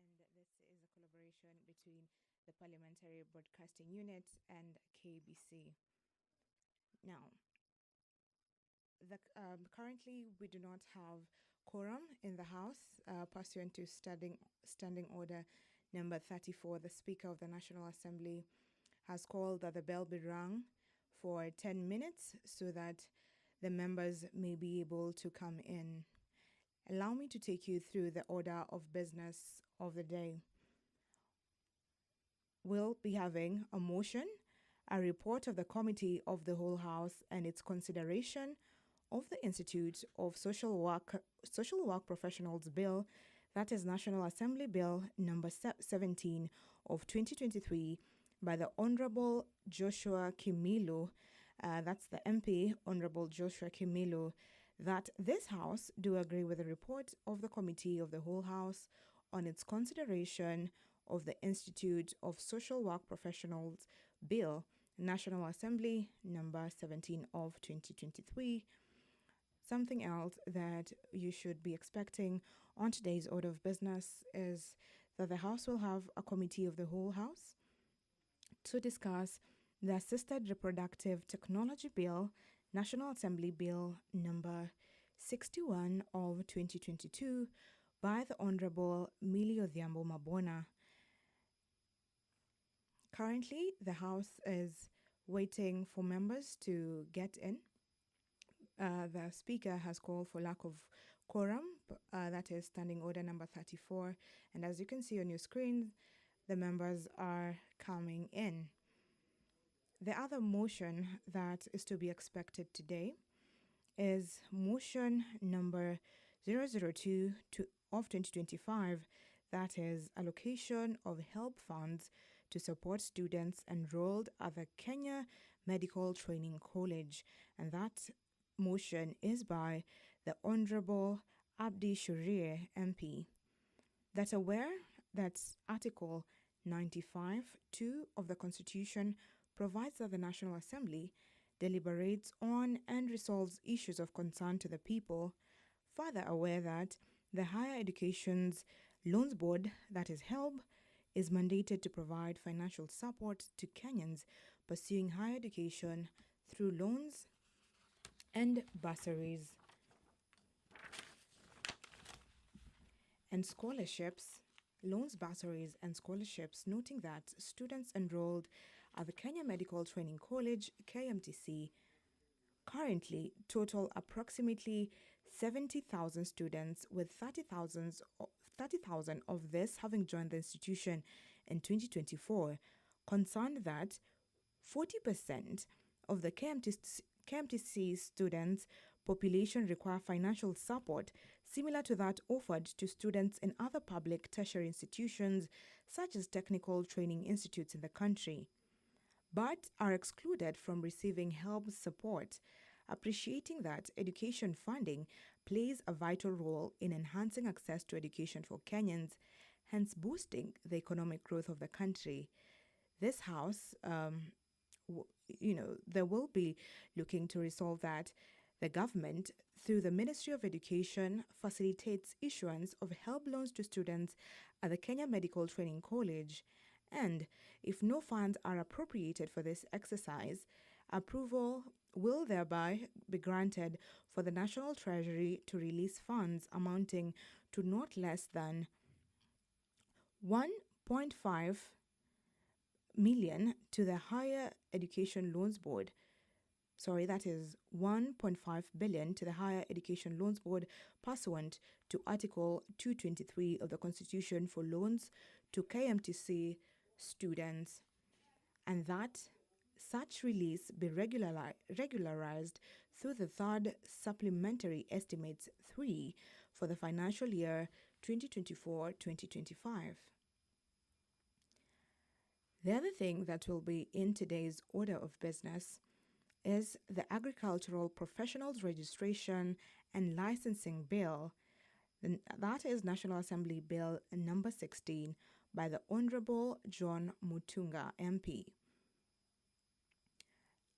and this is a collaboration between the Parliamentary Broadcasting Unit and KBC. Now, currently we do not have quorum in the House pursuant to Standing Order number 34. The Speaker of the National Assembly has called that the bell be rung for 10 minutes so that the members may be able to come in. Allow me to take you through the order of business of the day. We'll be having a motion, a report of the Committee of the Whole House and its consideration of the Institute of Social Work Professionals Bill, that is National Assembly Bill number 17 of 2023 by the Honorable Joshua Kimilo, that's the MP, Honorable Joshua Kimilo, that this House do agree with the report of the Committee of the Whole House on its consideration of the Institute of Social Work Professionals Bill, National Assembly number 17 of 2023. Something else that you should be expecting on today's order of business is that the House will have a Committee of the Whole House to discuss the Assisted Reproductive Technology Bill, National Assembly Bill number 61 of 2022 by the Honorable Millie Odhiambo Mabona. Currently, the House is waiting for members to get in. The Speaker has called for lack of quorum, that is Standing Order number 34. And as you can see on your screen, the members are coming in. The other motion that is to be expected today is motion number 002 of 2025, that is allocation of help funds to support students enrolled at the Kenya Medical Training College. And that motion is by the Honorable Abdi Shuria MP. That's aware that Article 95(2) of the Constitution provides that the National Assembly deliberates on and resolves issues of concern to the people. Further aware that the Higher Education's Loans Board, that is HELB, is mandated to provide financial support to Kenyans pursuing higher education through loans and bursaries and scholarships, loans, bursaries, and scholarships, noting that students enrolled at the Kenya Medical Training College, KMTC, currently total approximately 70,000 students, with 30,000 of this having joined the institution in 2024, concerned that 40% of the KMTC students' population require financial support similar to that offered to students in other public tertiary institutions such as technical training institutes in the country, but are excluded from receiving HELB support, appreciating that education funding plays a vital role in enhancing access to education for Kenyans, hence boosting the economic growth of the country. This House, they will be looking to resolve that the government, through the Ministry of Education, facilitates issuance of HELB loans to students at the Kenya Medical Training College, and if no funds are appropriated for this exercise, approval will thereby be granted for the National Treasury to release funds amounting to not less than 1.5 million to the Higher Education Loans Board. That is 1.5 billion to the Higher Education Loans Board pursuant to Article 223 of the Constitution for loans to KMTC students, and that such release be regularized through the third Supplementary Estimates 3 for the financial year 2024-2025. The other thing that will be in today's order of business is the Agricultural Professionals Registration and Licensing Bill. That is National Assembly Bill number 16 by the Honorable John Mutunga MP.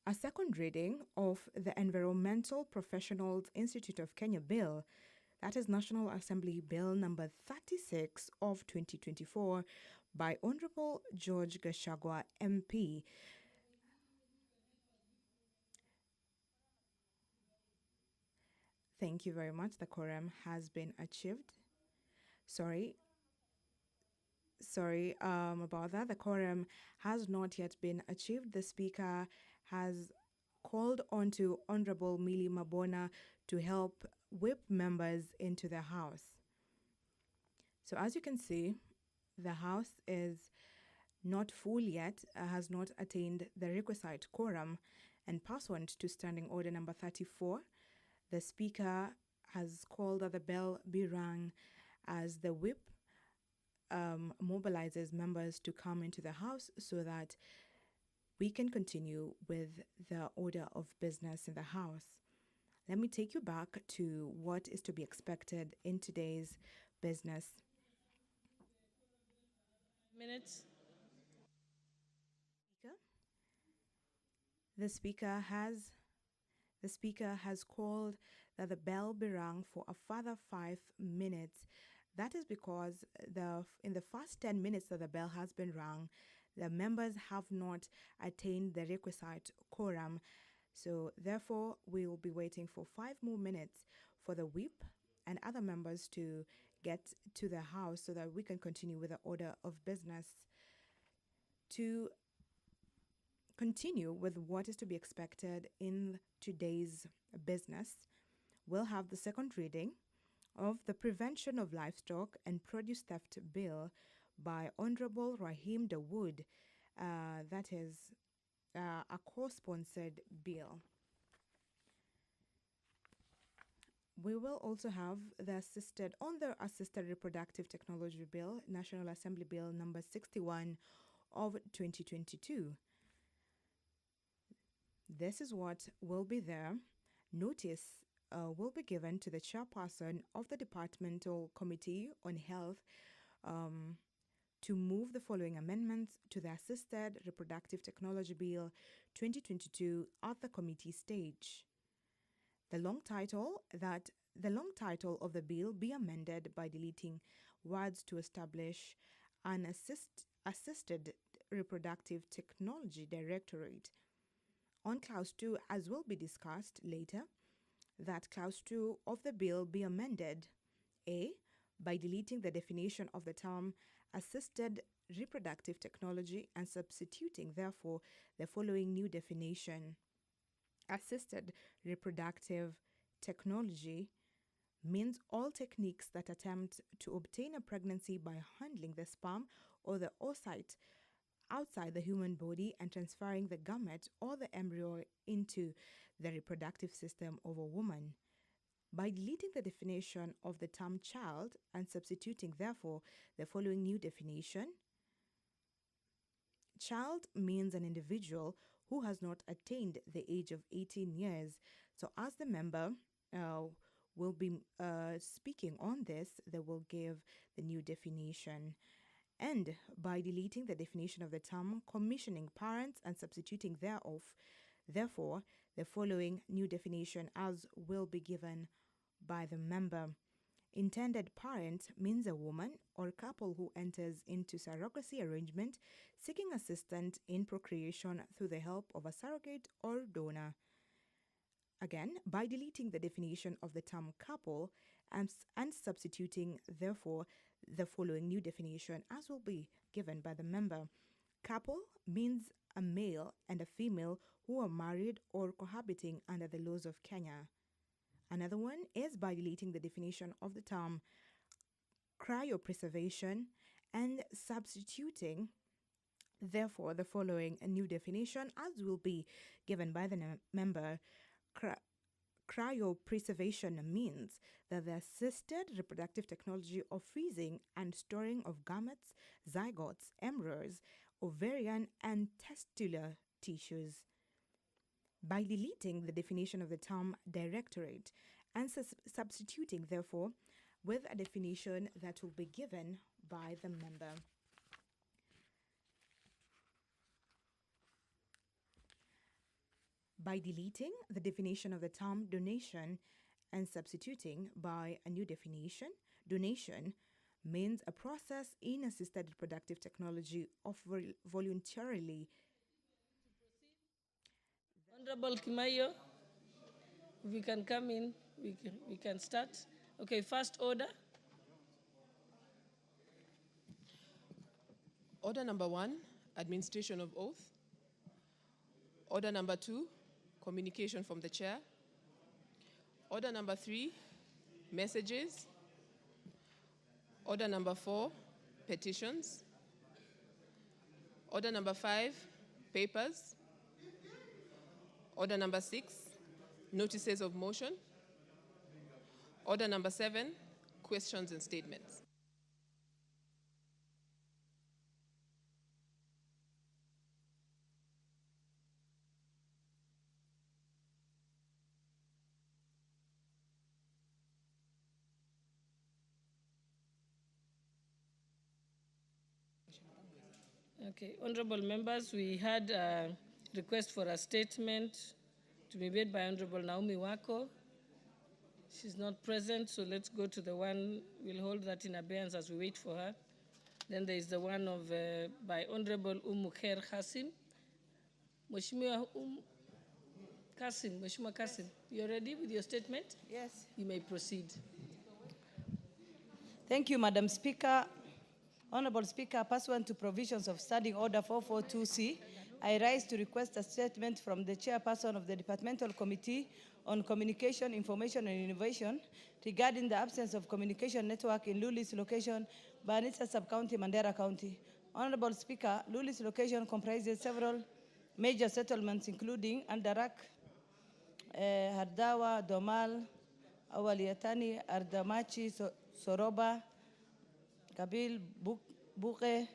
A second reading of the Environmental Professionals Institute of Kenya Bill, That is National Assembly Bill number 36 of 2024 by Honorable George Gachagua MP. Thank you very much. The quorum has been achieved. Sorry, about that. The quorum has not yet been achieved. The Speaker has called on to Honorable Millie Mabona to help whip members into the House. So as you can see, the House is not full yet, has not attained the requisite quorum, and pursuant to Standing Order number 34, the Speaker has called that the bell be rung as the whip mobilizes members to come into the House so that we can continue with the order of business in the House. Let me take you back to what is to be expected in today's business. Minutes. The Speaker has called that the bell be rung for a further 5 minutes. That is because in the first 10 minutes that the bell has been rung, the members have not attained the requisite quorum. So therefore, we will be waiting for 5 more minutes for the whip and other members to get to the House so that we can continue with the order of business. To continue with what is to be expected in today's business, we'll have the second reading of the Prevention of Livestock and Produce Theft Bill by Honorable Rahim Dawood. That is a co-sponsored bill. We will also have the Assisted Reproductive Technology Bill, National Assembly Bill number 61 of 2022. This is what will be there. Notice will be given to the chairperson of the Departmental Committee on Health to move the following amendments to the Assisted Reproductive Technology Bill 2022 at the committee stage. The long title of the bill be amended by deleting words to establish an Assisted Reproductive Technology Directorate. On Clause 2, as will be discussed later, that Clause 2 of the bill be amended, A, by deleting the definition of the term assisted reproductive technology and substituting, therefore, the following new definition. Assisted reproductive technology means all techniques that attempt to obtain a pregnancy by handling the sperm or the oocyte outside the human body and transferring the gamete or the embryo into the reproductive system of a woman. By deleting the definition of the term child and substituting, therefore, the following new definition. Child means an individual who has not attained the age of 18 years. So as the member will be speaking on this, they will give the new definition. And by deleting the definition of the term commissioning parents and substituting thereof, therefore, the following new definition as will be given by the member. Intended parent means a woman or couple who enters into surrogacy arrangement seeking assistance in procreation through the help of a surrogate or donor. Again, by deleting the definition of the term couple and substituting, therefore, the following new definition as will be given by the member. Couple means a male and a female who are married or cohabiting under the laws of Kenya. Another one is by deleting the definition of the term cryopreservation and substituting, therefore, the following new definition as will be given by the member. Cryopreservation means that the assisted reproductive technology of freezing and storing of gametes, zygotes, embryos, ovarian, and testicular tissues. By deleting the definition of the term directorate and substituting, therefore, with a definition that will be given by the member. By deleting the definition of the term donation and substituting by a new definition. Donation means a process in assisted reproductive technology of voluntarily. Honorable Kimayo, if we can come in, we can start. Okay, first order. Order number 1, administration of oath. Order number 2, communication from the chair. Order number 3, messages. Order number 4, petitions. Order number 5, papers. Order number 6, notices of motion. Order number 7, questions and statements. Okay, honorable members, we had a request for a statement to be made by Honorable Naomi Wako. She's not present, so let's go to the one, we'll hold that in abeyance as we wait for her. Then there is the one of by Honorable Khair Kassim. Mheshimiwa Kassim, Mheshimiwa Kassim, you're ready with your statement? Yes. You may proceed. Thank you, Madam Speaker. Honorable Speaker, pursuant to provisions of Standing Order 442C, I rise to request a statement from the chairperson of the Departmental Committee on Communication, Information and Innovation regarding the absence of communication network in Luli's location, Banissa Sub-County, Mandera County. Honorable Speaker, Luli's location comprises several major settlements including Andarak, Hardawa, Domal, Awaliatani, Ardamachi, Soroba, Kabil, Buke,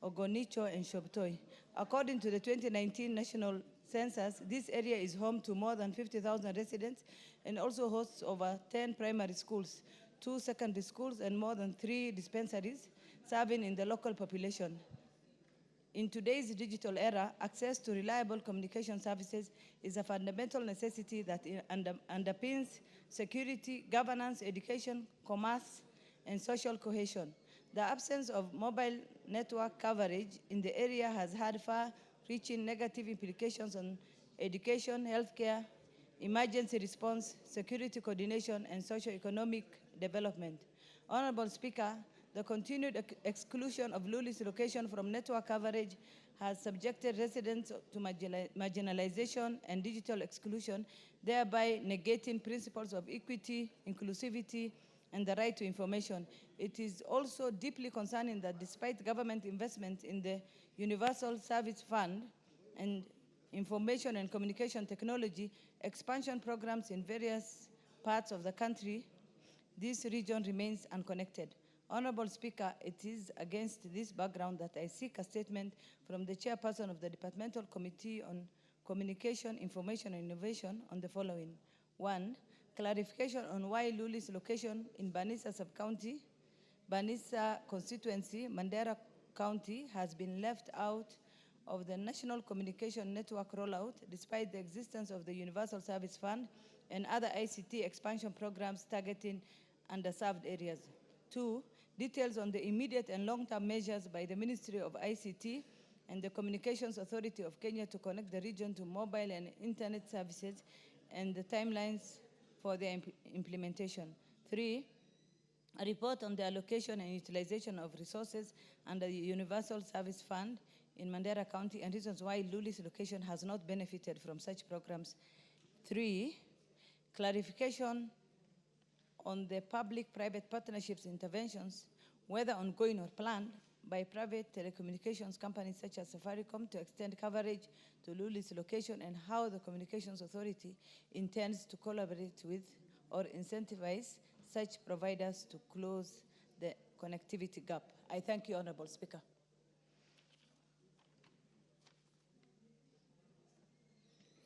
Ogonicho, and Shobtoi. According to the 2019 national census, this area is home to more than 50,000 residents and also hosts over 10 primary schools, 2 secondary schools, and more than 3 dispensaries serving in the local population. In today's digital era, access to reliable communication services is a fundamental necessity that underpins security, governance, education, commerce, and social cohesion. The absence of mobile network coverage in the area has had far-reaching negative implications on education, healthcare, emergency response, security coordination, and socio-economic development. Honorable Speaker, the continued exclusion of Luli's location from network coverage has subjected residents to marginalization and digital exclusion, thereby negating principles of equity, inclusivity, and the right to information. It is also deeply concerning that despite government investment in the Universal Service Fund and information and communication technology expansion programs in various parts of the country, this region remains unconnected. Honorable Speaker, it is against this background that I seek a statement from the chairperson of the Departmental Committee on Communication, Information and Innovation on the following. 1, clarification on why Luli's location in Banissa Sub-County, Banissa Constituency, Mandera County has been left out of the National Communication Network rollout despite the existence of the Universal Service Fund and other ICT expansion programs targeting underserved areas. 2, details on the immediate and long-term measures by the Ministry of ICT and the Communications Authority of Kenya to connect the region to mobile and internet services and the timelines for their implementation. 3, a report on the allocation and utilization of resources under the Universal Service Fund in Mandera County and reasons why Luli's location has not benefited from such programs. 3, clarification on the public-private partnerships interventions, whether ongoing or planned, by private telecommunications companies such as Safaricom to extend coverage to Luli's location and how the Communications Authority intends to collaborate with or incentivize such providers to close the connectivity gap. I thank you, Honorable Speaker.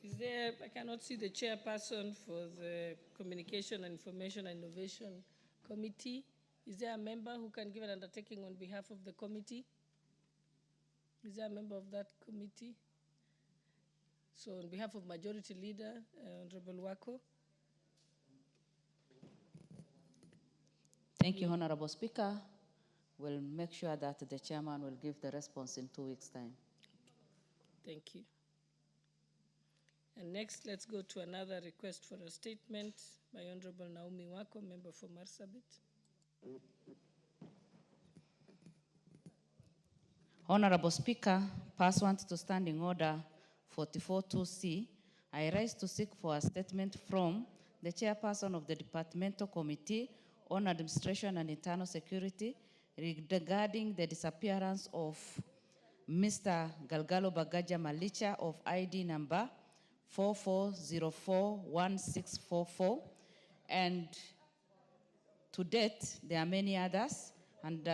Is there, I cannot see the chairperson for the Communication and Information and Innovation Committee. Is there a member who can give an undertaking on behalf of the committee? Is there a member of that committee? So on behalf of Majority Leader, Honorable Wako. Thank you, Honorable Speaker. We'll make sure that the chairman will give the response in 2 weeks' time. Thank you. And next, let's go to another request for a statement by Honorable Naomi Wako, member for Marsabit. Honorable Speaker, pursuant to Standing Order 44.2c, I rise to seek for a statement from the chairperson of the Departmental Committee on Administration and Internal Security regarding the disappearance of Mr. Galgalo Bagaja Malicha of ID number 44041644. And to date, there are many others, and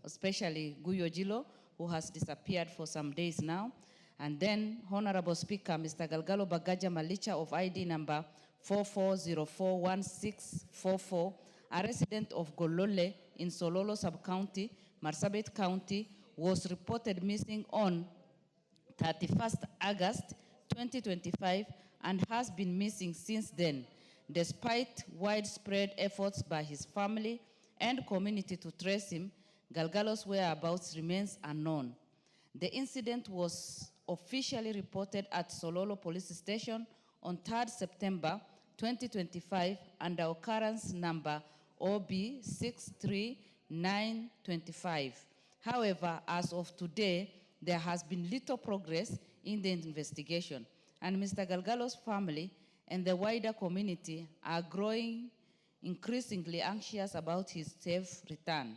especially Guyo Jilo, who has disappeared for some days now. And then, Honorable Speaker, Mr. Galgalo Bagaja Malicha of ID number 44041644, a resident of Golole in Sololo Sub-County, Marsabit County, was reported missing on 31st August 2025 and has been missing since then, despite widespread efforts by his family and community to trace him. Galgalo's whereabouts remains unknown. The incident was officially reported at Sololo Police Station on 3rd September 2025 under occurrence number OB 63925. However, as of today, there has been little progress in the investigation, and Mr. Galgalo's family and the wider community are growing increasingly anxious about his safe return.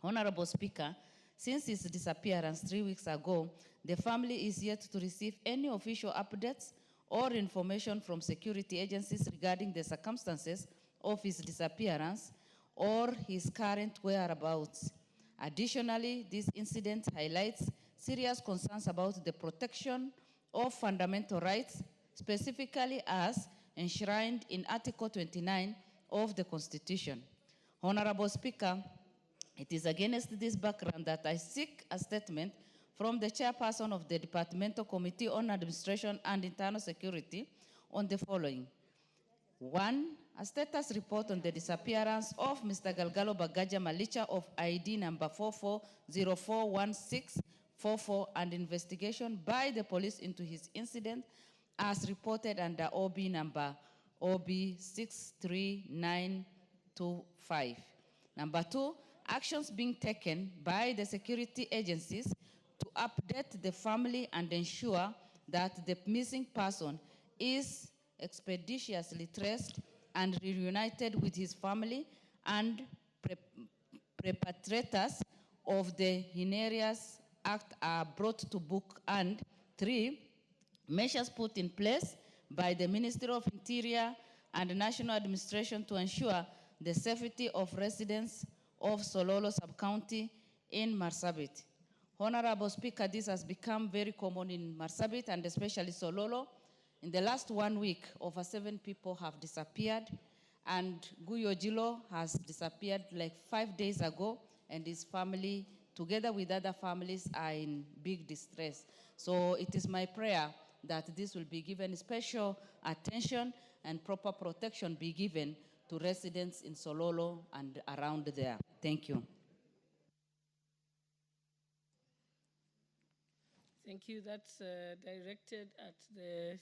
Honorable Speaker, since his disappearance 3 weeks ago, the family is yet to receive any official updates or information from security agencies regarding the circumstances of his disappearance or his current whereabouts. Additionally, this incident highlights serious concerns about the protection of fundamental rights, specifically as enshrined in Article 29 of the Constitution. Honorable Speaker, it is against this background that I seek a statement from the chairperson of the Departmental Committee on Administration and Internal Security on the following. 1, a status report on the disappearance of Mr. Galgalo Bagaja Malicha of ID number 44041644 and investigation by the police into his incident as reported under OB number OB 63925. Number 2, actions being taken by the security agencies to update the family and ensure that the missing person is expeditiously traced and reunited with his family, and perpetrators of the heinous act are brought to book. And 3, measures put in place by the Ministry of Interior and National Administration to ensure the safety of residents of Sololo Sub-County in Marsabit. Honorable Speaker, this has become very common in Marsabit and especially Sololo. In the last 1 week, over 7 people have disappeared, and Guyo Jilo has disappeared like 5 days ago, and his family, together with other families, are in big distress. So it is my prayer that this will be given special attention and proper protection be given to residents in Sololo and around there. Thank you. Thank you. That's directed at the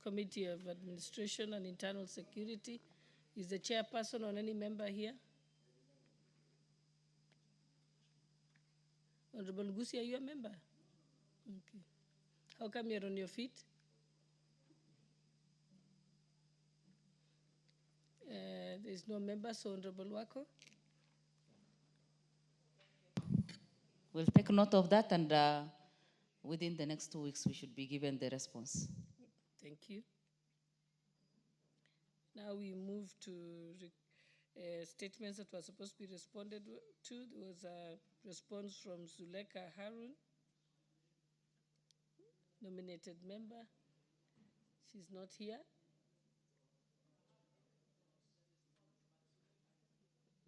Committee of Administration and Internal Security. Is the chairperson or any member here? Honorable Ngusi, are you a member? Okay. How come you're on your feet? There's no member, so Honorable Wako. We'll take note of that, and within the next 2 weeks, we should be given the response. Thank you. Now we move to statements that were supposed to be responded to. There was a response from Zuleka Harun, nominated member. She's not here.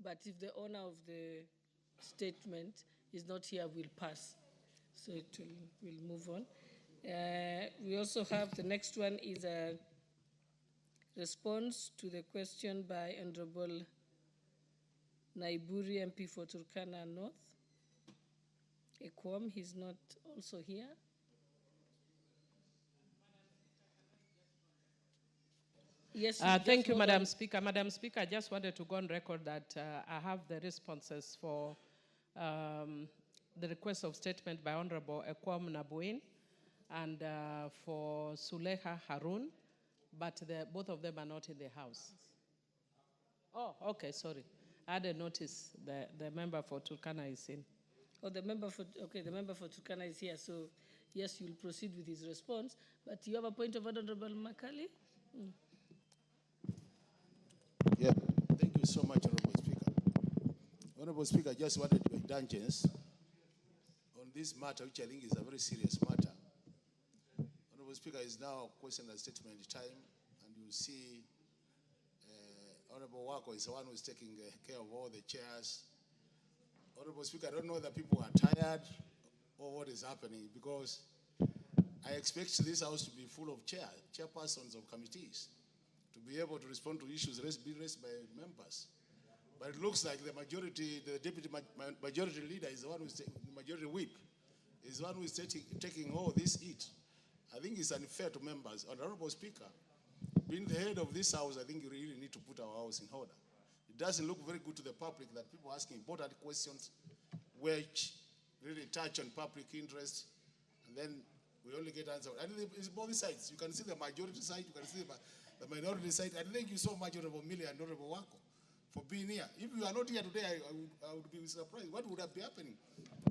But if the owner of the statement is not here, we'll pass. So we'll move on. We also have the next one is a response to the question by Honorable Naiburi MP for Turkana North. Ekwam, he's not also here. Yes. Thank you, Madam Speaker. Madam Speaker, I just wanted to go on record that I have the responses for the request of statement by Honorable Ekwam Nabuin and for Suleha Harun, but both of them are not in the House. Oh, okay, sorry. I had a notice the member for Turkana is in. Oh, the member for Turkana is here, so yes, you'll proceed with his response. But you have a point of order, Honorable Makali? Yeah, thank you so much, Honorable Speaker. Honorable Speaker, I just wanted your indulgence on this matter, which I think is a very serious matter. Honorable Speaker, is now question and statement time, and you see Honorable Wako is the one who's taking care of all the chairs. Honorable Speaker, I don't know whether people are tired or what is happening, because I expect this House to be full of chairpersons of committees to be able to respond to issues raised by members. But it looks like the majority, the deputy majority leader is the one who's the majority whip, is the one who is taking all this heat. I think it's unfair to members. Honorable Speaker, being the head of this House, I think you really need to put our House in order. It doesn't look very good to the public that people are asking important questions which really touch on public interest, and then we only get answers. I think it's both sides. You can see the majority side, you can see the minority side. And thank you so much, Honorable Millie and Honorable Wako, for being here. If you are not here today, I would be surprised. What would have been happening?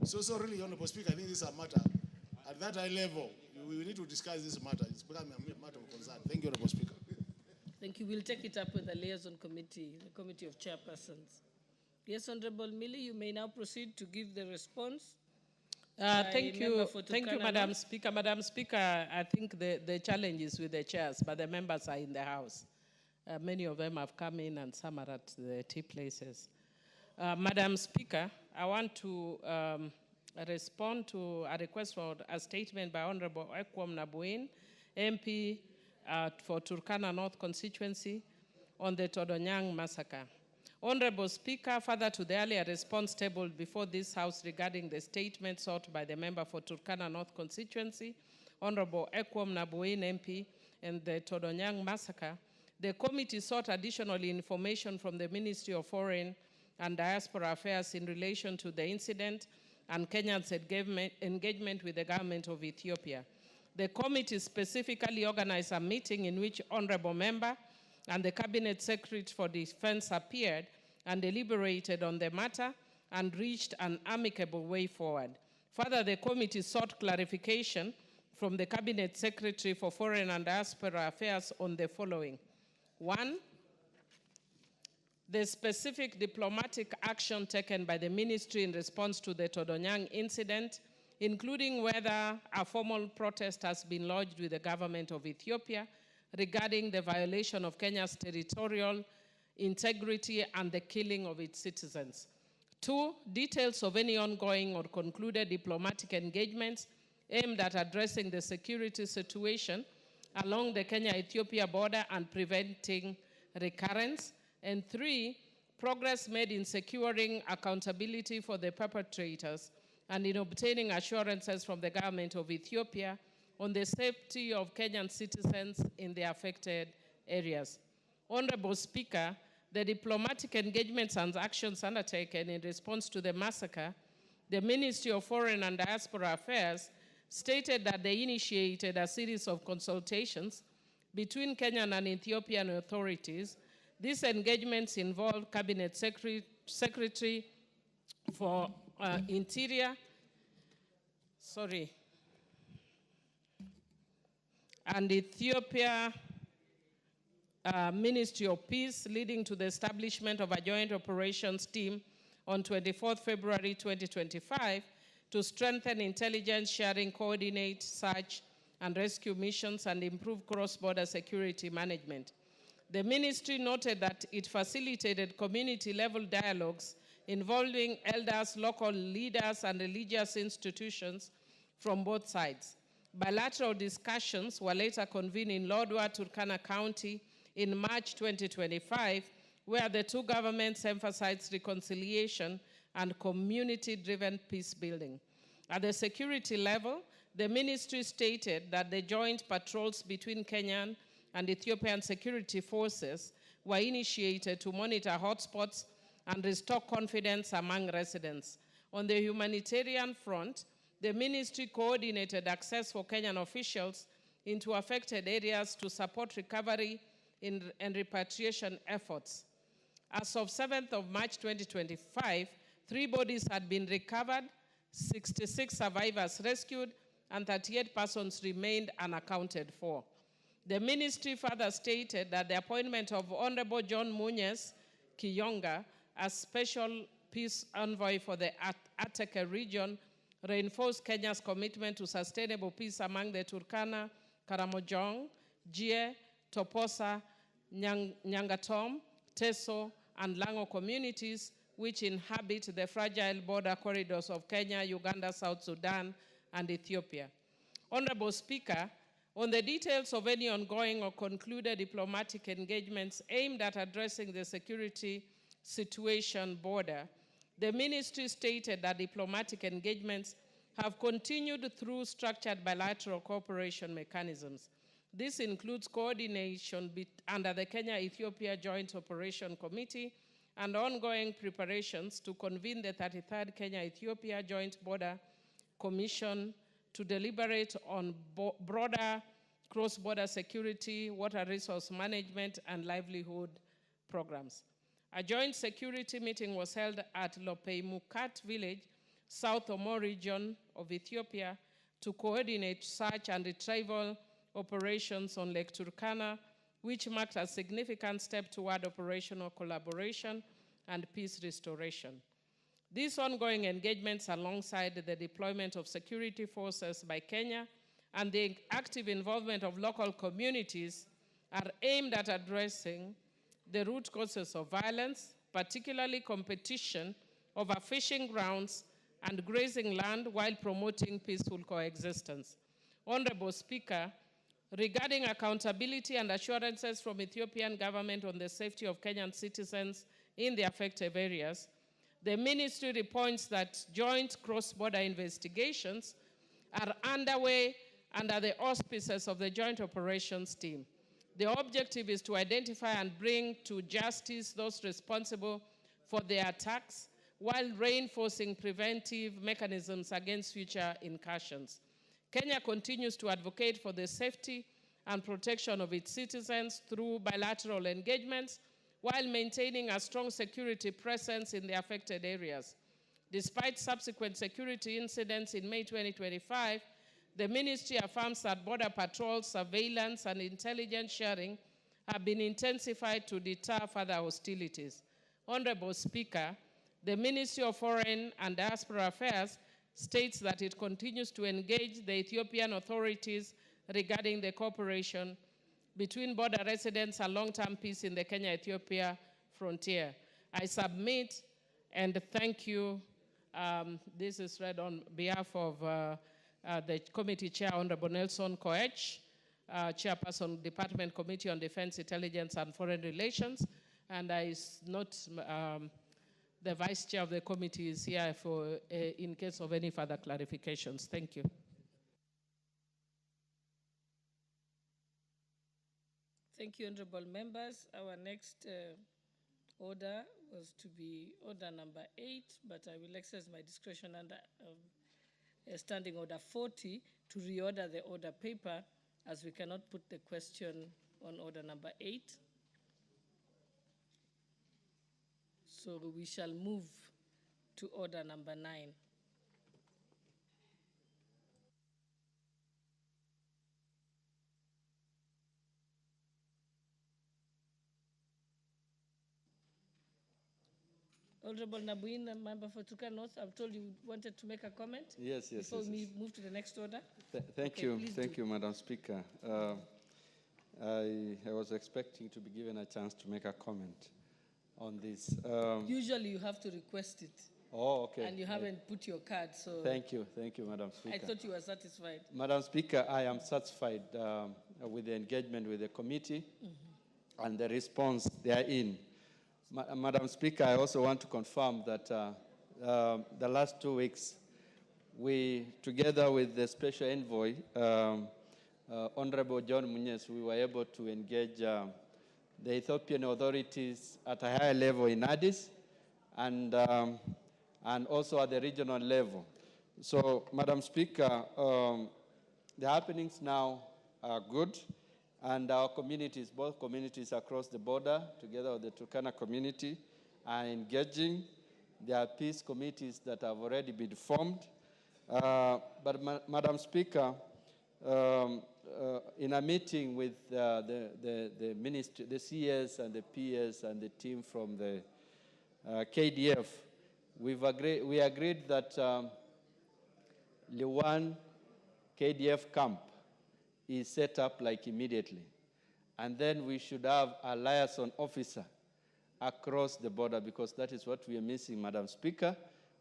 So really, Honorable Speaker, I think this is a matter at that high level. We need to discuss this matter. It's becoming a matter of concern. Thank you, Honorable Speaker. Thank you. We'll take it up with the liaison committee, the committee of chairpersons. Yes, Honorable Millie, you may now proceed to give the response. Thank you, Madam Speaker. Madam Speaker, I think the challenge is with the chairs, but the members are in the House. Many of them have come in and some are at the tea places. Madam Speaker, I want to respond to a request for a statement by Honorable Ekwam Nabuin, MP for Turkana North constituency on the Todonyang massacre. Honorable Speaker, further to the earlier response tabled before this House regarding the statement sought by the member for Turkana North constituency, Honorable Ekwam Nabuin MP, and the Todonyang massacre, the committee sought additional information from the Ministry of Foreign and Diaspora Affairs in relation to the incident and Kenya's engagement with the government of Ethiopia. The committee specifically organized a meeting in which Honorable Member and the Cabinet Secretary for Defense appeared and deliberated on the matter and reached an amicable way forward. Further, the committee sought clarification from the Cabinet Secretary for Foreign and Diaspora Affairs on the following. 1, the specific diplomatic action taken by the ministry in response to the Todonyang incident, including whether a formal protest has been lodged with the government of Ethiopia regarding the violation of Kenya's territorial integrity and the killing of its citizens. 2, details of any ongoing or concluded diplomatic engagements aimed at addressing the security situation along the Kenya-Ethiopia border and preventing recurrence. And 3, progress made in securing accountability for the perpetrators and in obtaining assurances from the government of Ethiopia on the safety of Kenyan citizens in the affected areas. Honorable Speaker, the diplomatic engagements and actions undertaken in response to the massacre, the Ministry of Foreign and Diaspora Affairs stated that they initiated a series of consultations between Kenyan and Ethiopian authorities. These engagements involved Cabinet Secretary for Interior, and Ethiopia Ministry of Peace, leading to the establishment of a joint operations team on 24th February 2025 to strengthen intelligence sharing, coordinate search and rescue missions, and improve cross-border security management. The ministry noted that it facilitated community-level dialogues involving elders, local leaders, and religious institutions from both sides. Bilateral discussions were later convened in Lodwar, Turkana County in March 2025, where the two governments emphasized reconciliation and community-driven peace building. At the security level, the ministry stated that the joint patrols between Kenyan and Ethiopian security forces were initiated to monitor hotspots and restore confidence among residents. On the humanitarian front, the ministry coordinated access for Kenyan officials into affected areas to support recovery and repatriation efforts. As of 7th of March 2025, 3 bodies had been recovered, 66 survivors rescued, and 38 persons remained unaccounted for. The ministry further stated that the appointment of Honorable John Munyes Kiyonga as special peace envoy for the Ateke region reinforced Kenya's commitment to sustainable peace among the Turkana, Karamojong, Jie, Toposa, Nyangatom, Teso, and Lango communities, which inhabit the fragile border corridors of Kenya, Uganda, South Sudan, and Ethiopia. Honorable Speaker, on the details of any ongoing or concluded diplomatic engagements aimed at addressing the security situation border, the ministry stated that diplomatic engagements have continued through structured bilateral cooperation mechanisms. This includes coordination under the Kenya-Ethiopia Joint Operation Committee and ongoing preparations to convene the 33rd Kenya-Ethiopia Joint Border Commission to deliberate on broader cross-border security, water resource management, and livelihood programs. A joint security meeting was held at Lopeimukat village, South Omo region of Ethiopia, to coordinate search and retrieval operations on Lake Turkana, which marked a significant step toward operational collaboration and peace restoration. These ongoing engagements, alongside the deployment of security forces by Kenya and the active involvement of local communities, are aimed at addressing the root causes of violence, particularly competition over fishing grounds and grazing land, while promoting peaceful coexistence. Honorable Speaker, regarding accountability and assurances from Ethiopian government on the safety of Kenyan citizens in the affected areas, the ministry reports that joint cross-border investigations are underway under the auspices of the Joint Operations Team. The objective is to identify and bring to justice those responsible for the attacks while reinforcing preventive mechanisms against future incursions. Kenya continues to advocate for the safety and protection of its citizens through bilateral engagements while maintaining a strong security presence in the affected areas. Despite subsequent security incidents in May 2025, the ministry affirms that border patrols, surveillance, and intelligence sharing have been intensified to deter further hostilities. Honorable Speaker, the Ministry of Foreign and Diaspora Affairs states that it continues to engage the Ethiopian authorities regarding the cooperation between border residents and long-term peace in the Kenya-Ethiopia frontier. I submit and thank you. This is read on behalf of the committee chair, Honorable Nelson Koech, chairperson, Department Committee on Defense, Intelligence, and Foreign Relations. And I note the vice chair of the committee is here for in case of any further clarifications. Thank you. Thank you, honorable members. Our next order was to be order number 8, but I will exercise my discretion under standing order 40 to reorder the order paper, as we cannot put the question on order number 8. So we shall move to order number 9. Honorable Nabuin, member for Turkana North, I'm told you wanted to make a comment? Yes. Before we move to the next order? Thank you, Madam Speaker. I was expecting to be given a chance to make a comment on this. Usually you have to request it. Oh, okay. And you haven't put your card, so... Thank you, Madam Speaker. I thought you were satisfied. Madam Speaker, I am satisfied with the engagement with the committee and the response therein. Madam Speaker, I also want to confirm that the last 2 weeks, we, together with the special envoy, Honorable John Munyes, we were able to engage the Ethiopian authorities at a higher level in Addis and also at the regional level. So, Madam Speaker, the happenings now are good, and our communities, both communities across the border, together with the Turkana community, are engaging. There are peace committees that have already been formed. But, Madam Speaker, in a meeting with the ministry, the CS and the PS and the team from the KDF, we agreed that Liwan KDF camp is set up like immediately. And then we should have a liaison officer across the border, because that is what we are missing, Madam Speaker.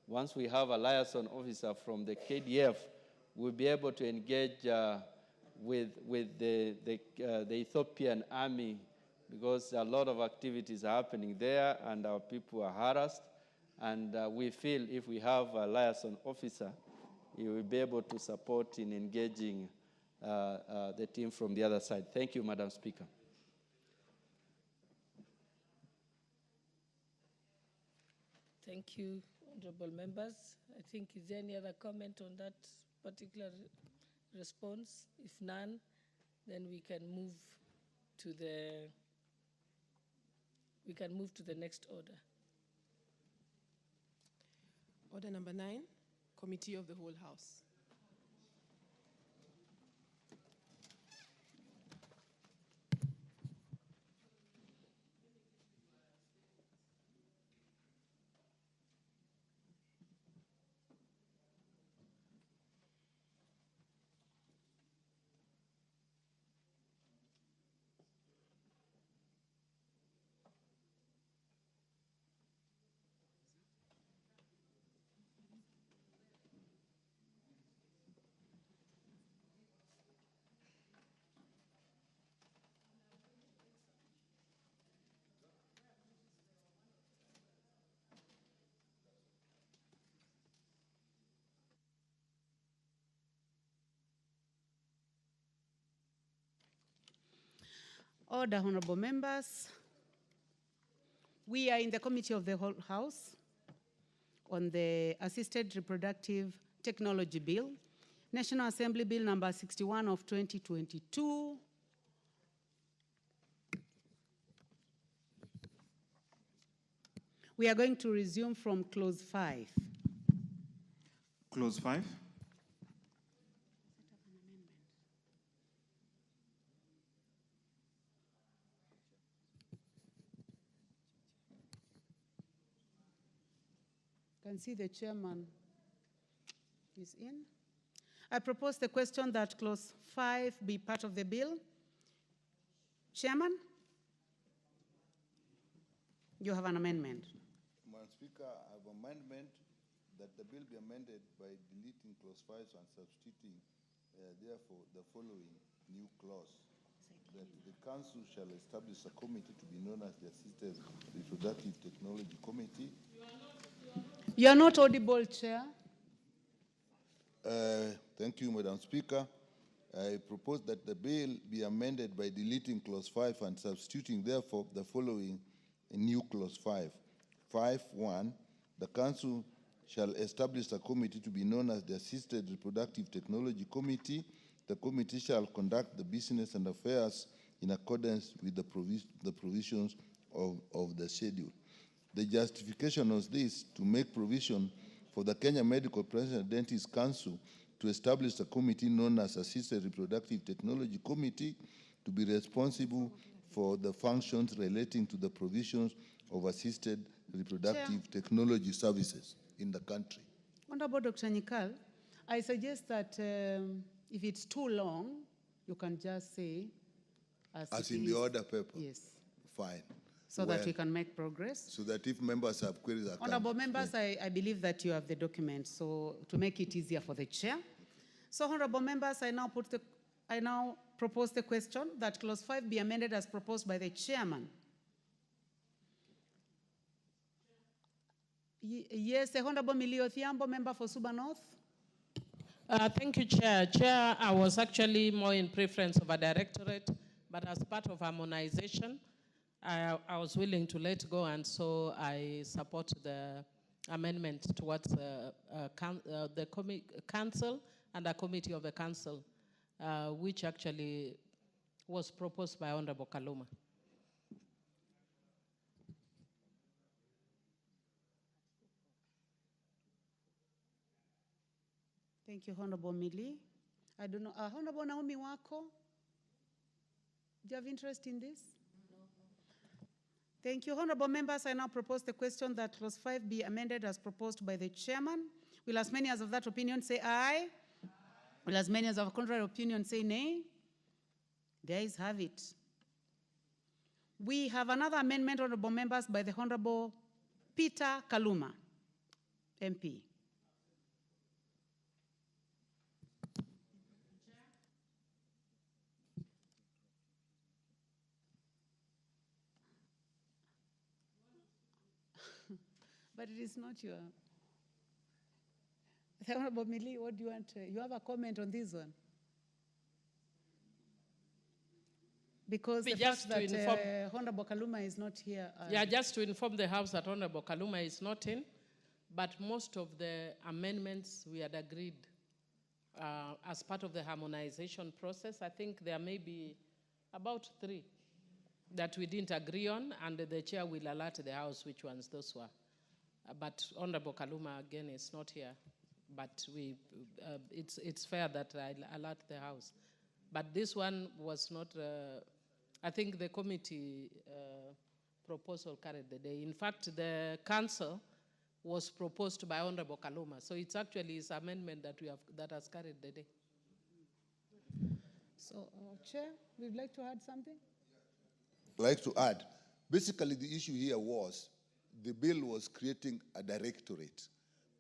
Once we have a liaison officer from the KDF, we'll be able to engage with the Ethiopian army, because a lot of activities are happening there and our people are harassed. And we feel if we have a liaison officer, he will be able to support in engaging the team from the other side. Thank you, Madam Speaker. Thank you, honorable members. I think, is there any other comment on that particular response? If none, then we can move to the next order. Order number 9, Committee of the Whole House. Order, honorable members. We are in the Committee of the Whole House on the Assisted Reproductive Technology Bill, National Assembly Bill number 61 of 2022. We are going to resume from clause 5. Clause 5. Can see the chairman is in. I propose the question that clause 5 be part of the bill. Chairman, you have an amendment. Madam Speaker, I have an amendment that the bill be amended by deleting clause 5 and substituting, therefore, the following new clause. That the council shall establish a committee to be known as the Assisted Reproductive Technology Committee. You are not audible, Chair. Thank you, Madam Speaker. I propose that the bill be amended by deleting clause 5 and substituting, therefore, the following new clause 5. 5.1, the council shall establish a committee to be known as the Assisted Reproductive Technology Committee. The committee shall conduct the business and affairs in accordance with the provisions of the schedule. The justification of this to make provision for the Kenya Medical Professional Dentists Council to establish a committee known as Assisted Reproductive Technology Committee to be responsible for the functions relating to the provisions of assisted reproductive technology services in the country. Honorable Dr. Nyikal, I suggest that if it's too long, you can just say as in the order paper? Yes. Fine. So that we can make progress. So that if members have queries, Honorable members, I believe that you have the document, so to make it easier for the chair. So, honorable members, I now propose the question that clause 5 be amended as proposed by the chairman. Yes, the Honorable Millie Odhiambo, member for Suba North. Thank you, Chair. Chair, I was actually more in preference of a directorate, but as part of harmonization, I was willing to let go, and so I support the amendment towards the council and a committee of the council, which actually was proposed by Honorable Kaluma. Thank you, Honorable Millie. I don't know, Honorable Naomi Wako, do you have interest in this? No. Thank you. Honorable members, I now propose the question that clause 5 be amended as proposed by the chairman. Will as many as of that opinion say aye? Aye. Will as many as of contrary opinion say nay? The ayes have it. We have another amendment, honorable members, by the Honorable Peter Kaluma, MP. But it is not your. Honorable Millie, what do you want? You have a comment on this one? Because the fact that Honorable Kaluma is not here. Yeah, just to inform the House that Honorable Kaluma is not in, but most of the amendments we had agreed as part of the harmonization process. I think there may be about 3 that we didn't agree on, and the chair will alert the House which ones those were. But Honorable Kaluma, again, is not here. But it's fair that I alert the House. But this one was not, I think the committee proposal carried the day. In fact, the council was proposed by Honorable Kaluma. So it's actually his amendment that has carried the day. So, Chair, would like to add something? I'd like to add. Basically, the issue here was the bill was creating a directorate,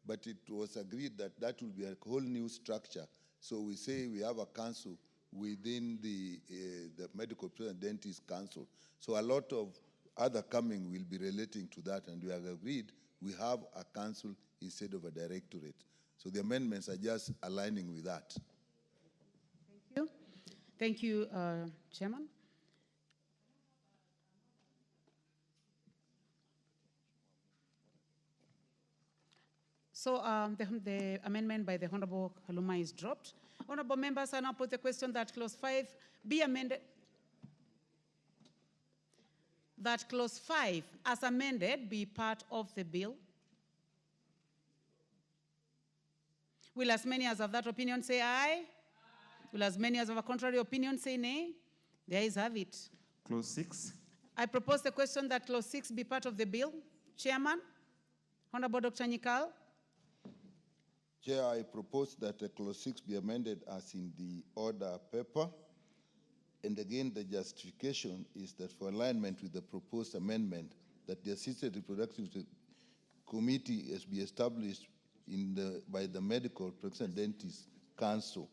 but it was agreed that that will be a whole new structure. So we say we have a council within the Medical and Dentist Council. So a lot of other coming will be relating to that, and we have agreed we have a council instead of a directorate. So the amendments are just aligning with that. Thank you. Thank you, Chairman. So the amendment by the Honorable Kaluma is dropped. Honorable members, I now put the question that clause 5 be amended. That clause 5, as amended, be part of the bill. Will as many as of that opinion say aye? Aye. Will as many as of a contrary opinion say nay? The ayes have it. Clause 6. I propose the question that clause 6 be part of the bill. Chairman, Honorable Dr. Nyikal. Chair, I propose that clause 6 be amended as in the order paper. And again, the justification is that for alignment with the proposed amendment, that the Assisted Reproductive Committee is be established by the Medical and Dentist Council,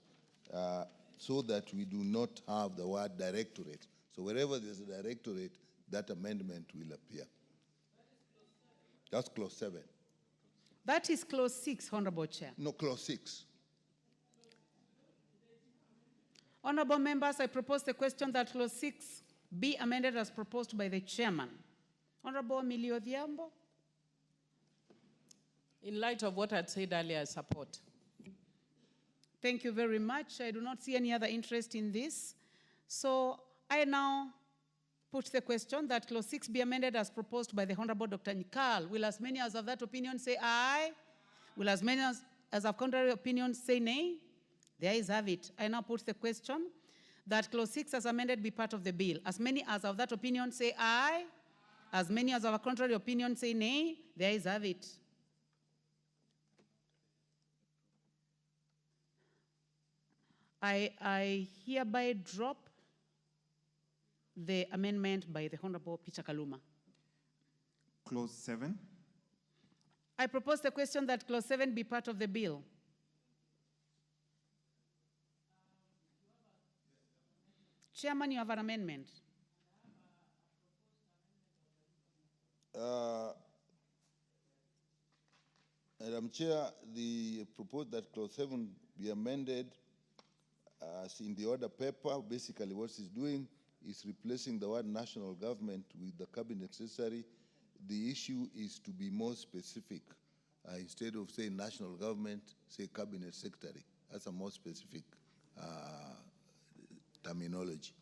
so that we do not have the word directorate. So wherever there's a directorate, that amendment will appear. That's clause 7. That is clause 6, Honorable Chair. No, clause 6. Honorable members, I propose the question that clause 6 be amended as proposed by the chairman. Honorable Millie Odhiambo. In light of what I'd said earlier, I support. Thank you very much. I do not see any other interest in this. So I now put the question that clause 6 be amended as proposed by the Honorable Dr. Nyikal. Will as many as of that opinion say aye? Will as many as of contrary opinion say nay? The ayes have it. I now put the question that clause 6 as amended be part of the bill. As many as of that opinion say aye? As many as of a contrary opinion say nay? The ayes have it. I hereby drop the amendment by the Honorable Peter Kaluma. Clause 7. I propose the question that clause 7 be part of the bill. Chairman, you have an amendment. Madam Chair, the proposed that clause 7 be amended as in the order paper. Basically what it's doing is replacing the word national government with the cabinet secretary. The issue is to be more specific. Instead of saying national government, say cabinet secretary. That's a more specific terminology.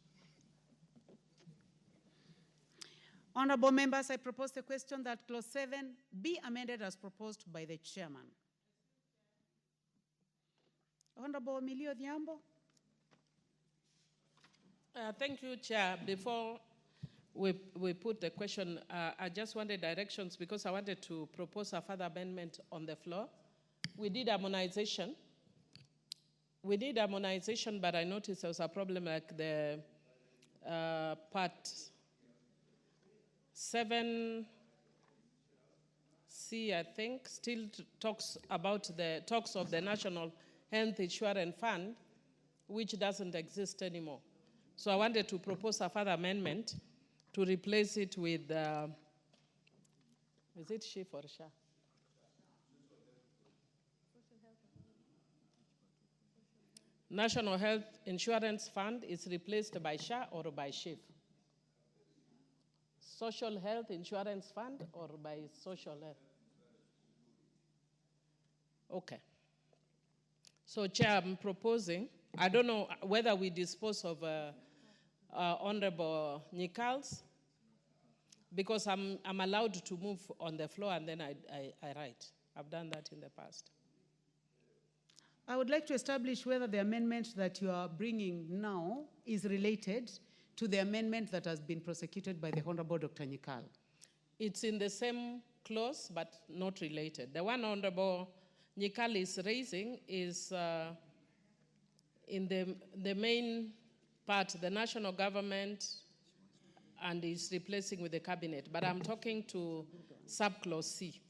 Honorable members, I propose the question that clause 7 be amended as proposed by the chairman. Honorable Emilio Odhiambo. Thank you, Chair. Before we put the question, I just wanted directions because I wanted to propose a further amendment on the floor. We did harmonization. But I noticed there was a problem like the part 7C, I think, still talks about the talks of the National Health Insurance Fund, which doesn't exist anymore. So I wanted to propose a further amendment to replace it with, is it SHIF or SHA? National Health Insurance Fund is replaced by SHA or by SHIF? Social Health Insurance Fund or by Social Health? Okay. So, Chair, I'm proposing, I don't know whether we dispose of Honorable Nyikals, because I'm allowed to move on the floor and then I write. I've done that in the past. I would like to establish whether the amendment that you are bringing now is related to the amendment that has been prosecuted by the Honorable Dr. Nyikal. It's in the same clause, but not related. The one Honorable Nyikal is raising is in the main part, the national government, and is replacing with the cabinet. But I'm talking to subclause C.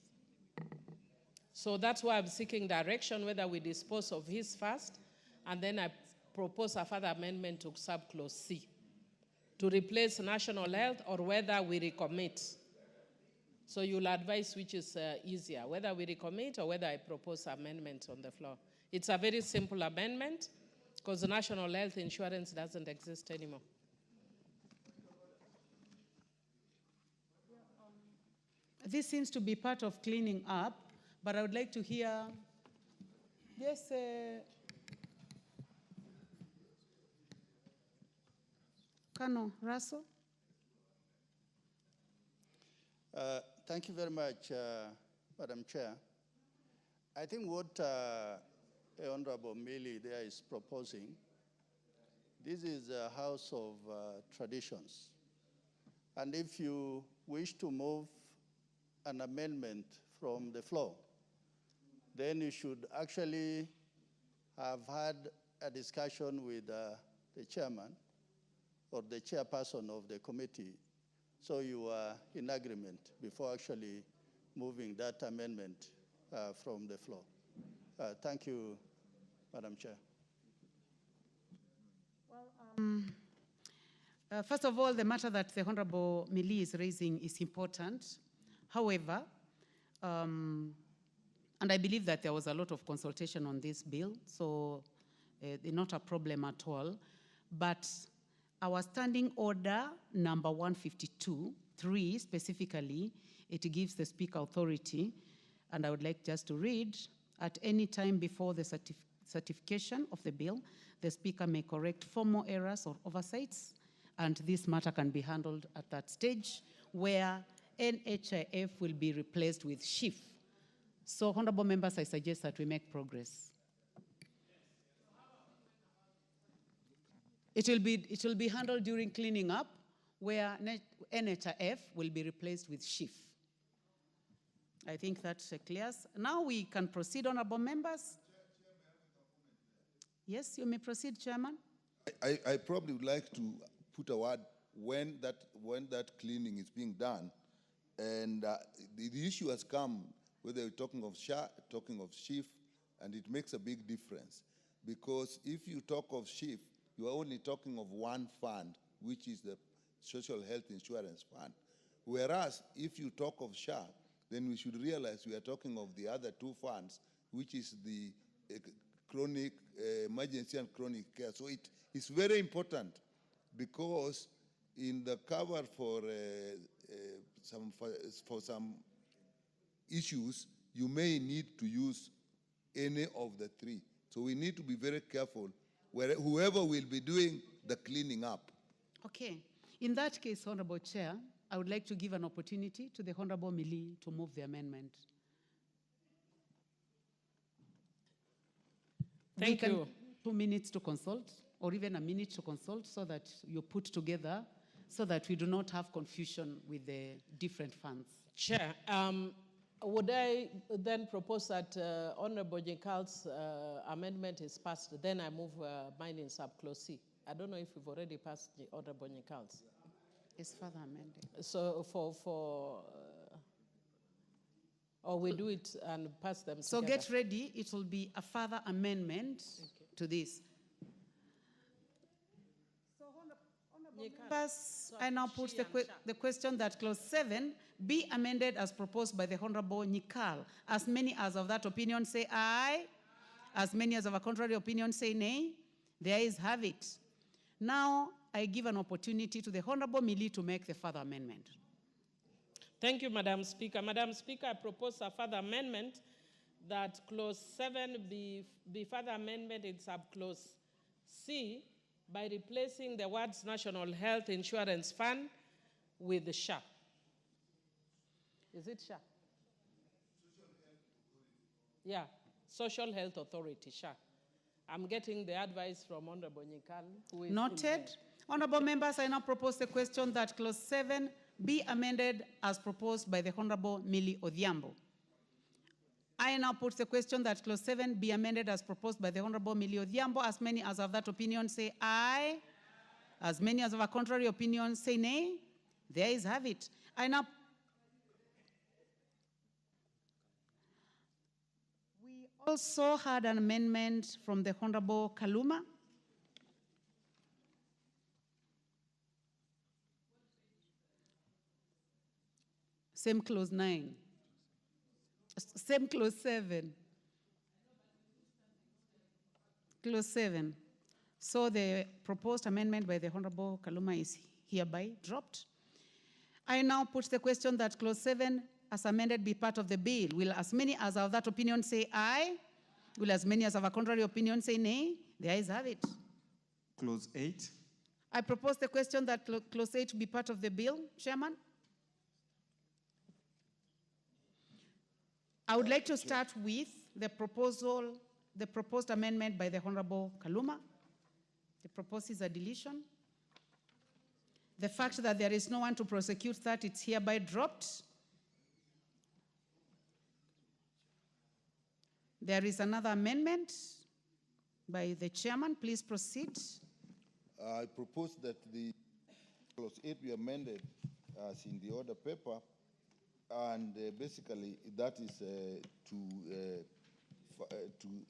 So that's why I'm seeking direction, whether we dispose of his first, and then I propose a further amendment to subclause C to replace national health, or whether we recommit. So you'll advise which is easier, whether we recommit or whether I propose amendment on the floor. It's a very simple amendment because national health insurance doesn't exist anymore. This seems to be part of cleaning up, but I would like to hear, yes, Colonel Russell. Thank you very much, Madam Chair. I think what Honorable Millie there is proposing, this is a house of traditions. And if you wish to move an amendment from the floor, then you should actually have had a discussion with the chairman or the chairperson of the committee, so you are in agreement before actually moving that amendment from the floor. Thank you, Madam Chair. Well, first of all, the matter that the Honorable Millie is raising is important. However, and I believe that there was a lot of consultation on this bill, so not a problem at all. But our standing order number 152.3 specifically, it gives the Speaker authority, and I would like just to read, at any time before the certification of the bill, the Speaker may correct formal errors or oversights, and this matter can be handled at that stage where NHIF will be replaced with SHIF. So, honorable members, I suggest that we make progress. It will be handled during cleaning up, where NHIF will be replaced with SHIF. I think that clears. Now we can proceed, honorable members. Yes, you may proceed, Chairman. I probably would like to put a word when that cleaning is being done. And the issue has come, whether we're talking of SHA, talking of SHIF, and it makes a big difference. Because if you talk of SHIF, you are only talking of one fund, which is the Social Health Insurance Fund. Whereas if you talk of SHA, then we should realize we are talking of the other two funds, which is the chronic emergency and chronic care. So it's very important, because in the cover for some issues, you may need to use any of the three. So we need to be very careful whoever will be doing the cleaning up. Okay. In that case, Honorable Chair, I would like to give an opportunity to the Honorable Mili to move the amendment. Thank you. 2 minutes to consult, or even a minute to consult, so that you put together, so that we do not have confusion with the different funds. Chair, would I then propose that Honorable Nyikal's amendment is passed, then I move mine in subclause C. I don't know if we've already passed the Honorable Nyikal's. It's further amended. So or we do it and pass them So together. get ready, it will be a further amendment to this. Members, I now put the question that clause 7 be amended as proposed by the Honorable Nyikal. As many as of that opinion say aye. As many as of a contrary opinion say nay. The ayes have it. Now I give an opportunity to the Honorable Mili to make the further amendment. Thank you, Madam Speaker. Madam Speaker, I propose a further amendment that clause 7 be further amended in subclause C by replacing the words National Health Insurance Fund with the SHA. Is it SHA? Yeah, Social Health Authority, SHA. I'm getting the advice from Honorable Nyikal, who is Noted. Honorable members, I now propose the question that clause 7 be amended as proposed by the Honorable Mili Odhiambo. I now put the question that clause 7 be amended as proposed by the Honorable Mili Odhiambo. As many as of that opinion say aye. As many as of a contrary opinion say nay. The ayes have it. I now. We also had an amendment from the Honorable Kaluma. Same clause 9. Same clause 7. Clause 7. So the proposed amendment by the Honorable Kaluma is hereby dropped. I now put the question that clause 7 as amended be part of the bill. Will as many as of that opinion say aye? Will as many as of a contrary opinion say nay? The ayes have it. Clause 8. I propose the question that clause 8 be part of the bill, Chairman. I would like to start with the proposed amendment by the Honorable Kaluma. The proposed is a deletion. The fact that there is no one to prosecute that, it's hereby dropped. There is another amendment by the chairman. Please proceed. I propose that the clause 8 be amended as in the order paper. And basically, that is to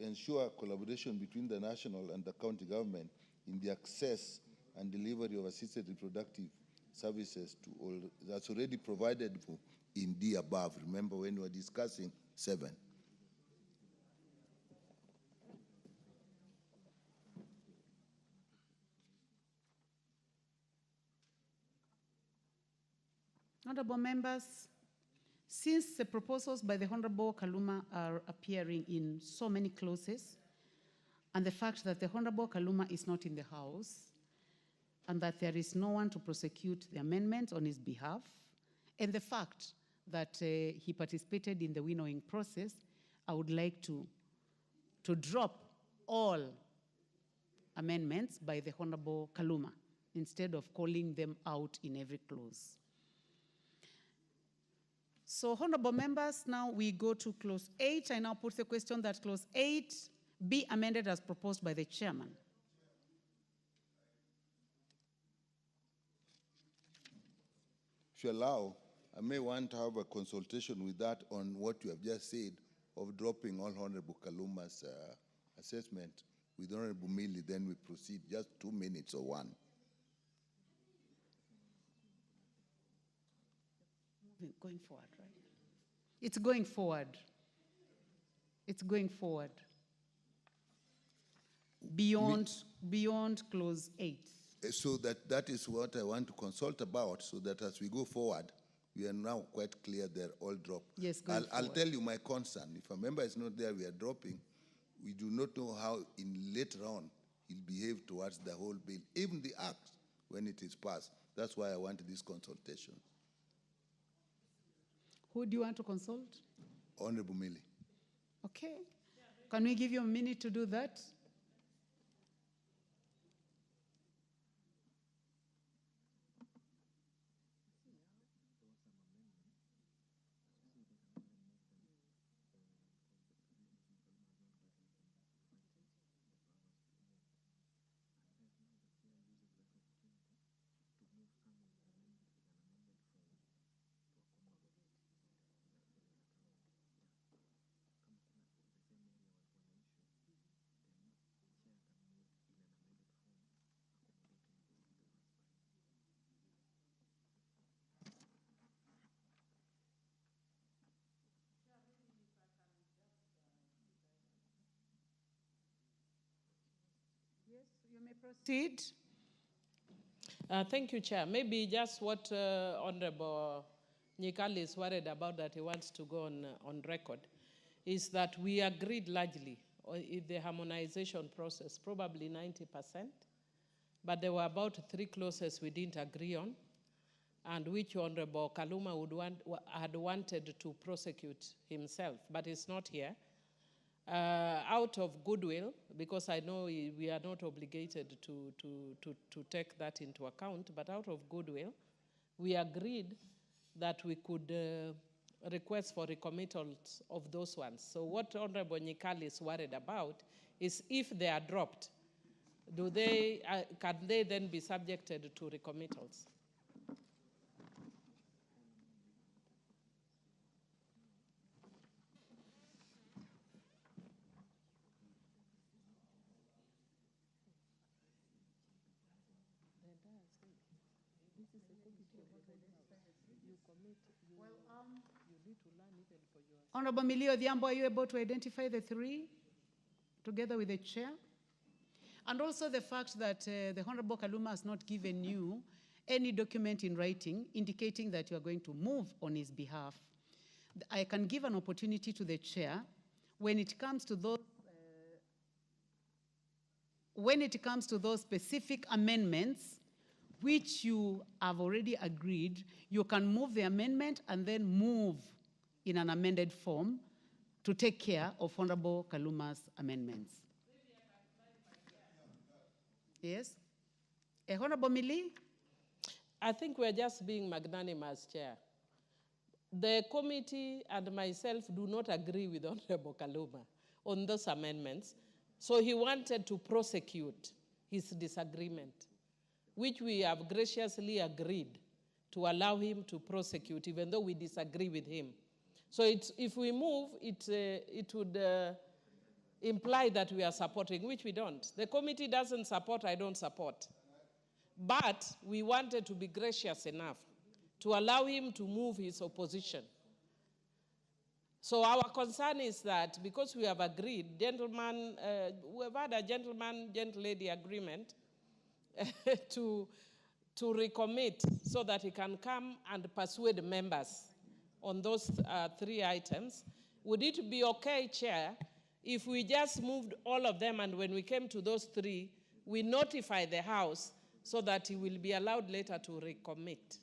ensure collaboration between the national and the county government in the access and delivery of assisted reproductive services to all. That's already provided for in the above. Remember when we were discussing 7. Honorable members, since the proposals by the Honorable Kaluma are appearing in so many clauses, and the fact that the Honorable Kaluma is not in the House, and that there is no one to prosecute the amendment on his behalf, and the fact that he participated in the winnowing process, I would like to drop all amendments by the Honorable Kaluma instead of calling them out in every clause. So, honorable members, now we go to clause 8. I now put the question that clause 8 be amended as proposed by the chairman. If you allow, I may want to have a consultation with that on what you have just said of dropping all Honorable Kaluma's assessment with Honorable Mili, then we proceed. Just 2 minutes or 1. Going forward, right? It's going forward. It's going forward. Beyond clause 8. So that is what I want to consult about, so that as we go forward, we are now quite clear they're all dropped. Yes, I'll tell you my concern. If a member is not there, we are dropping. We do not know how later on he'll behave towards the whole bill, even the act when it is passed. That's why I want this consultation. Who do you want to consult? Honorable Millie. Okay. Can we give you a minute to do that? You may proceed. Thank you, Chair. Maybe just what Honorable Nyikali is worried about, that he wants to go on record, is that we agreed largely in the harmonization process, probably 90%, but there were about 3 clauses we didn't agree on, and which Honorable Kaluma had wanted to prosecute himself, but he's not here. Out of goodwill, because I know we are not obligated to take that into account, but out of goodwill, we agreed that we could request for recommittals of those ones. So what Honorable Nyikali is worried about is if they are dropped, can they then be subjected to recommittals? Honorable Millie Odhiambo, are you able to identify the 3 together with the chair? And also the fact that the Honorable Kaluma has not given you any document in writing indicating that you are going to move on his behalf. I can give an opportunity to the chair when it comes to those specific amendments which you have already agreed, you can move the amendment and then move in an amended form to take care of Honorable Kaluma's amendments. Yes? Honorable Millie? I think we're just being magnanimous, Chair. The committee and myself do not agree with Honorable Kaluma on those amendments, so he wanted to prosecute his disagreement, which we have graciously agreed to allow him to prosecute, even though we disagree with him. So if we move, it would imply that we are supporting, which we don't. The committee doesn't support, I don't support. But we wanted to be gracious enough to allow him to move his opposition. So our concern is that because we have agreed, gentlemen, we have had a gentle-lady agreement to recommit so that he can come and persuade members on those 3 items. Would it be okay, Chair, if we just moved all of them and when we came to those 3, we notify the House so that he will be allowed later to recommit?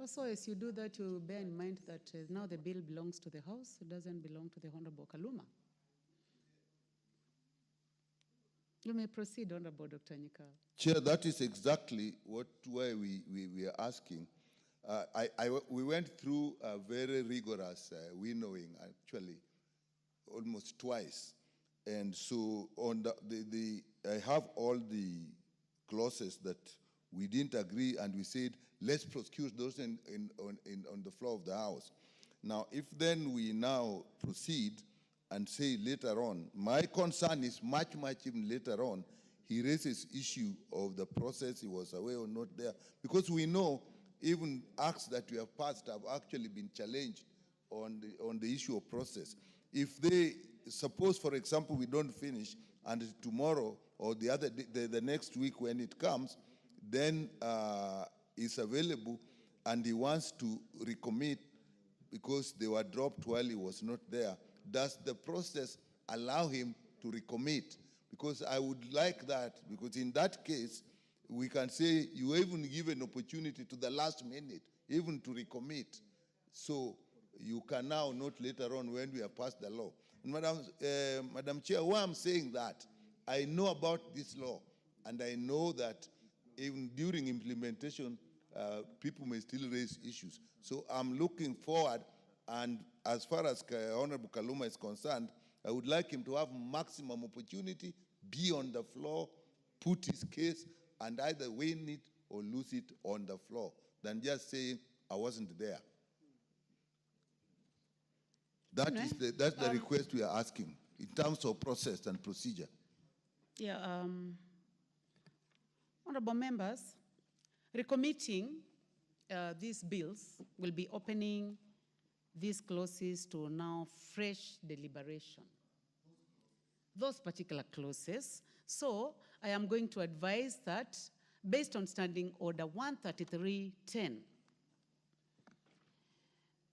Also, as you do that, you bear in mind that now the bill belongs to the House. It doesn't belong to the Honorable Kaluma. You may proceed, Honorable Dr. Nyikali. Chair, that is exactly why we are asking. We went through a very rigorous winnowing, actually, almost twice. And so on I have all the clauses that we didn't agree, and we said, let's prosecute those on the floor of the House. Now, if then we now proceed and say later on. My concern is much even later on, he raises issue of the process, he was away or not there, because we know even acts that we have passed have actually been challenged on the issue of process. If they suppose, for example, we don't finish, and tomorrow or the next week when it comes, then it's available, and he wants to recommit because they were dropped while he was not there, does the process allow him to recommit? Because I would like that, because in that case, we can say you even give an opportunity to the last minute, even to recommit. So you can now, not later on when we have passed the law. And Madam Chair, why I'm saying that, I know about this law, and I know that even during implementation, people may still raise issues. So I'm looking forward, and as far as Honorable Kaluma is concerned, I would like him to have maximum opportunity, be on the floor, put his case, and either win it or lose it on the floor, than just saying, I wasn't there. That's the request we are asking in terms of process and procedure. Yeah, honorable members, recommitting these bills will be opening these clauses to now fresh deliberation. Those particular clauses. So I am going to advise that based on Standing Order 133.10,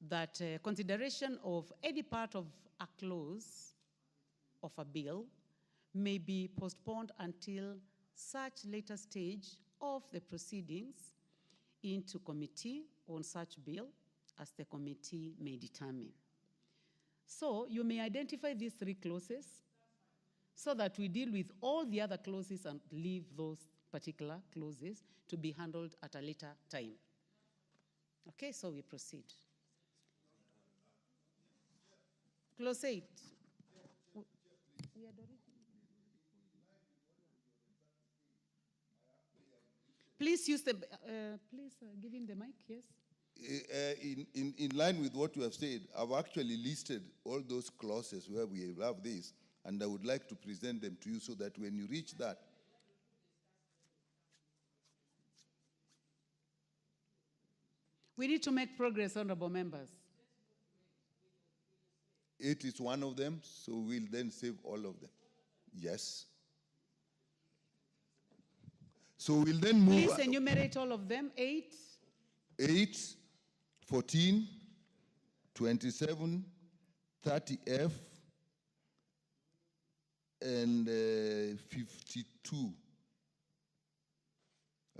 that consideration of any part of a clause of a bill may be postponed until such later stage of the proceedings into committee on such bill as the committee may determine. So you may identify these three clauses so that we deal with all the other clauses and leave those particular clauses to be handled at a later time. Okay, so we proceed. Clause 8. Please use the, give him the mic, yes. In line with what you have said, I've actually listed all those clauses where we have this, and I would like to present them to you so that when you reach that, we need to make progress, honorable members. It is one of them, so we'll then save all of them. Yes. So we'll then move. Please enumerate all of them. 8, 14, 27, 30F, and 52.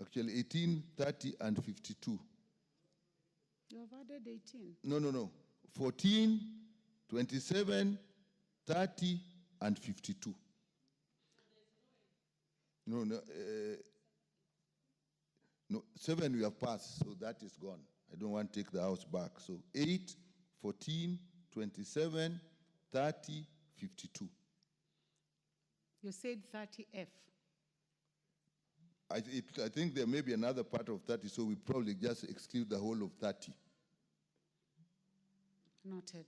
Actually, 18, 30, and 52. You have added 18. No. 14, 27, 30, and 52. No, 7 we have passed, so that is gone. I don't want to take the house back. So 8, 14, 27, 30, 52. You said 30F. I think there may be another part of 30, so we probably just exclude the whole of 30. Noted.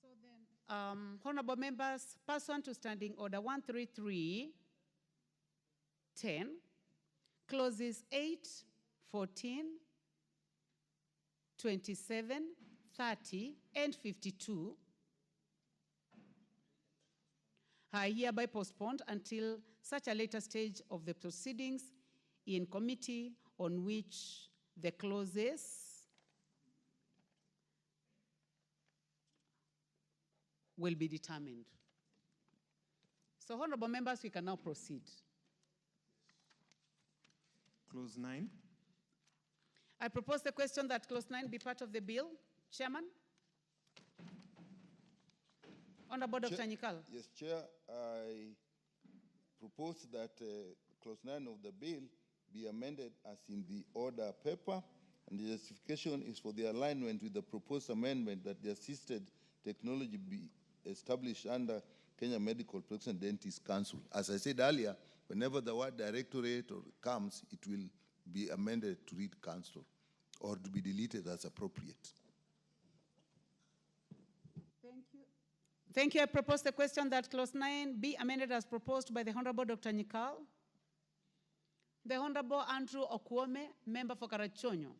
So then, honorable members, pursuant to Standing Order 133.10, clauses 8, 14, 27, 30, and 52 are hereby postponed until such a later stage of the proceedings in committee on which the clauses will be determined. So, honorable members, we can now proceed. Clause 9. I propose the question that clause 9 be part of the bill. Chairman? Honorable Dr. Nyikal. Yes, Chair. I propose that clause 9 of the bill be amended as in the order paper, and the justification is for the alignment with the proposed amendment that the assisted technology be established under Kenya Medical Protection Dentist Council. As I said earlier, whenever the word directorate comes, it will be amended to read council or to be deleted as appropriate. Thank you. I propose the question that clause 9 be amended as proposed by the Honorable Dr. Nyikal. The Honorable Andrew Okwome, member for Karachonyo.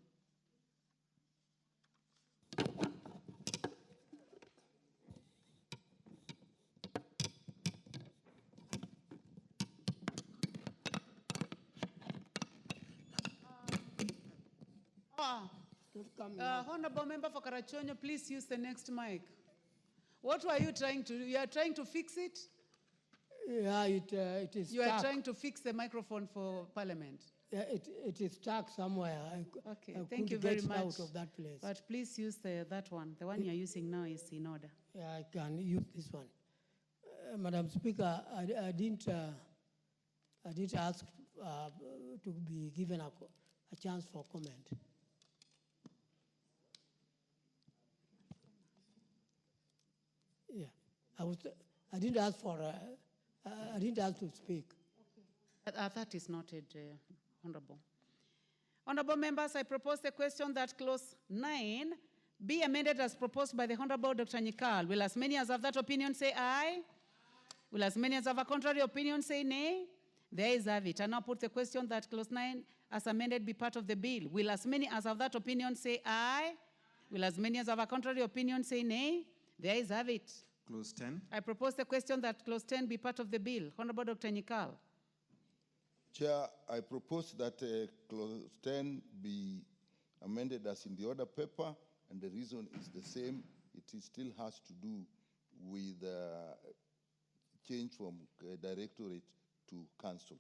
Honorable member for Karachonyo, please use the next mic. What were you trying to do? You are trying to fix it? Yeah, it is You stuck. are trying to fix the microphone for Parliament. Yeah, it is stuck somewhere. Okay, I thank you couldn't very get much. out of that place. But please use that one. The one you're using now is in order. Yeah, I can use this one. Madam Speaker, I didn't ask to be given a chance for comment. Yeah, I didn't ask for. I didn't ask to speak. That is noted, Honorable. Honorable members, I propose the question that clause 9 be amended as proposed by the Honorable Dr. Nyikal. Will as many as have that opinion say aye? Will as many as have a contrary opinion say nay? There is have it. I now put the question that clause 9 as amended be part of the bill. Will as many as have that opinion say aye? Will as many as have a contrary opinion say nay? There is have it. Clause 10. I propose the question that clause 10 be part of the bill. Honorable Dr. Nyikal. Chair, I propose that clause 10 be amended as in the order paper, and the reason is the same. It still has to do with change from directorate to council.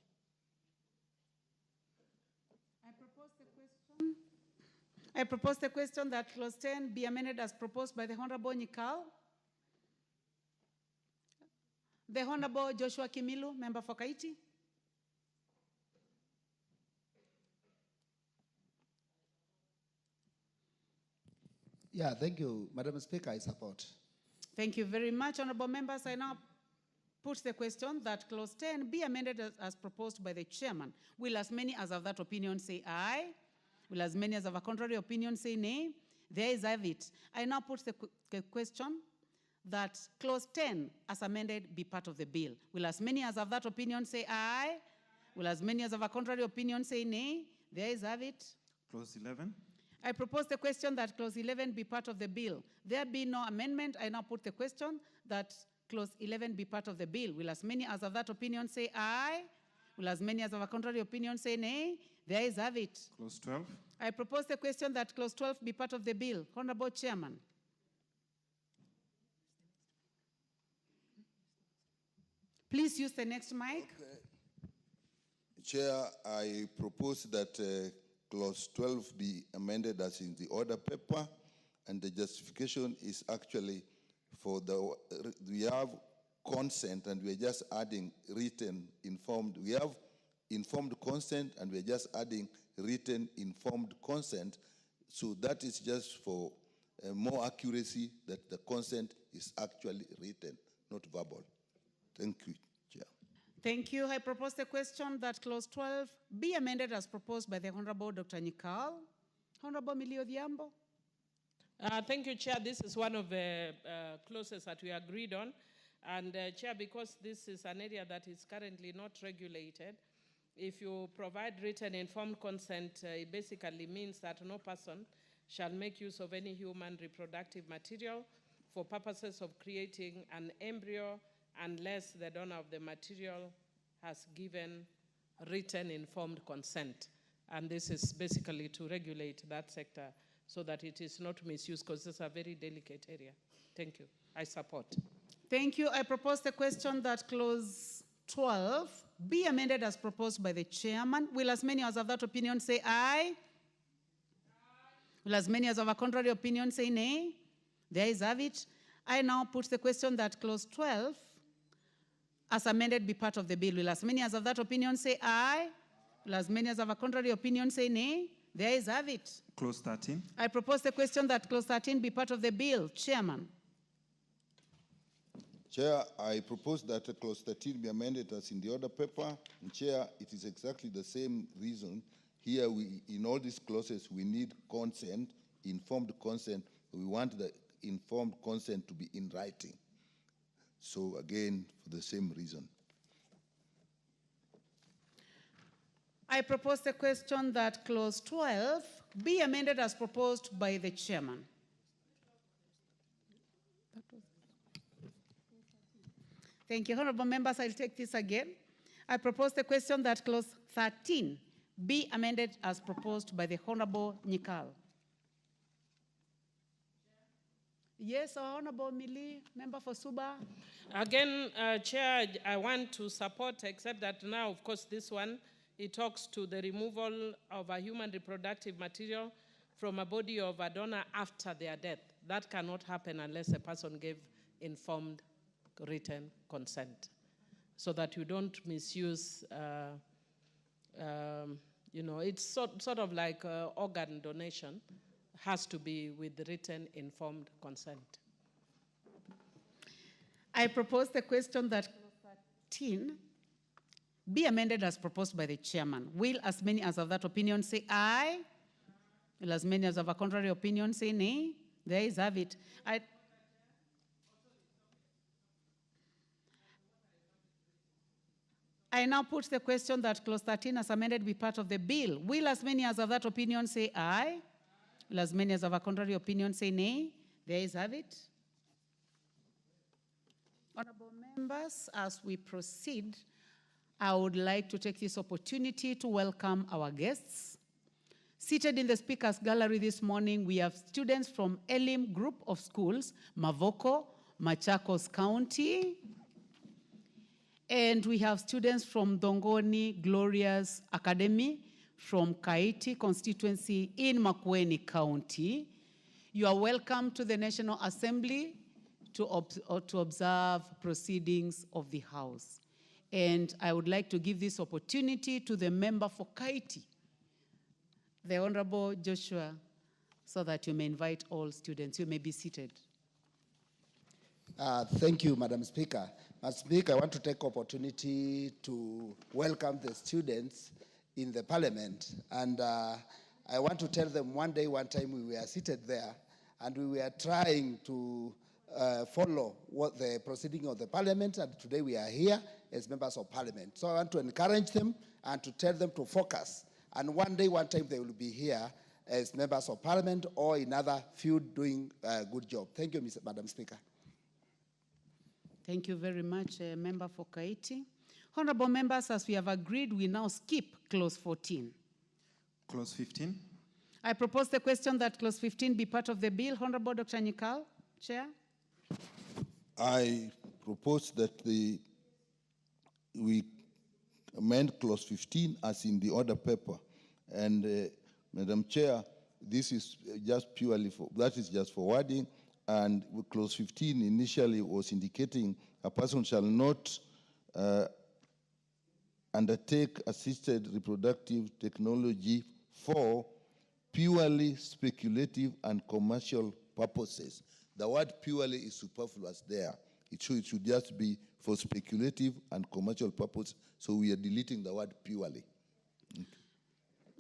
I propose the question that clause 10 be amended as proposed by the Honorable Nyikal. The Honorable Joshua Kimilu, member for Kaiti. Yeah, thank you, Madam Speaker, I support. Thank you very much, honorable members. I now put the question that clause 10 be amended as proposed by the chairman. Will as many as have that opinion say aye? Will as many as have a contrary opinion say nay? There is have it. I now put the question that clause 10 as amended be part of the bill. Will as many as have that opinion say aye? Will as many as have a contrary opinion say nay? There is have it. Clause 11. I propose the question that clause 11 be part of the bill. There be no amendment. I now put the question that clause 11 be part of the bill. Will as many as have that opinion say aye? Will as many as have a contrary opinion say nay? There is have it. Clause 12. I propose the question that clause 12 be part of the bill. Honorable Chairman. Please use the next mic. Okay. Chair, I propose that clause 12 be amended as in the order paper, and the justification is actually for we have consent and we're just adding written informed. We have informed consent and we're just adding written informed consent. So that is just for more accuracy that the consent is actually written, not verbal. Thank you, Chair. Thank you. I propose the question that clause 12 be amended as proposed by the Honorable Dr. Nyikal. Honorable Millie Odhiambo. Thank you, Chair. This is one of the clauses that we agreed on. And Chair, because this is an area that is currently not regulated, if you provide written informed consent, it basically means that no person shall make use of any human reproductive material for purposes of creating an embryo unless the donor of the material has given written informed consent. And this is basically to regulate that sector so that it is not misused, because it's a very delicate area. Thank you. I support. Thank you. I propose the question that clause 12 be amended as proposed by the chairman. Will as many as have that opinion say aye? Will as many as have a contrary opinion say nay? There is have it. I now put the question that clause 12 as amended be part of the bill. Will as many as have that opinion say aye? Will as many as have a contrary opinion say nay? There is have it. Clause 13. I propose the question that clause 13 be part of the bill. Chairman. Chair, I propose that clause 13 be amended as in the order paper. And Chair, it is exactly the same reason Here, in all these clauses, we need consent, informed consent. We want the informed consent to be in writing. So again, for the same reason. I propose the question that clause 12 be amended as proposed by the chairman. Thank you. Honorable members, I'll take this again. I propose the question that clause 13 be amended as proposed by the Honorable Nyikal. Yes, Honorable Mili, member for Suba. Again, Chair, I want to support, except that now, of course, this one, it talks to the removal of a human reproductive material from a body of a donor after their death. That cannot happen unless a person gave informed written consent, so that you don't misuse, it's sort of like organ donation, has to be with written informed consent. I propose the question that 13 be amended as proposed by the chairman. Will as many as of that opinion say aye? Will as many as of a contrary opinion say nay? There is have it. I now put the question that clause 13 as amended be part of the bill. Will as many as of that opinion say aye? Will as many as of a contrary opinion say nay? There is have it. Honorable members, as we proceed, I would like to take this opportunity to welcome our guests. Seated in the speakers gallery this morning, we have students from Elim Group of Schools, Mavoko, Machakos County. And we have students from Dongoni Glorious Academy from Kaiti constituency in Makueni County. You are welcome to the National Assembly to observe proceedings of the House. And I would like to give this opportunity to the member for Kaiti, the Honorable Joshua, so that you may invite all students. You may be seated. Thank you, Madam Speaker. Madam Speaker, I want to take opportunity to welcome the students in the Parliament. And I want to tell them one time we were seated there and we were trying to follow what the proceeding of the Parliament, and today we are here as members of Parliament. So I want to encourage them and to tell them to focus. And one time they will be here as members of Parliament or in other field doing a good job. Thank you, Madam Speaker. Thank you very much, Member for Kaiti. Honorable members, as we have agreed, we now skip clause 14. Clause 15. I propose the question that clause 15 be part of the bill. Honorable Dr. Nyikal, Chair. I propose that we amend clause 15 as in the order paper. And Madam Chair, this is just purely for wording. And clause 15 initially was indicating a person shall not undertake assisted reproductive technology for purely speculative and commercial purposes. The word purely is superfluous there. It should just be for speculative and commercial purpose, so we are deleting the word purely. Okay.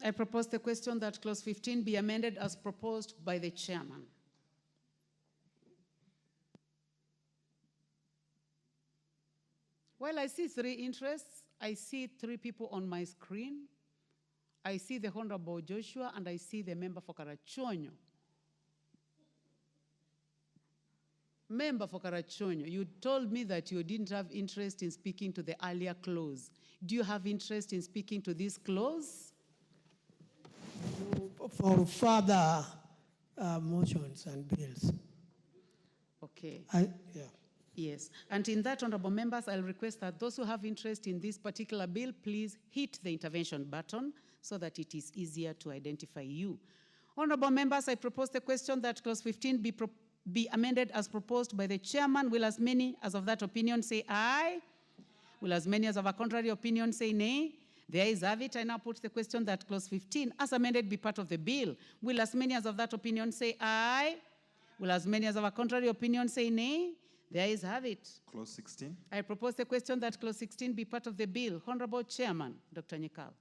I propose the question that clause 15 be amended as proposed by the chairman. Well, I see three interests. I see three people on my screen. I see the Honorable Joshua and I see the member for Karachuonyo. Member for Karachuonyo, you told me that you didn't have interest in speaking to the earlier clause. Do you have interest in speaking to this clause? For further motions and bills. Okay. Yeah. Yes. And in that, honorable members, I'll request that those who have interest in this particular bill, please hit the intervention button so that it is easier to identify you. Honorable members, I propose the question that clause 15 be amended as proposed by the chairman. Will as many as of that opinion say aye? Will as many as of a contrary opinion say nay? There is have it. I now put the question that clause 15 as amended be part of the bill. Will as many as of that opinion say aye? Will as many as of a contrary opinion say nay? There is have it. Clause 16. I propose the question that clause 16 be part of the bill. Honorable Chairman, Dr. Nyikal.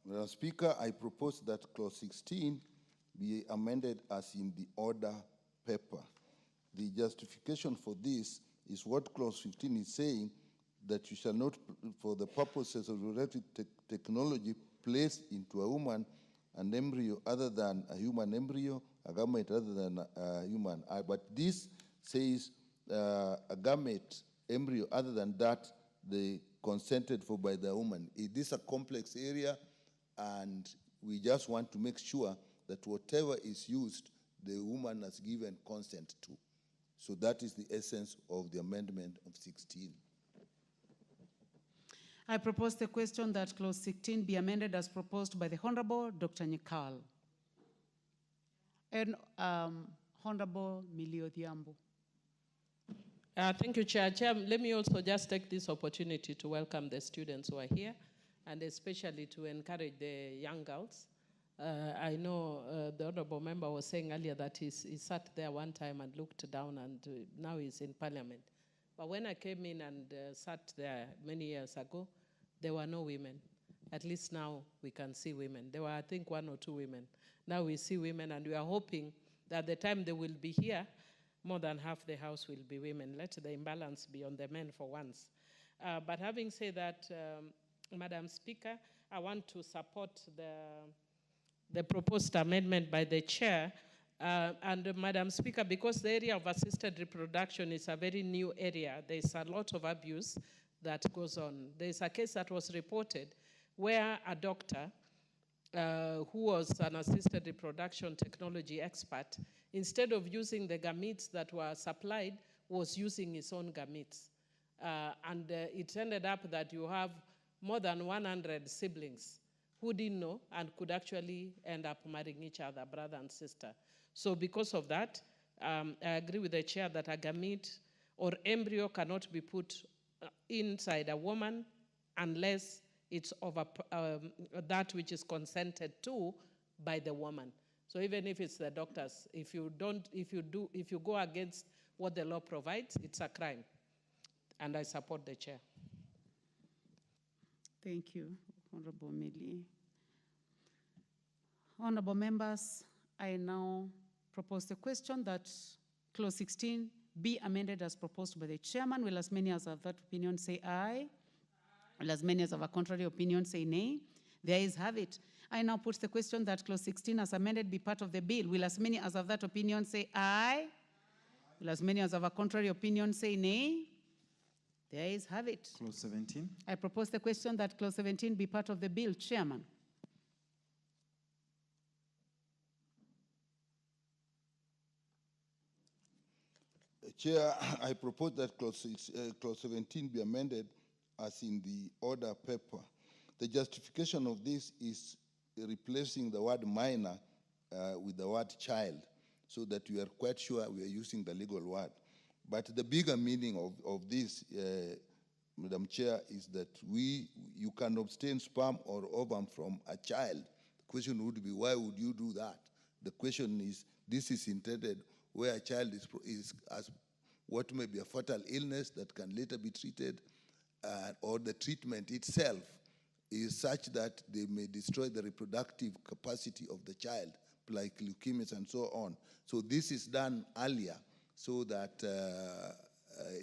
Madam Speaker, I propose that clause 16 be amended as in the order paper. The justification for this is what clause 15 is saying, that you shall not, for the purposes of related technology, place into a woman an embryo other than a human embryo, a gamete other than a human eye. But this says a gamete embryo other than that they consented for by the woman. It is a complex area, and we just want to make sure that whatever is used, the woman has given consent to. So that is the essence of the amendment of 16. I propose the question that clause 16 be amended as proposed by the Honorable Dr. Nyekal. And Honorable Millie Odhiambo. Thank you, Chair. Chair, let me also just take this opportunity to welcome the students who are here, and especially to encourage the young girls. I know the honorable member was saying earlier that he sat there one time and looked down, and now he's in parliament. But when I came in and sat there many years ago, there were no women. At least now we can see women. There were, I think, 1 or 2 women. Now we see women, and we are hoping that the time they will be here, more than half the House will be women. Let the imbalance be on the men for once. But having said that, Madam Speaker, I want to support the proposed amendment by the chair. And Madam Speaker, because the area of assisted reproduction is a very new area, there's a lot of abuse that goes on. There's a case that was reported where a doctor who was an assisted reproduction technology expert, instead of using the gametes that were supplied, was using his own gametes. And it ended up that you have more than 100 siblings who didn't know and could actually end up marrying each other, brother and sister. So because of that, I agree with the chair that a gamete or embryo cannot be put inside a woman unless it's of that which is consented to by the woman. So even if it's the doctors, if you go against what the law provides, it's a crime. And I support the chair. Thank you, Honorable Millie. Honorable members, I now propose the question that clause 16 be amended as proposed by the chairman. Will as many as have that opinion say aye? Will as many as have a contrary opinion say nay? The ayes have it. I now put the question that clause 16 as amended be part of the bill. Will as many as have that opinion say aye? Will as many as have a contrary opinion say nay? The ayes have it. Clause 17. I propose the question that clause 17 be part of the bill. Chairman. Chair, I propose that clause 17 be amended as in the order paper. The justification of this is replacing the word minor with the word child, so that we are quite sure we are using the legal word. But the bigger meaning of this, Madam Chair, is that you can obtain sperm or ovum from a child. The question would be, why would you do that? The question is, this is intended where a child has what may be a fatal illness that can later be treated, or the treatment itself is such that they may destroy the reproductive capacity of the child, like leukemias and so on. So this is done earlier so that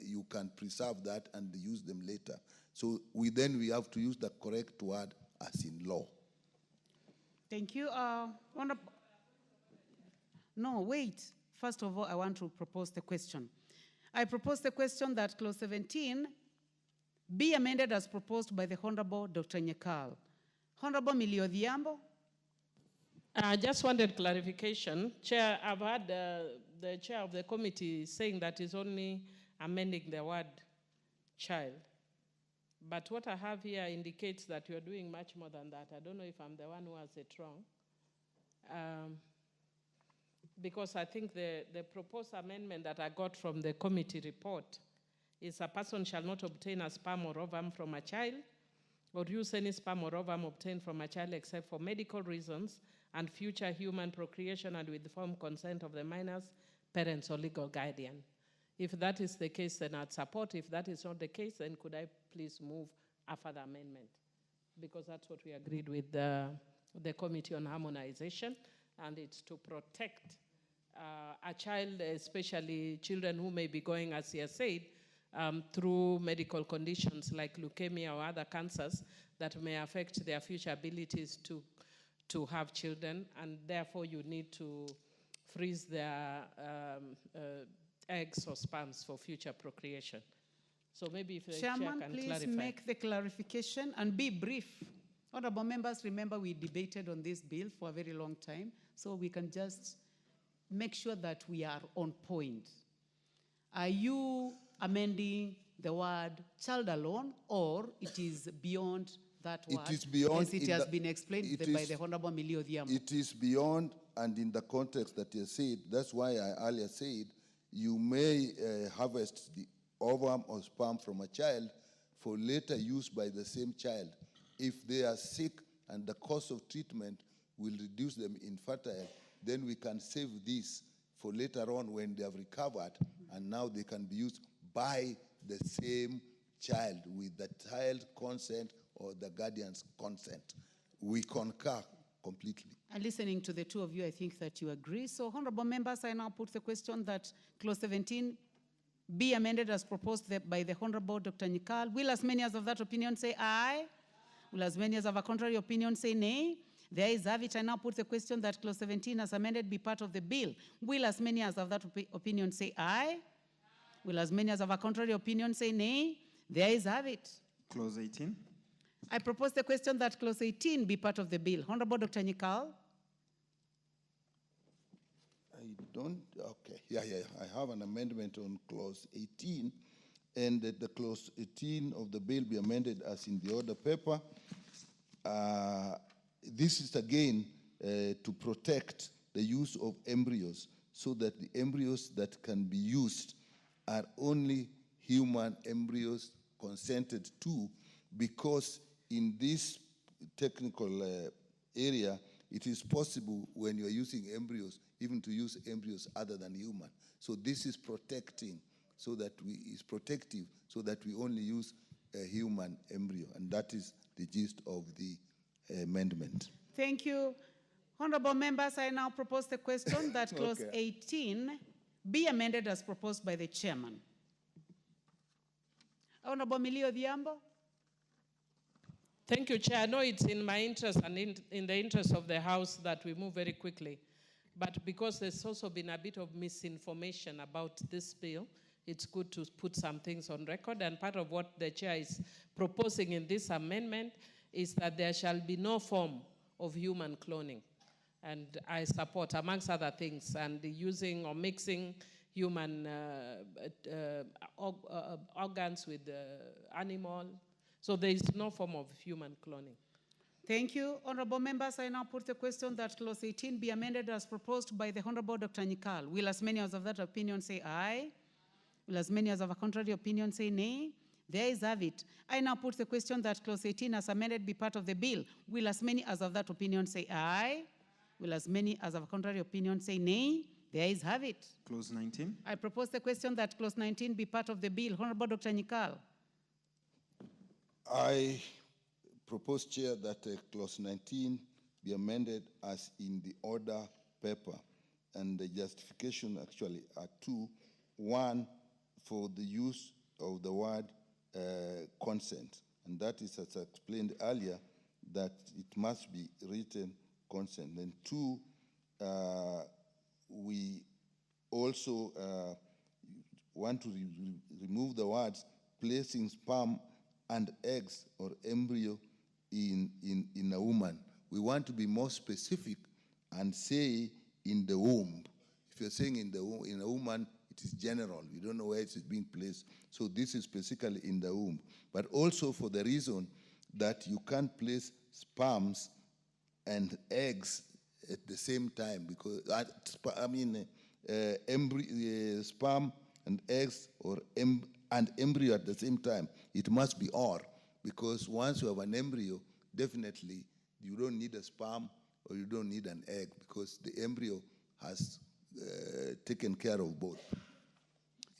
you can preserve that and use them later. So we have to use the correct word as in law. Thank you. No, wait. First of all, I want to propose the question. I propose the question that clause 17 be amended as proposed by the Honorable Dr. Nyekal. Honorable Millie Odhiambo. I just wanted clarification. Chair, I've heard the chair of the committee saying that he's only amending the word child. But what I have here indicates that you're doing much more than that. I don't know if I'm the one who has it wrong. Because I think the proposed amendment that I got from the committee report is a person shall not obtain a sperm or ovum from a child or use any sperm or ovum obtained from a child except for medical reasons and future human procreation and with informed consent of the minor's parents or legal guardian. If that is the case, then I'd support. If that is not the case, then could I please move a further amendment? because that's what we agreed with the Committee on Harmonization, and it's to protect a child, especially children who may be going, as he has said, through medical conditions like leukemia or other cancers that may affect their future abilities to have children, and therefore you need to freeze their eggs or sperms for future procreation. So maybe if the Chairman, chair can please clarify. make the clarification and be brief. Honorable members, remember we debated on this bill for a very long time, so we can just make sure that we are on point. Are you amending the word child alone, or it is beyond that word? It is beyond. As it has been explained by the Honorable Millie Odhiambo. It is beyond, and in the context that you said, that's why I earlier said you may harvest the ovum or sperm from a child for later use by the same child. If they are sick and the cost of treatment will reduce them infertile, then we can save this for later on when they have recovered, and now they can be used by the same child with the child's consent or the guardian's consent. We concur completely. And listening to the two of you, I think that you agree. So, honorable members, I now put the question that clause 17 be amended as proposed by the Honorable Dr. Nyikal. Will as many as of that opinion say aye? Will as many as of a contrary opinion say nay? The ayes have it. I now put the question that clause 17 as amended be part of the bill. Will as many as of that opinion say aye? Will as many as of a contrary opinion say nay? The ayes have it. Clause 18. I propose the question that clause 18 be part of the bill. Honorable Dr. Nyikal. Okay. Yeah. I have an amendment on clause 18, and that the clause 18 of the bill be amended as in the order paper. This is again to protect the use of embryos, so that the embryos that can be used are only human embryos consented to, because in this technical area, it is possible when you are using embryos, even to use embryos other than human. So this is protecting, so that is protective, so that we only use a human embryo, and that is the gist of the amendment. Thank you. Honorable members, I now propose the question that clause 18 be amended as proposed by the chairman. Honorable Millie Odhiambo. Thank you, Chair. I know it's in my interest and in the interest of the House that we move very quickly. But because there's also been a bit of misinformation about this bill, it's good to put some things on record. And part of what the Chair is proposing in this amendment is that there shall be no form of human cloning. And I support, amongst other things, and the using or mixing human organs with animal. So there is no form of human cloning. Thank you. Honorable members, I now put the question that clause 18 be amended as proposed by the Honorable Dr. Nyikal. Will as many as of that opinion say aye? Will as many as of a contrary opinion say nay? The ayes have it. I now put the question that clause 18 as amended be part of the bill. Will as many as of that opinion say aye? Will as many as of a contrary opinion say nay? The ayes have it. Clause 19. I propose the question that clause 19 be part of the bill. Honorable Dr. Nyikal. I propose, Chair, that clause 19 be amended as in the order paper. And the justification actually are two. One, for the use of the word consent. And that is, as I explained earlier, that it must be written consent. And two, we also want to remove the words placing sperm and eggs or embryo in a woman. We want to be more specific and say in the womb. If you're saying in a woman, it is general. We don't know where it is being placed. So this is specifically in the womb. But also for the reason that you can't place sperms and eggs at the same time, because sperm and eggs or and embryo at the same time. It must be or, because once you have an embryo, definitely you don't need a sperm or you don't need an egg, because the embryo has taken care of both.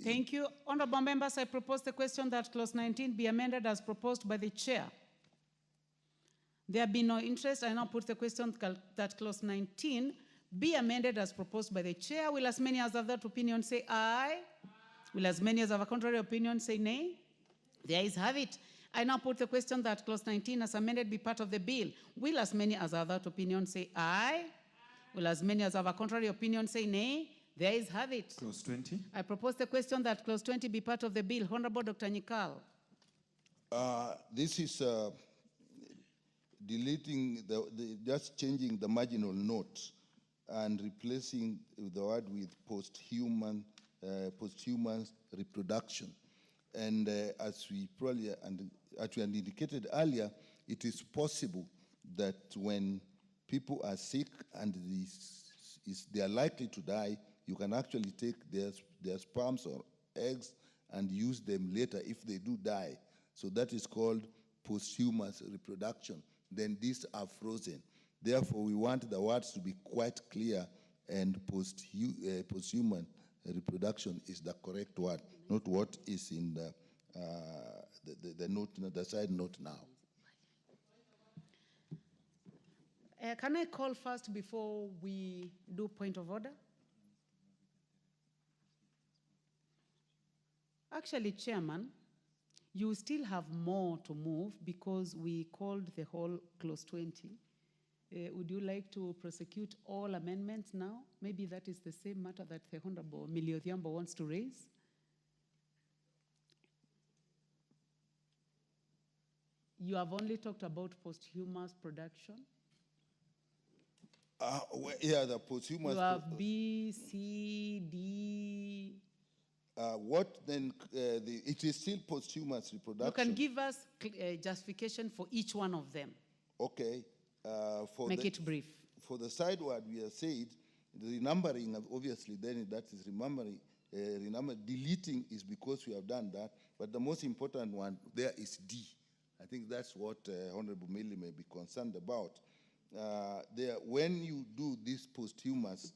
Thank you. Honorable members, I propose the question that clause 19 be amended as proposed by the chair. There be no interest. I now put the question that clause 19 be amended as proposed by the chair. Will as many as have that opinion say aye? Will as many as have a contrary opinion say nay? The ayes have it. I now put the question that clause 19 as amended be part of the bill. Will as many as have that opinion say aye? Will as many as have a contrary opinion say nay? The ayes have it. Clause 20. I propose the question that clause 20 be part of the bill. Honorable Dr. Nyikal. This is deleting, just changing the marginal note and replacing the word with posthumous reproduction. And as we probably as we had indicated earlier, it is possible that when people are sick and they are likely to die, you can actually take their sperms or eggs and use them later if they do die. So that is called posthumous reproduction. Then these are frozen. Therefore, we want the words to be quite clear, and posthumous reproduction is the correct word, not what is in the note, the side note now. Can I call first before we do point of order? Actually, Chairman, you still have more to move because we called the whole clause 20. Would you like to prosecute all amendments now? Maybe that is the same matter that the Honorable Millie Odhiambo wants to raise. You have only talked about posthumous production. Yeah, the posthumous. You have B, C, D. What then? It is still posthumous reproduction. You can give us justification for each one of them. Okay. Make it brief. For the side word, we have said the renumbering, obviously, then that is remembering. Deleting is because we have done that, but the most important one there is D. I think that's what Honorable Millie may be concerned about. When you do this posthumous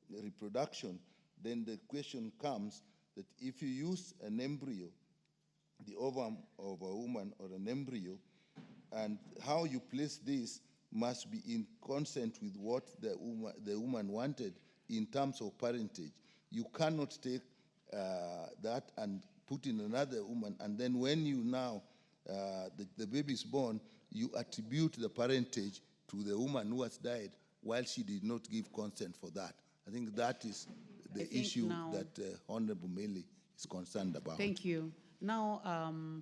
reproduction, then the question comes that if you use an embryo, the ovum of a woman or an embryo, and how you place this must be in consent with what the woman wanted in terms of parentage. You cannot take that and put in another woman, and then when you now, the baby is born, you attribute the parentage to the woman who has died while she did not give consent for that. I think that is the issue that Honorable Millie is concerned about. Thank you. Now,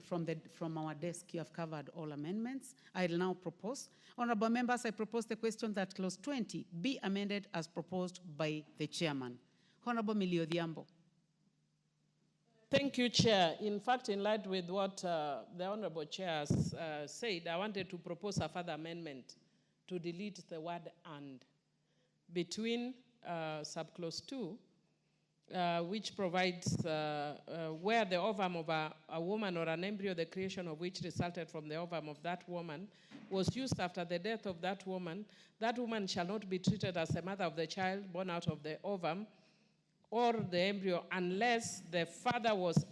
from our desk, you have covered all amendments. I'll now propose. Honorable members, I propose the question that clause 20 be amended as proposed by the chairman. Honorable Millie Odhiambo. Thank you, Chair. In fact, in line with what the Honorable Chair has said, I wanted to propose a further amendment to delete the word "and" between subclause 2, which provides where the ovum of a woman or an embryo, the creation of which resulted from the ovum of that woman, was used after the death of that woman shall not be treated as the mother of the child born out of the ovum or the embryo unless the father was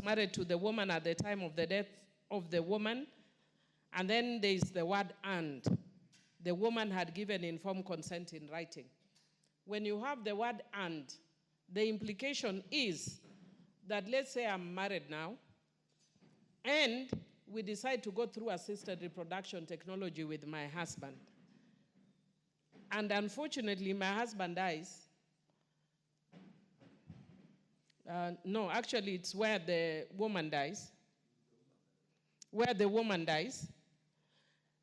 married to the woman at the time of the death of the woman, and then there is the word "and." The woman had given informed consent in writing. When you have the word "and," the implication is that, let's say I'm married now, and we decide to go through assisted reproduction technology with my husband. And unfortunately, my husband dies. No, actually, it's where the woman dies. Where the woman dies,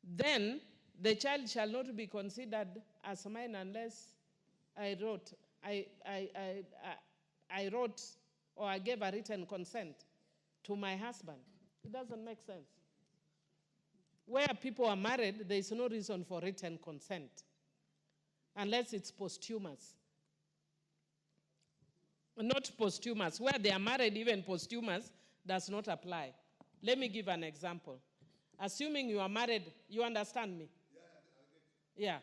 then the child shall not be considered as mine unless I wrote or I gave a written consent to my husband. It doesn't make sense. Where people are married, there is no reason for written consent unless it's posthumous. Not posthumous. Where they are married, even posthumous does not apply. Let me give an example. Assuming you are married, you understand me? Yeah.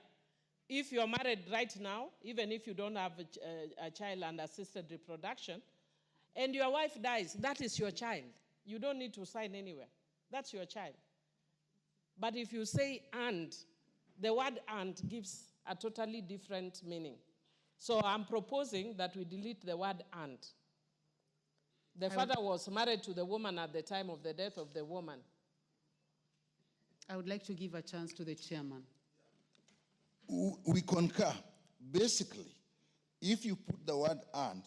If you are married right now, even if you don't have a child under assisted reproduction, and your wife dies, that is your child. You don't need to sign anywhere. That's your child. But if you say and, the word and gives a totally different meaning. So I'm proposing that we delete the word and. The father was married to the woman at the time of the death of the woman. I would like to give a chance to the chairman. We concur. Basically, if you put the word and,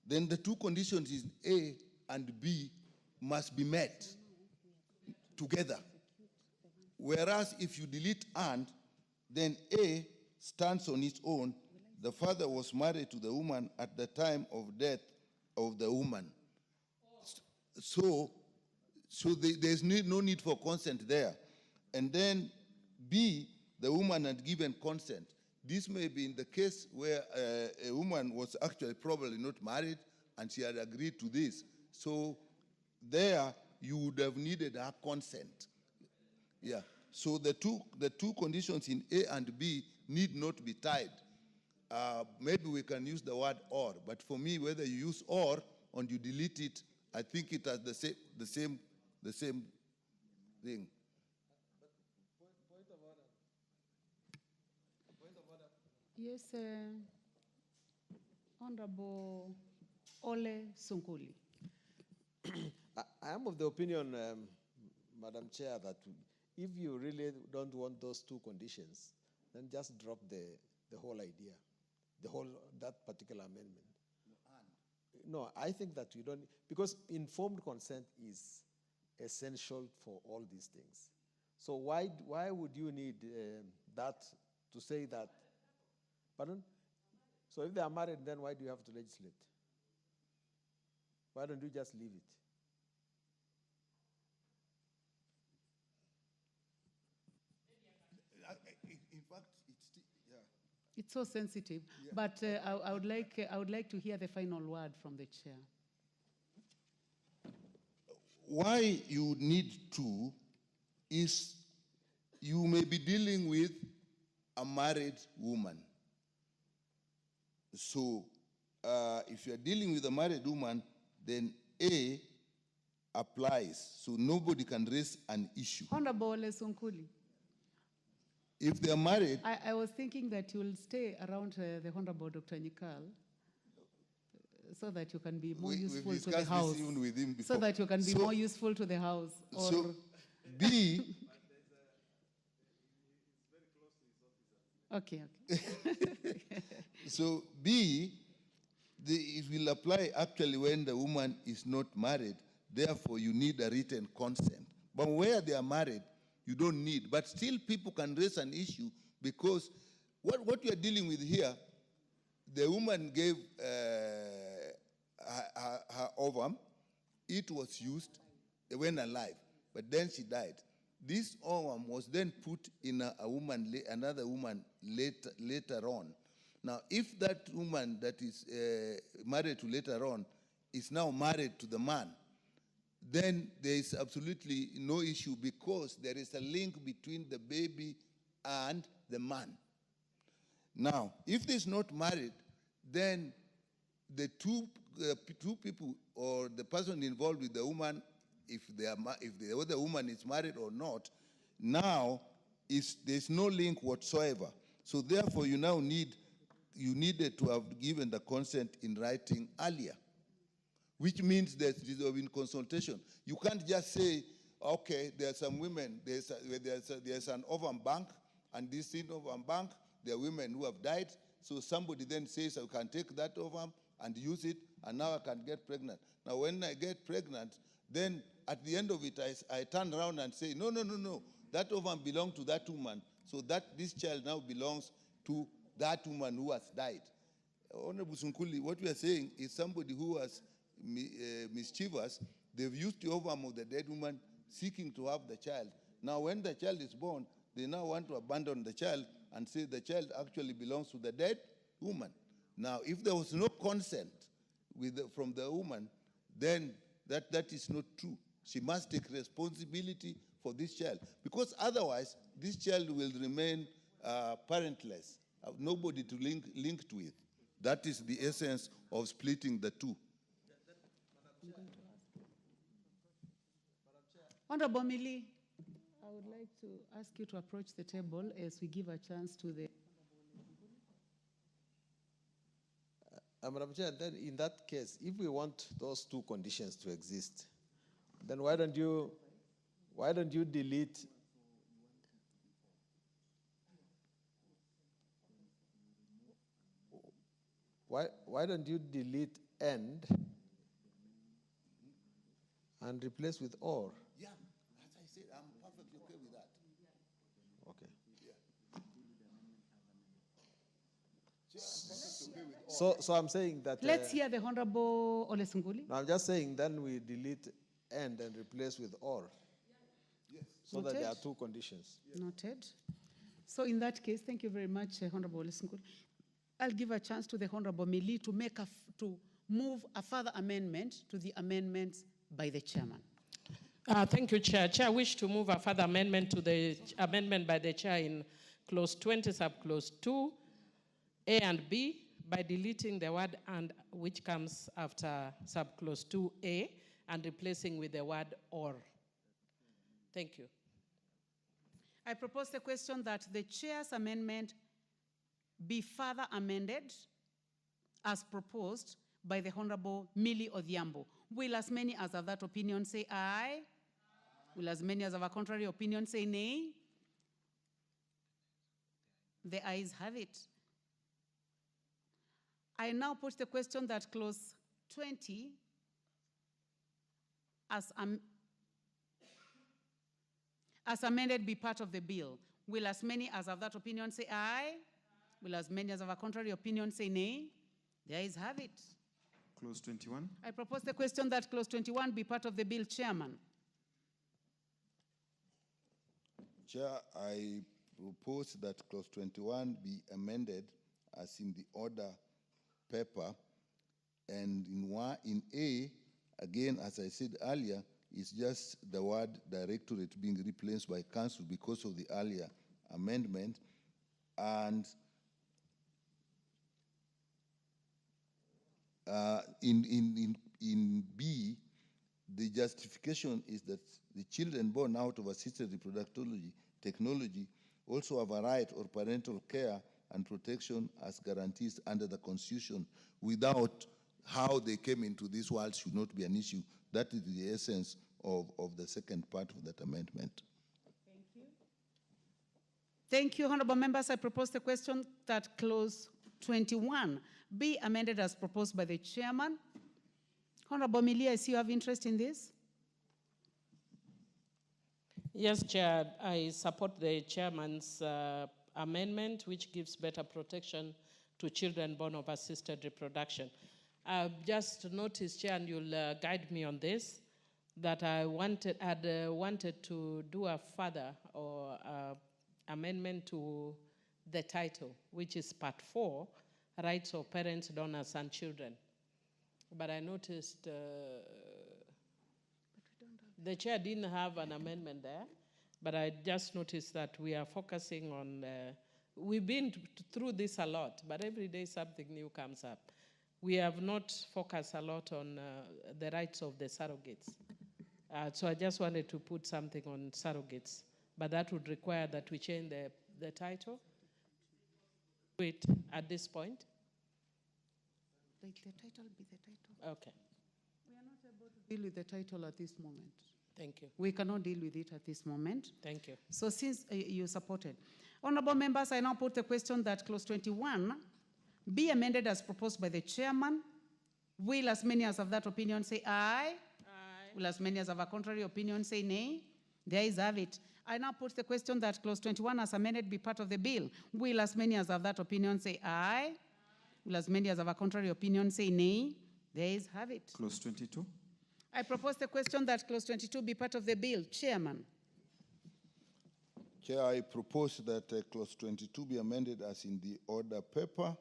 then the two conditions is A and B must be met together. Whereas if you delete and, then A stands on its own. The father was married to the woman at the time of death of the woman. So there's no need for consent there. And then B, the woman had given consent. This may be in the case where a woman was actually probably not married and she had agreed to this. So there you would have needed her consent. Yeah. So the two conditions in A and B need not be tied. Maybe we can use the word or, but for me, whether you use or you delete it, I think it has the same thing. Yes, Honorable Ole Sunkuli. I am of the opinion, Madam Chair, that if you really don't want those two conditions, then just drop the whole idea, that particular amendment. No, I think that you don't, because informed consent is essential for all these things. So why would you need that to say that? Pardon? So if they are married, then why do you have to legislate? Why don't you just leave it? In fact, it's so sensitive. Yeah. But I would like to hear the final word from the chair. Why you need to is you may be dealing with a married woman. So if you're dealing with a married woman, then A applies. So nobody can raise an issue. Honorable Ole Sunkuli. If they're married... I was thinking that you'll stay around the Honorable Dr. Nyikal so that you can be more useful to the House. Even with him before. So that you can be more useful to the House. Or so B... Okay. So B, it will apply actually when the woman is not married. Therefore, you need a written consent. But where they are married, you don't need. But still, people can raise an issue because what you are dealing with here, the woman gave her ovum. It was used when alive, but then she died. This ovum was then put in another woman later on. Now, if that woman that is married to later on is now married to the man, then there is absolutely no issue because there is a link between the baby and the man. Now, if they is not married, then the two people or the person involved with the woman, if the other woman is married or not, now there's no link whatsoever. So therefore, you needed to have given the consent in writing earlier, which means that it is in consultation. You can't just say, okay, there are some women, there's an ovum bank, and this ovum bank, there are women who have died, so somebody then says, I can take that ovum and use it, and now I can get pregnant. Now, when I get pregnant, then at the end of it, I turn around and say, no, that ovum belonged to that woman, so that this child now belongs to that woman who has died. Honorable Sunkuli, what we are saying is somebody who was mischievous, they've used the ovum of the dead woman seeking to have the child. Now, when the child is born, they now want to abandon the child and say the child actually belongs to the dead woman. Now, if there was no consent from the woman, then that is not true. She must take responsibility for this child, because otherwise, this child will remain parentless, nobody to link to it. That is the essence of splitting the two. Honorable Mili, I would like to ask you to approach the table as we give a chance to the. Madam Chair, then in that case, if we want those two conditions to exist, then why don't you delete why don't you delete and replace with or? Yeah, as I said, I'm perfectly okay with that. Okay. Yeah. So I'm saying that. Let's hear the Honorable Ole Sunguli. No, I'm just saying then we delete and replace with or. Yes. So that there are two conditions. Noted. So in that case, thank you very much, Honorable Ole Sunguli. I'll give a chance to the Honorable Mili to move a further amendment to the amendments by the chairman. Thank you, Chair. Chair, I wish to move a further amendment to the amendment by the Chair in clause 20, subclause 2, A and B, by deleting the word and which comes after subclause 2A and replacing with the word or. Thank you. I propose the question that the Chair's amendment be further amended as proposed by the Honorable Millie Odhiambo. Will as many as of that opinion say aye? Will as many as of a contrary opinion say nay? The ayes have it. I now put the question that clause 20 as amended be part of the bill. Will as many as of that opinion say aye? Will as many as of a contrary opinion say nay? The ayes have it. Clause 21. I propose the question that clause 21 be part of the bill, Chairman. Chair, I propose that clause 21 be amended as in the order paper, and in A, again, as I said earlier, it's just the word directorate being replaced by council because of the earlier amendment, and in B, the justification is that the children born out of assisted reproductive technology also have a right or parental care and protection as guarantees under the Constitution. Without how they came into this world should not be an issue. That is the essence of the second part of that amendment. Thank you. Thank you, honorable members. I propose the question that clause 21 be amended as proposed by the chairman. Honorable Millie, I see you have interest in this. Yes, Chair, I support the chairman's amendment, which gives better protection to children born of assisted reproduction. I've just noticed, Chair, and you'll guide me on this, that I wanted to do a further or amendment to the title, which is part 4, Rights of Parents, Donors, and Children. But I noticed the chair didn't have an amendment there, but I just noticed that we are focusing on, we've been through this a lot, but every day something new comes up. We have not focused a lot on the rights of the surrogates. So I just wanted to put something on surrogates, but that would require that we change the title. Wait, at this point? The title be the title. Okay. We are not able to deal with the title at this moment. Thank you. We cannot deal with it at this moment. Thank you. So since you supported. Honorable members, I now put the question that clause 21 be amended as proposed by the chairman. Will as many as of that opinion say aye? Aye. Will as many as of a contrary opinion say nay? The ayes have it. I now put the question that clause 21 as amended be part of the bill. Will as many as of that opinion say aye? Will as many as of a contrary opinion say nay? The ayes have it. Clause 22. I propose the question that clause 22 be part of the bill. Chairman. Chair, I propose that clause 22 be amended as in the order paper,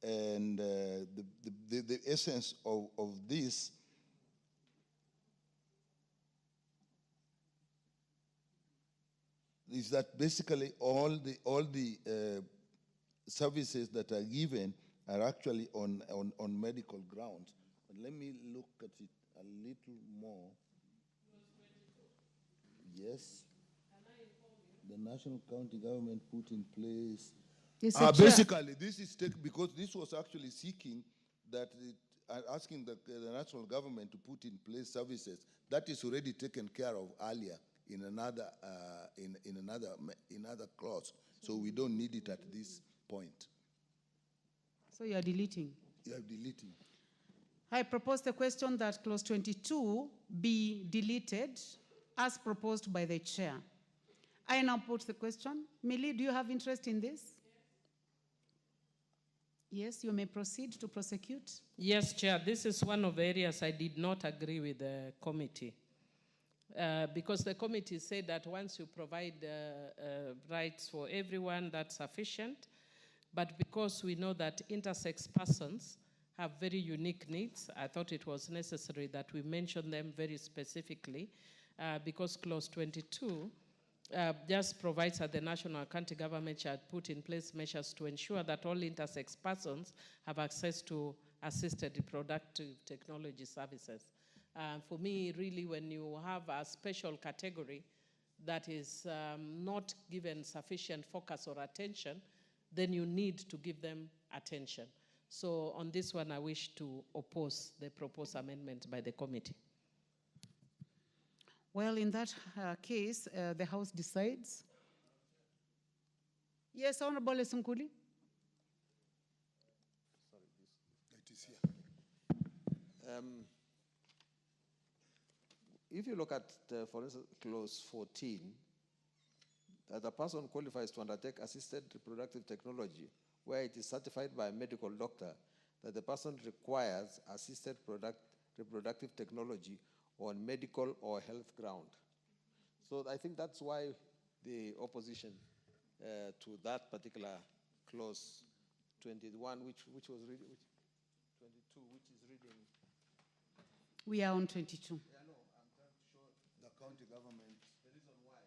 and the essence of this is that basically all the services that are given are actually on medical grounds. But let me look at it a little more. Yes. the national county government put in place. Yes, sir, Chair. Basically, this is because this was actually seeking that asking the national government to put in place services that is already taken care of earlier in another another clause. So we don't need it at this point. So you are deleting? You are deleting. I propose the question that clause 22 be deleted as proposed by the chair. I now put the question. Millie, do you have interest in this? Yes, you may proceed to prosecute. Yes, Chair. This is one of the areas I did not agree with the committee. Because the committee said that once you provide rights for everyone, that's sufficient. But because we know that intersex persons have very unique needs, I thought it was necessary that we mention them very specifically, because clause 22 just provides that the national county government shall put in place measures to ensure that all intersex persons have access to assisted reproductive technology services. For me, really, when you have a special category that is not given sufficient focus or attention, then you need to give them attention. So on this one, I wish to oppose the proposed amendment by the committee. Well, in that case, the House decides. Yes, Honorable Esunkuli. It is here. If you look at, for instance, clause 14, that a person qualifies to undertake assisted reproductive technology where it is certified by a medical doctor that the person requires assisted reproductive technology on medical or health ground. So I think that's why the opposition to that particular clause 21, which was reading, 22, which is reading. We are on 22. Yeah, no, I'm trying to show the county government the reason why.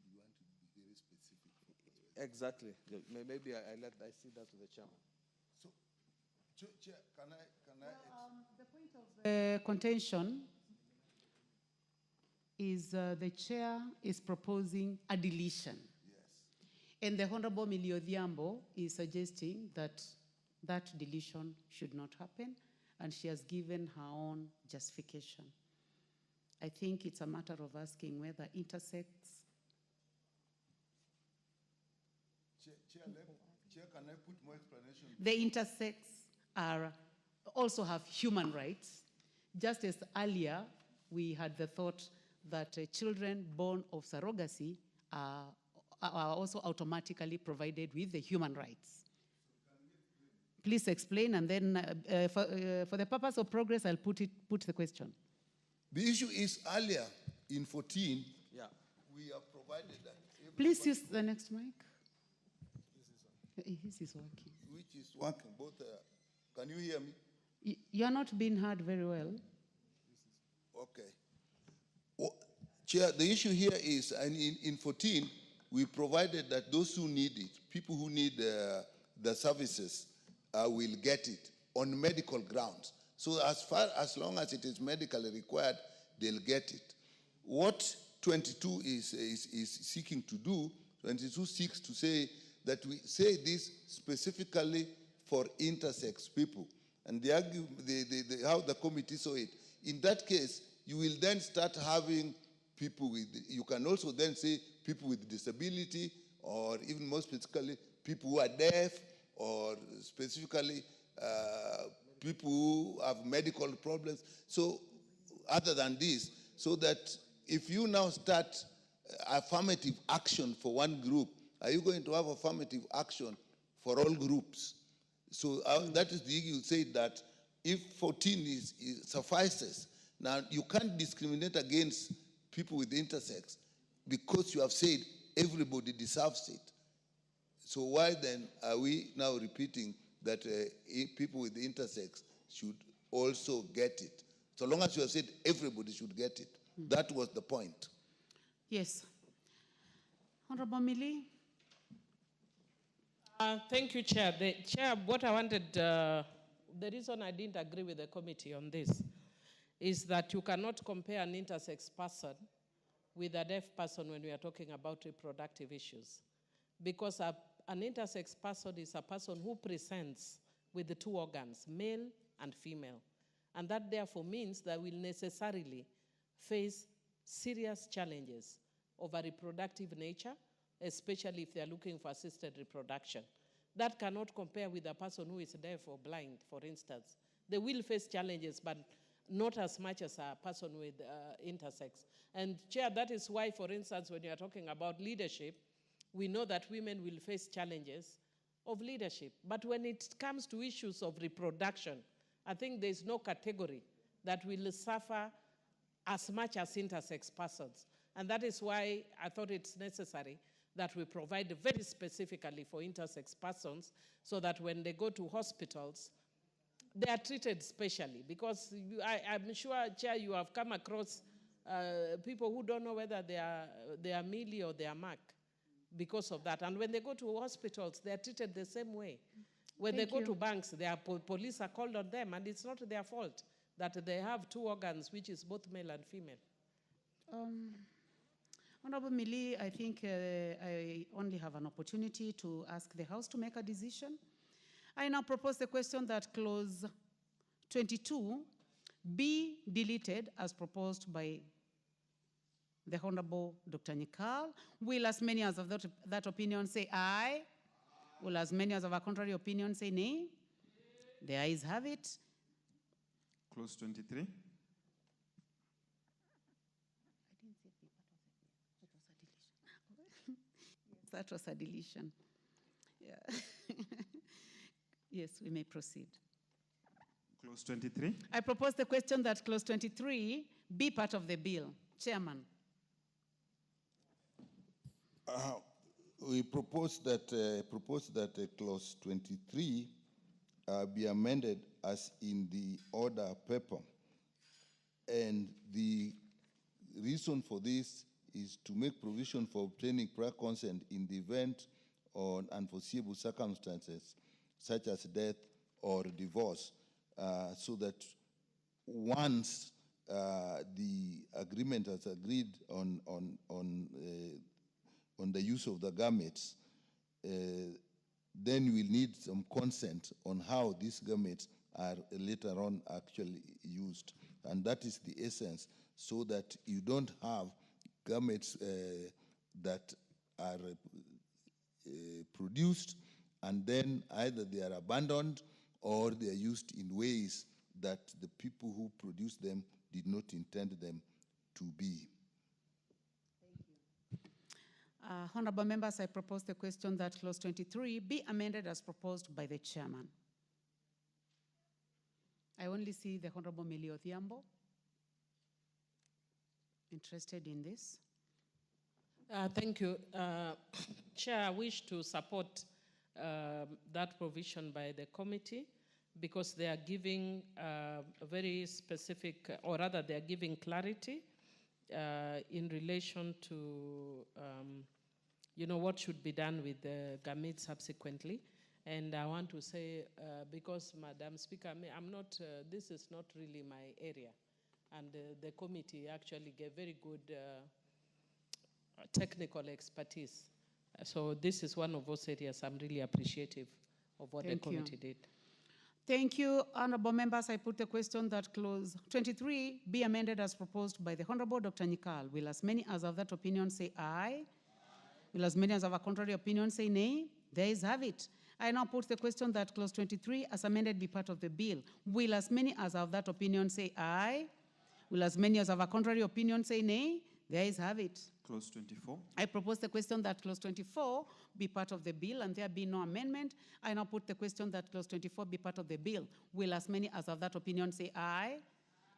You want to be very specific. Exactly. Maybe I see that to the chairman. So, Chair, can I? The point of the contention is the chair is proposing a deletion. Yes. And the Honorable Millie Odhiambo is suggesting that that deletion should not happen, and she has given her own justification. I think it's a matter of asking whether intersex. Chair, can I put more explanation? The intersex also have human rights. Just as earlier, we had the thought that children born of surrogacy are also automatically provided with the human rights. Please explain, and then for the purpose of progress, I'll put the question. The issue is earlier in 14, we have provided that. Please use the next mic. This is working. Which is working, both. Can you hear me? You're not being heard very well. Okay. Well, Chair, the issue here is, and in 14, we provided that those who need it, people who need the services, will get it on medical grounds. So as long as it is medically required, they'll get it. What 22 is seeking to do, 22 seeks to say that we say this specifically for intersex people. And they argue how the committee saw it. In that case, you will then start having people with, you can also then say people with disability, or even more specifically, people who are deaf, or specifically people who have medical problems. So other than this, so that if you now start affirmative action for one group, are you going to have affirmative action for all groups? So that is the you say that if 14 suffices, now you can't discriminate against people with intersex because you have said everybody deserves it. So why then are we now repeating that people with intersex should also get it? So long as you have said everybody should get it. That was the point. Yes. Honorable Millie? Thank you, Chair. Chair, what I wanted, the reason I didn't agree with the committee on this is that you cannot compare an intersex person with a deaf person when we are talking about reproductive issues. Because an intersex person is a person who presents with the two organs, male and female. And that therefore means that will necessarily face serious challenges of a reproductive nature, especially if they're looking for assisted reproduction. That cannot compare with a person who is deaf or blind, for instance. They will face challenges, but not as much as a person with intersex. And Chair, that is why, for instance, when you're talking about leadership, we know that women will face challenges of leadership. But when it comes to issues of reproduction, I think there's no category that will suffer as much as intersex persons. And that is why I thought it's necessary that we provide very specifically for intersex persons so that when they go to hospitals, they are treated specially. Because I'm sure, Chair, you have come across people who don't know whether they are Millie or they are Mark because of that. And when they go to hospitals, they are treated the same way. When they go to banks, police are called on them, and it's not their fault that they have two organs, which is both male and female. Honorable Millie, I think I only have an opportunity to ask the House to make a decision. I now propose the question that clause 22 be deleted as proposed by the Honorable Dr. Nikal. Will as many as of that opinion say aye? Will as many as of a contrary opinion say nay? The ayes have it. Clause 23. That was a deletion. Yeah. Yes, we may proceed. Clause 23. I propose the question that clause 23 be part of the bill. Chairman. We propose that clause 23 be amended as in the order paper. And the reason for this is to make provision for obtaining prior consent in the event of unforeseeable circumstances, such as death or divorce, so that once the agreement has agreed on the use of the gametes, then we'll need some consent on how these gametes are later on actually used. And that is the essence, so that you don't have gametes that are produced and then either they are abandoned or they are used in ways that the people who produced them did not intend them to be. Honorable members, I propose the question that clause 23 be amended as proposed by the chairman. I only see the Honorable Millie Odhiambo interested in this. Thank you. Chair, I wish to support that provision by the committee because they are giving a very specific, or rather they are giving clarity in relation to what should be done with the gametes subsequently. And I want to say, because Madam Speaker, I'm not, this is not really my area. And the committee actually gave very good technical expertise. So this is one of those areas I'm really appreciative of what the committee did. Thank you, honorable members. I put the question that clause 23 be amended as proposed by the Honorable Dr. Nikal. Will as many as of that opinion say aye? Will as many as of a contrary opinion say nay? There is have it. I now put the question that clause 23 as amended be part of the bill. Will as many as of that opinion say aye? Will as many as of a contrary opinion say nay? There is have it. Clause 24. I propose the question that clause 24 be part of the bill and there be no amendment. I now put the question that clause 24 be part of the bill. Will as many as of that opinion say aye?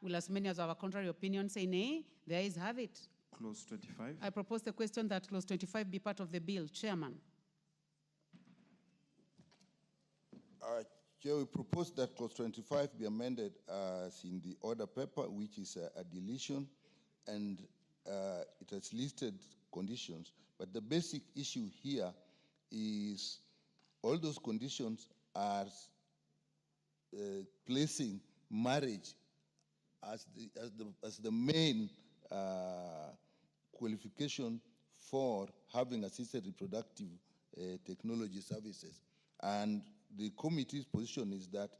Will as many as of a contrary opinion say nay? There is have it. Clause 25. I propose the question that clause 25 be part of the bill. Chairman. Chair, we propose that clause 25 be amended as in the order paper, which is a deletion, and it has listed conditions. But the basic issue here is all those conditions are placing marriage as the main qualification for having assisted reproductive technology services. And the committee's position is that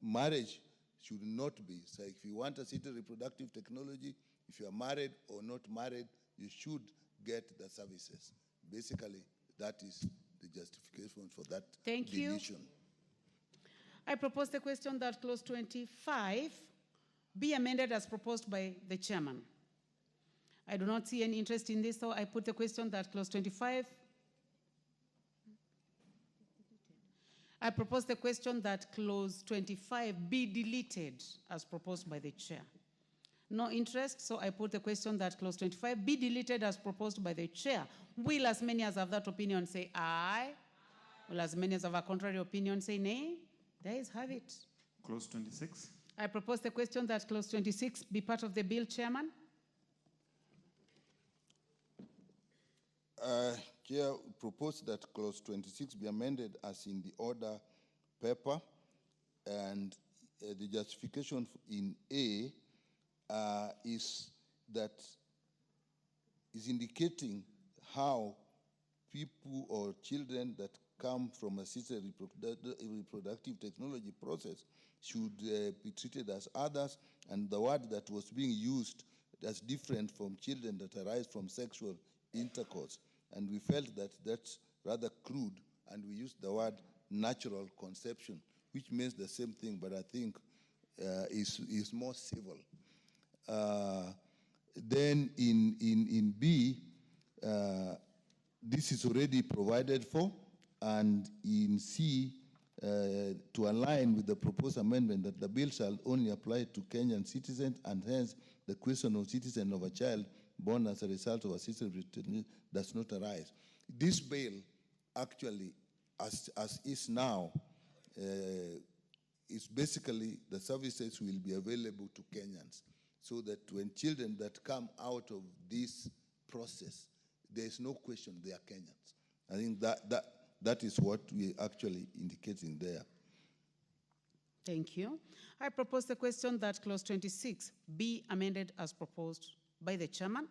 marriage should not be. So if you want assisted reproductive technology, if you are married or not married, you should get the services. Basically, that is the justification for that deletion. I propose the question that clause 25 be amended as proposed by the chairman. I do not see any interest in this, so I put the question that clause 25. I propose the question that clause 25 be deleted as proposed by the chair. No interest, so I put the question that clause 25 be deleted as proposed by the chair. Will as many as have that opinion say aye? Will as many as have a contrary opinion say nay? There is have it. Clause 26. I propose the question that clause 26 be part of the bill, Chairman. Chair, propose that clause 26 be amended as in the order paper, and the justification in A is indicating how people or children that come from assisted reproductive technology process should be treated as others, and the word that was being used as different from children that arise from sexual intercourse. And we felt that that's rather crude, and we used the word natural conception, which means the same thing, but I think is more civil. Then in B, this is already provided for, and in C, to align with the proposed amendment that the bill shall only apply to Kenyan citizens, and hence the question of citizen of a child born as a result of assisted reproduction does not arise. This bill actually, as is now, is basically the services will be available to Kenyans, so that when children that come out of this process, there is no question they are Kenyans. I think that is what we are actually indicating there. Thank you. I propose the question that clause 26 be amended as proposed by the chairman.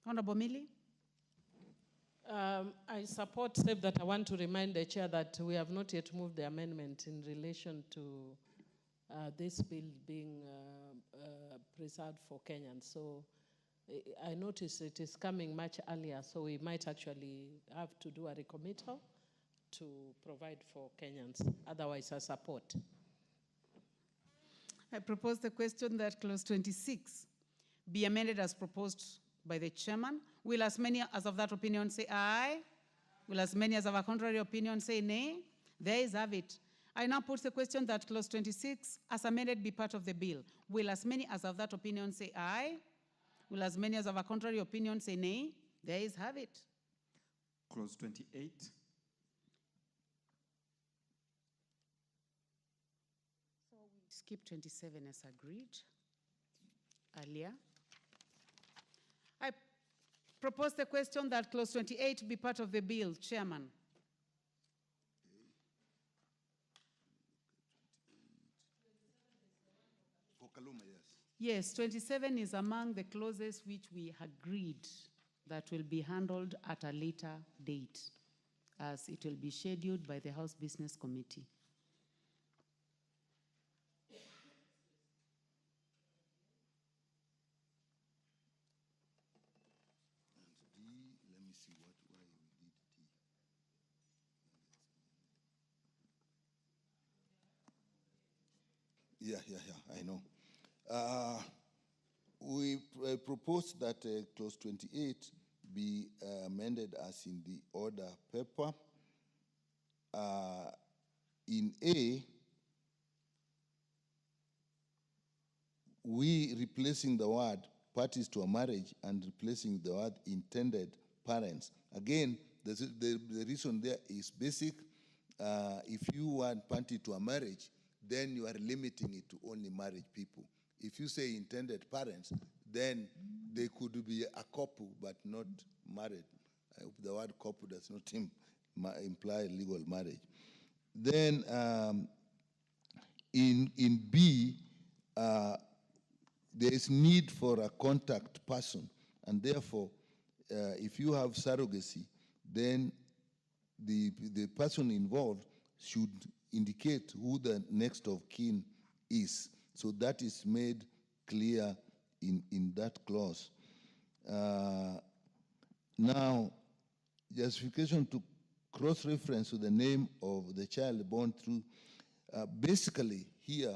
Honorable Millie. I support, save that I want to remind the chair that we have not yet moved the amendment in relation to this bill being preserved for Kenyans. So I notice it is coming much earlier, so we might actually have to do a recommittal to provide for Kenyans. Otherwise, I support. I propose the question that clause 26 be amended as proposed by the chairman. Will as many as of that opinion say aye? Will as many as of a contrary opinion say nay? There is have it. I now put the question that clause 26 as amended be part of the bill. Will as many as of that opinion say aye? Will as many as of a contrary opinion say nay? There is have it. Clause 28. So we skip 27 as agreed earlier. I propose the question that clause 28 be part of the bill, Chairman. For Kaluma, yes. Yes, 27 is among the clauses which we agreed that will be handled at a later date, as it will be scheduled by the House Business Committee. Let me see why we did D. Yeah, I know. We propose that clause 28 be amended as in the order paper. In A, we replacing the word parties to a marriage and replacing the word intended parents. Again, the reason there is basic. If you want party to a marriage, then you are limiting it to only married people. If you say intended parents, then they could be a couple but not married. I hope the word couple does not imply legal marriage. Then in B, there is need for a contact person, and therefore, if you have surrogacy, then the person involved should indicate who the next of kin is. So that is made clear in that clause. Now, justification to cross-reference to the name of the child born through, basically here,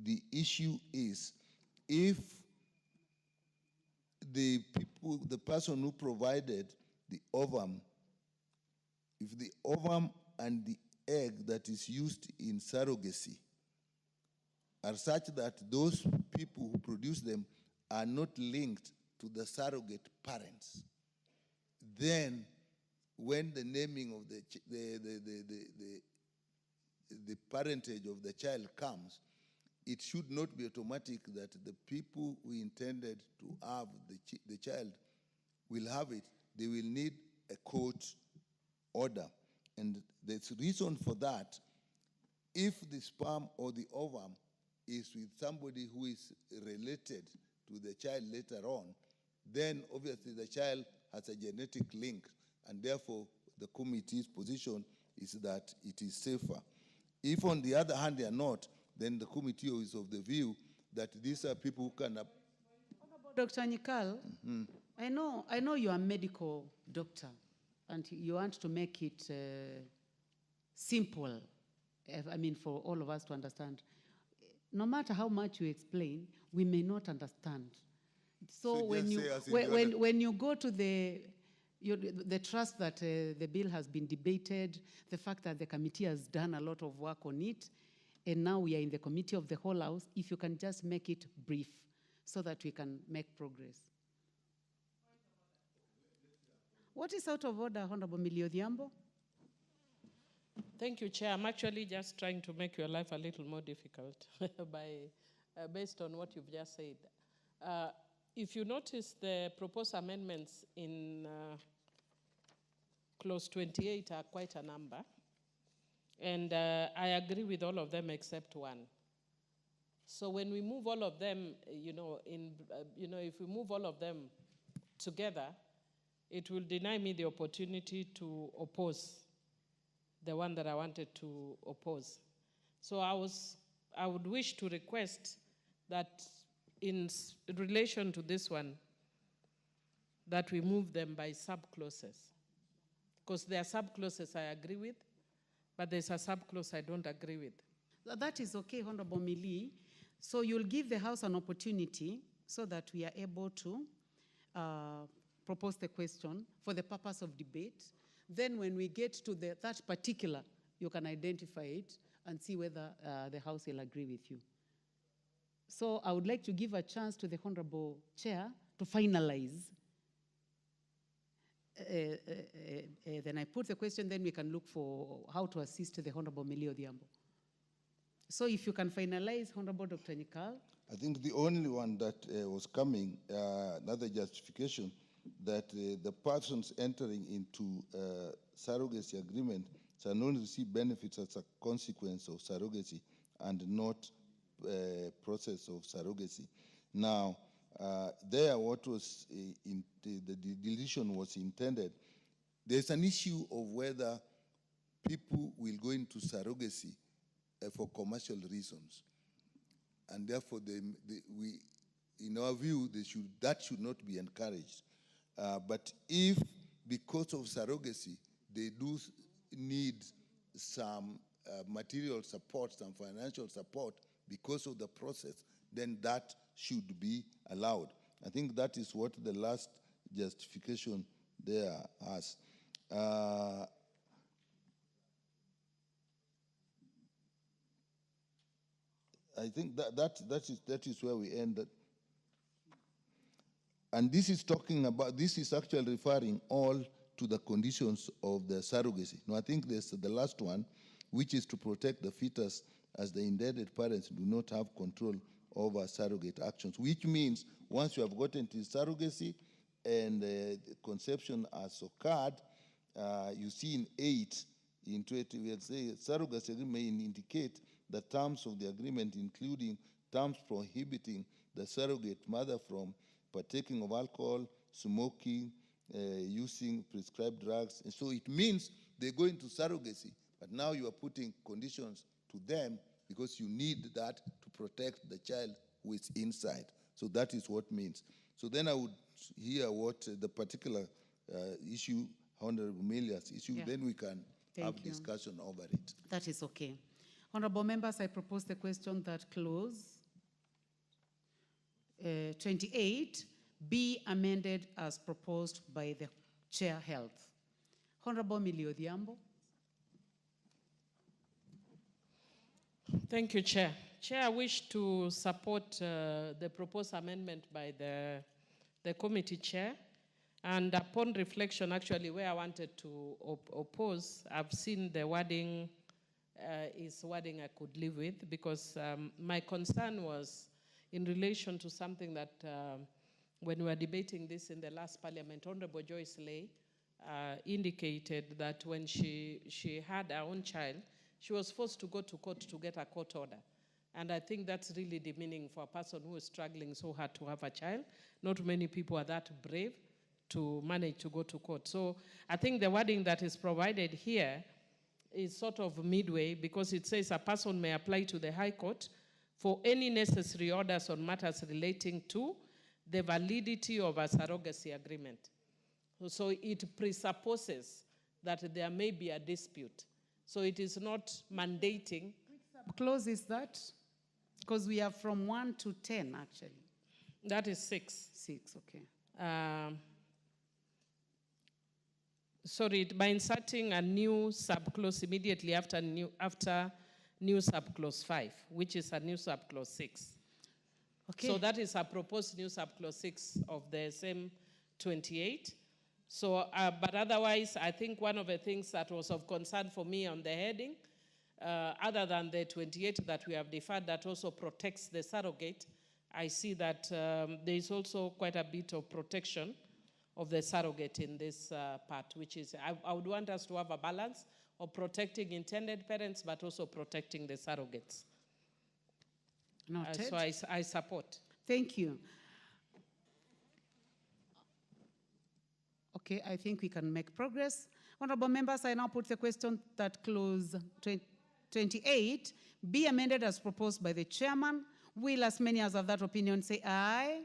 the issue is if the person who provided the ovum, if the ovum and the egg that is used in surrogacy are such that those people who produce them are not linked to the surrogate parents, then when the naming of the parentage of the child comes, it should not be automatic that the people who intended to have the child will have it. They will need a court order. And the reason for that, if the sperm or the ovum is with somebody who is related to the child later on, then obviously the child has a genetic link, and therefore the committee's position is that it is safer. If on the other hand they are not, then the committee is of the view that these are people who can... Dr. Nyikal, I know you are a medical doctor, and you want to make it simple, I mean, for all of us to understand. No matter how much you explain, we may not understand. So when you go to the trust that the bill has been debated, the fact that the committee has done a lot of work on it, and now we are in the committee of the whole house, if you can just make it brief so that we can make progress. What is out of order, Honorable Millie Odhiambo? Thank you, Chair. I'm actually just trying to make your life a little more difficult based on what you've just said. If you notice, the proposed amendments in clause 28 are quite a number, and I agree with all of them except one. So when we move all of them, if we move all of them together, it will deny me the opportunity to oppose the one that I wanted to oppose. So I would wish to request that in relation to this one, that we move them by sub-clauses. Because there are sub-clauses I agree with, but there's a sub-clause I don't agree with. That is okay, Honorable Millie. So you'll give the House an opportunity so that we are able to propose the question for the purpose of debate. Then when we get to that particular, you can identify it and see whether the House will agree with you. So I would like to give a chance to the Honorable Chair to finalize. Then I put the question, then we can look for how to assist the Honorable Millie Odhiambo. So if you can finalize, Honorable Dr. Nyikal. I think the only one that was coming, another justification, that the persons entering into surrogacy agreement shall only receive benefits as a consequence of surrogacy and not process of surrogacy. Now, there what was the deletion was intended, there's an issue of whether people will go into surrogacy for commercial reasons. And therefore, in our view, that should not be encouraged. But if, because of surrogacy, they do need some material support, some financial support because of the process, then that should be allowed. I think that is what the last justification there has. I think that is where we end. And this is talking about, this is actually referring all to the conditions of the surrogacy. Now, I think there's the last one, which is to protect the fetus as the intended parents do not have control over surrogate actions, which means once you have gotten to surrogacy, and the conception has occurred, you see in 8, in 20, we say surrogacy agreement may indicate the terms of the agreement, including terms prohibiting the surrogate mother from partaking of alcohol, smoking, using prescribed drugs. And so it means they go into surrogacy, but now you are putting conditions to them because you need that to protect the child who is inside. So that is what it means. So then I would hear what the particular issue, Honorable Milia's issue, then we can have discussion over it. That is okay. Honorable members, I propose the question that clause 28 be amended as proposed by the Chair Health. Honorable Millie Odhiambo. Thank you, Chair. Chair, I wish to support the proposed amendment by the committee chair. And upon reflection, actually, where I wanted to oppose, I've seen the wording is wording I could live with, because my concern was in relation to something that when we were debating this in the last parliament, Honorable Joyce Lay indicated that when she had her own child, she was forced to go to court to get a court order. And I think that's really demeaning for a person who is struggling so hard to have a child. Not many people are that brave to manage to go to court. So I think the wording that is provided here is sort of midway, because it says a person may apply to the High Court for any necessary orders on matters relating to the validity of a surrogacy agreement. So it presupposes that there may be a dispute. So it is not mandating. Which clause is that? Because we are from 1 to 10, actually. That is 6. 6, okay. Sorry, by inserting a new subclause immediately after new subclause 5, which is a new subclause 6. Okay. So that is a proposed new subclause 6 of the same 28. So, but otherwise, I think one of the things that was of concern for me on the heading, other than the 28 that we have deferred that also protects the surrogate, I see that there is also quite a bit of protection of the surrogate in this part, which is, I would want us to have a balance of protecting intended parents, but also protecting the surrogates. Noted. So I support. Thank you. Okay, I think we can make progress. Honorable members, I now put the question that clause 28 be amended as proposed by the chairman. Will as many as of that opinion say aye?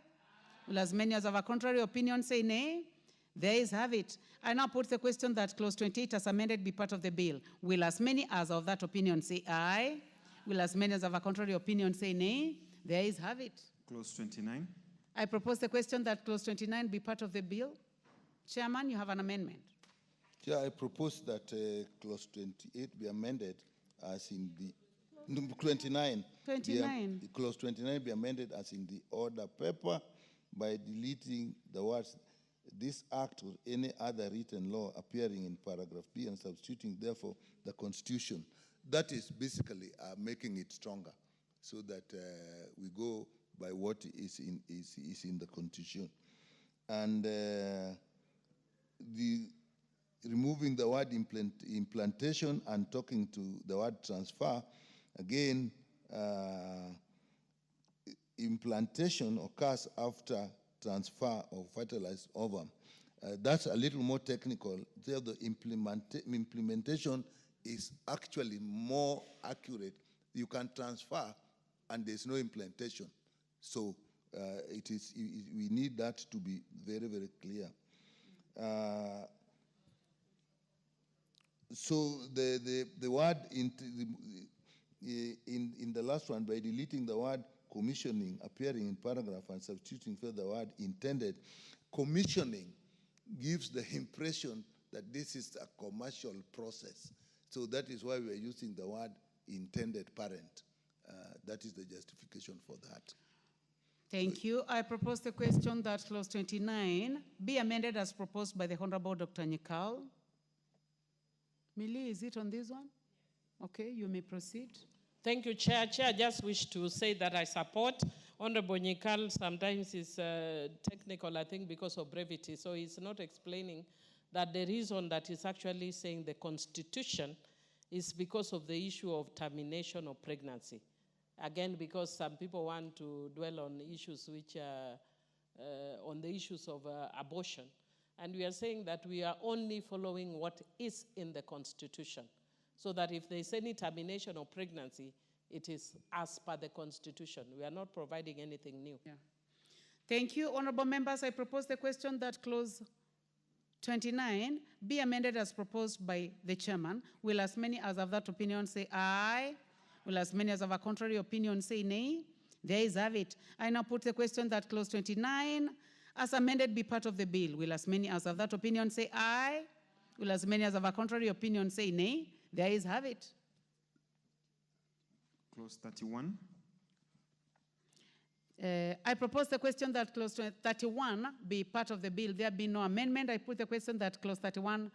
Will as many as of a contrary opinion say nay? There is have it. I now put the question that clause 28 as amended be part of the bill. Will as many as of that opinion say aye? Will as many as of a contrary opinion say nay? There is have it. Clause 29. I propose the question that clause 29 be part of the bill. Chairman, you have an amendment. Yeah, I propose that clause 28 be amended as in the 29. 29. Clause 29 be amended as in the order paper by deleting the words "this act" or any other written law appearing in paragraph B and substituting therefore the Constitution. That is basically making it stronger, so that we go by what is in the Constitution. And removing the word implantation and talking to the word transfer, again, implantation occurs after transfer of fertilized ovum. That's a little more technical. There, the implementation is actually more accurate. You can transfer and there's no implantation. So we need that to be very, very clear. So the word in the last one, by deleting the word commissioning appearing in paragraph and substituting for the word intended, commissioning gives the impression that this is a commercial process. So that is why we are using the word intended parent. That is the justification for that. Thank you. I propose the question that clause 29 be amended as proposed by the Honorable Dr. Nyikal. Millie, is it on this one? Okay, you may proceed. Thank you, Chair. Chair, I just wish to say that I support Honorable Nyikal sometimes is technical, I think, because of brevity. So he's not explaining that the reason that he's actually saying the Constitution is because of the issue of termination of pregnancy. Again, because some people want to dwell on issues which are on the issues of abortion. And we are saying that we are only following what is in the Constitution, so that if there is any termination of pregnancy, it is as per the Constitution. We are not providing anything new. Yeah. Thank you, honorable members. I propose the question that clause 29 be amended as proposed by the chairman. Will as many as have that opinion say aye? Will as many as have a contrary opinion say nay? There is have it. I now put the question that clause 29 as amended be part of the bill. Will as many as have that opinion say aye? Will as many as have a contrary opinion say nay? There is have it. Clause 31. I propose the question that clause 31 be part of the bill. There be no amendment. I put the question that clause 31.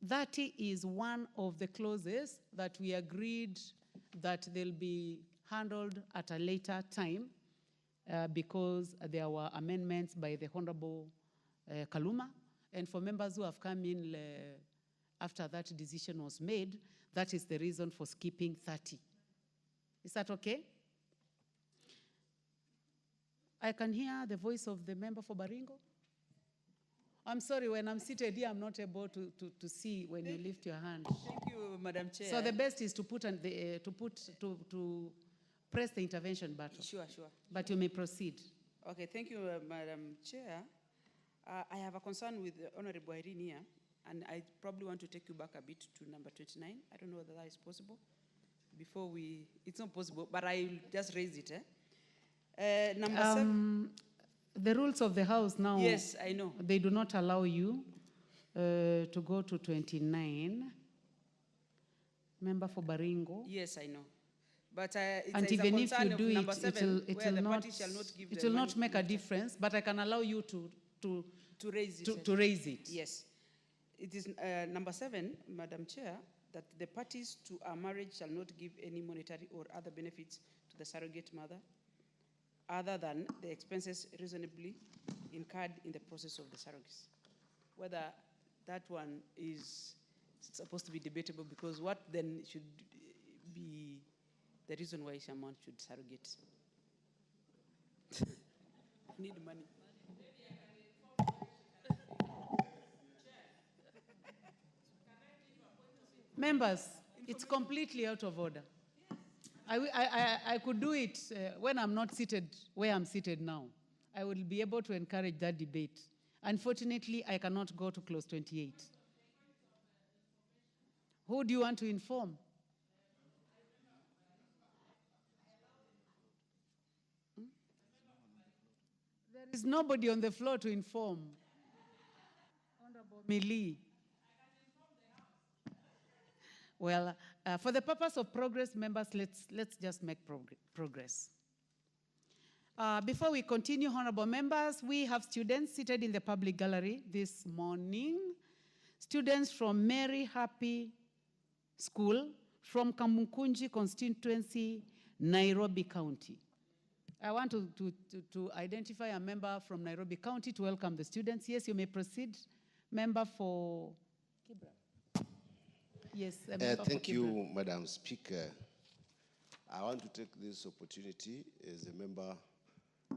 That is one of the clauses that we agreed that they'll be handled at a later time because there were amendments by the Honorable Kaluma. And for members who have come in after that decision was made, that is the reason for skipping 30. Is that okay? I can hear the voice of the member for Baringo. I'm sorry, when I'm seated here, I'm not able to see when you lift your hand. Thank you, Madam Chair. So the best is to press the intervention button. Sure. But you may proceed. Okay, thank you, Madam Chair. I have a concern with Honorable Irene here, and I probably want to take you back a bit to number 29. I don't know whether that is possible. It's not possible, but I will just raise it. Number 7. The rules of the House now. Yes, I know. They do not allow you to go to 29. Member for Baringo. Yes, I know. But and even if you do it will not make a difference, but I can allow you to raise it. To raise it. Yes. It is number 7, Madam Chair, that the parties to a marriage shall not give any monetary or other benefits to the surrogate mother other than the expenses reasonably incurred in the process of the surrogacy. Whether that one is supposed to be debatable, because what then should be the reason why someone should surrogate? Need money. Members, it's completely out of order. I could do it when I'm not seated where I'm seated now. I will be able to encourage that debate. Unfortunately, I cannot go to clause 28. Who do you want to inform? There is nobody on the floor to inform. Honorable Millie. Well, for the purpose of progress, members, let's just make progress. Before we continue, honorable members, we have students seated in the public gallery this morning. Students from Mary Happy School from Kamukunji constituency, Nairobi County. I want to identify a member from Nairobi County to welcome the students. Yes, you may proceed. Member for Kibra. Yes, thank you, Madam Speaker. I want to take this opportunity as a member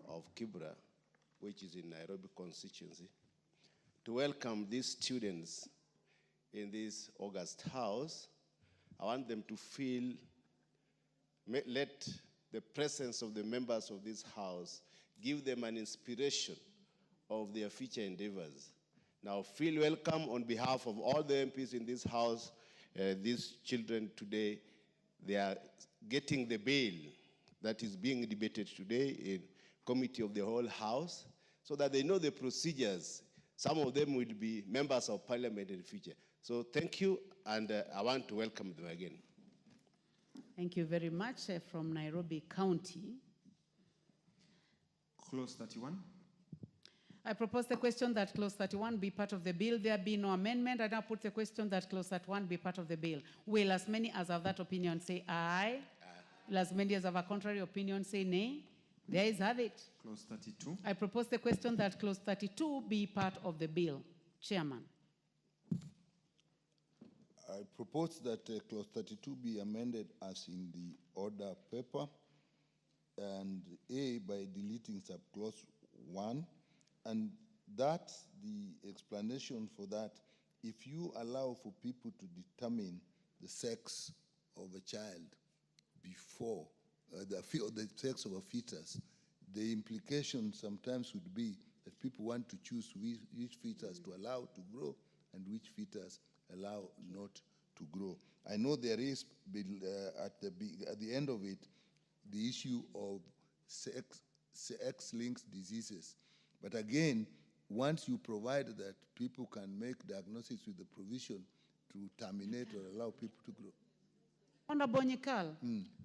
of Kibra, which is in Nairobi constituency, to welcome these students in this August house. I want them to feel, let the presence of the members of this house give them an inspiration of their future endeavors. Now feel welcome on behalf of all the MPs in this house. These children today, they are getting the bill that is being debated today in committee of the whole house, so that they know the procedures. Some of them will be members of parliament in the future. So thank you, and I want to welcome them again. Thank you very much. From Nairobi County. Clause 31. I propose the question that clause 31 be part of the bill. There be no amendment. I now put the question that clause 31 be part of the bill. Will as many as have that opinion say aye? Will as many as have a contrary opinion say nay? There is have it. Clause 32. I propose the question that clause 32 be part of the bill. Chairman. I propose that clause 32 be amended as in the order paper, and A by deleting subclause 1, and that the explanation for that, if you allow for people to determine the sex of a child before the sex of a fetus, the implication sometimes would be that people want to choose which fetus to allow to grow and which fetus allow not to grow. I know there is at the end of it the issue of sex-linked diseases, but again, once you provide that people can make diagnosis with the provision to terminate or allow people to grow. Honorable Nyikal,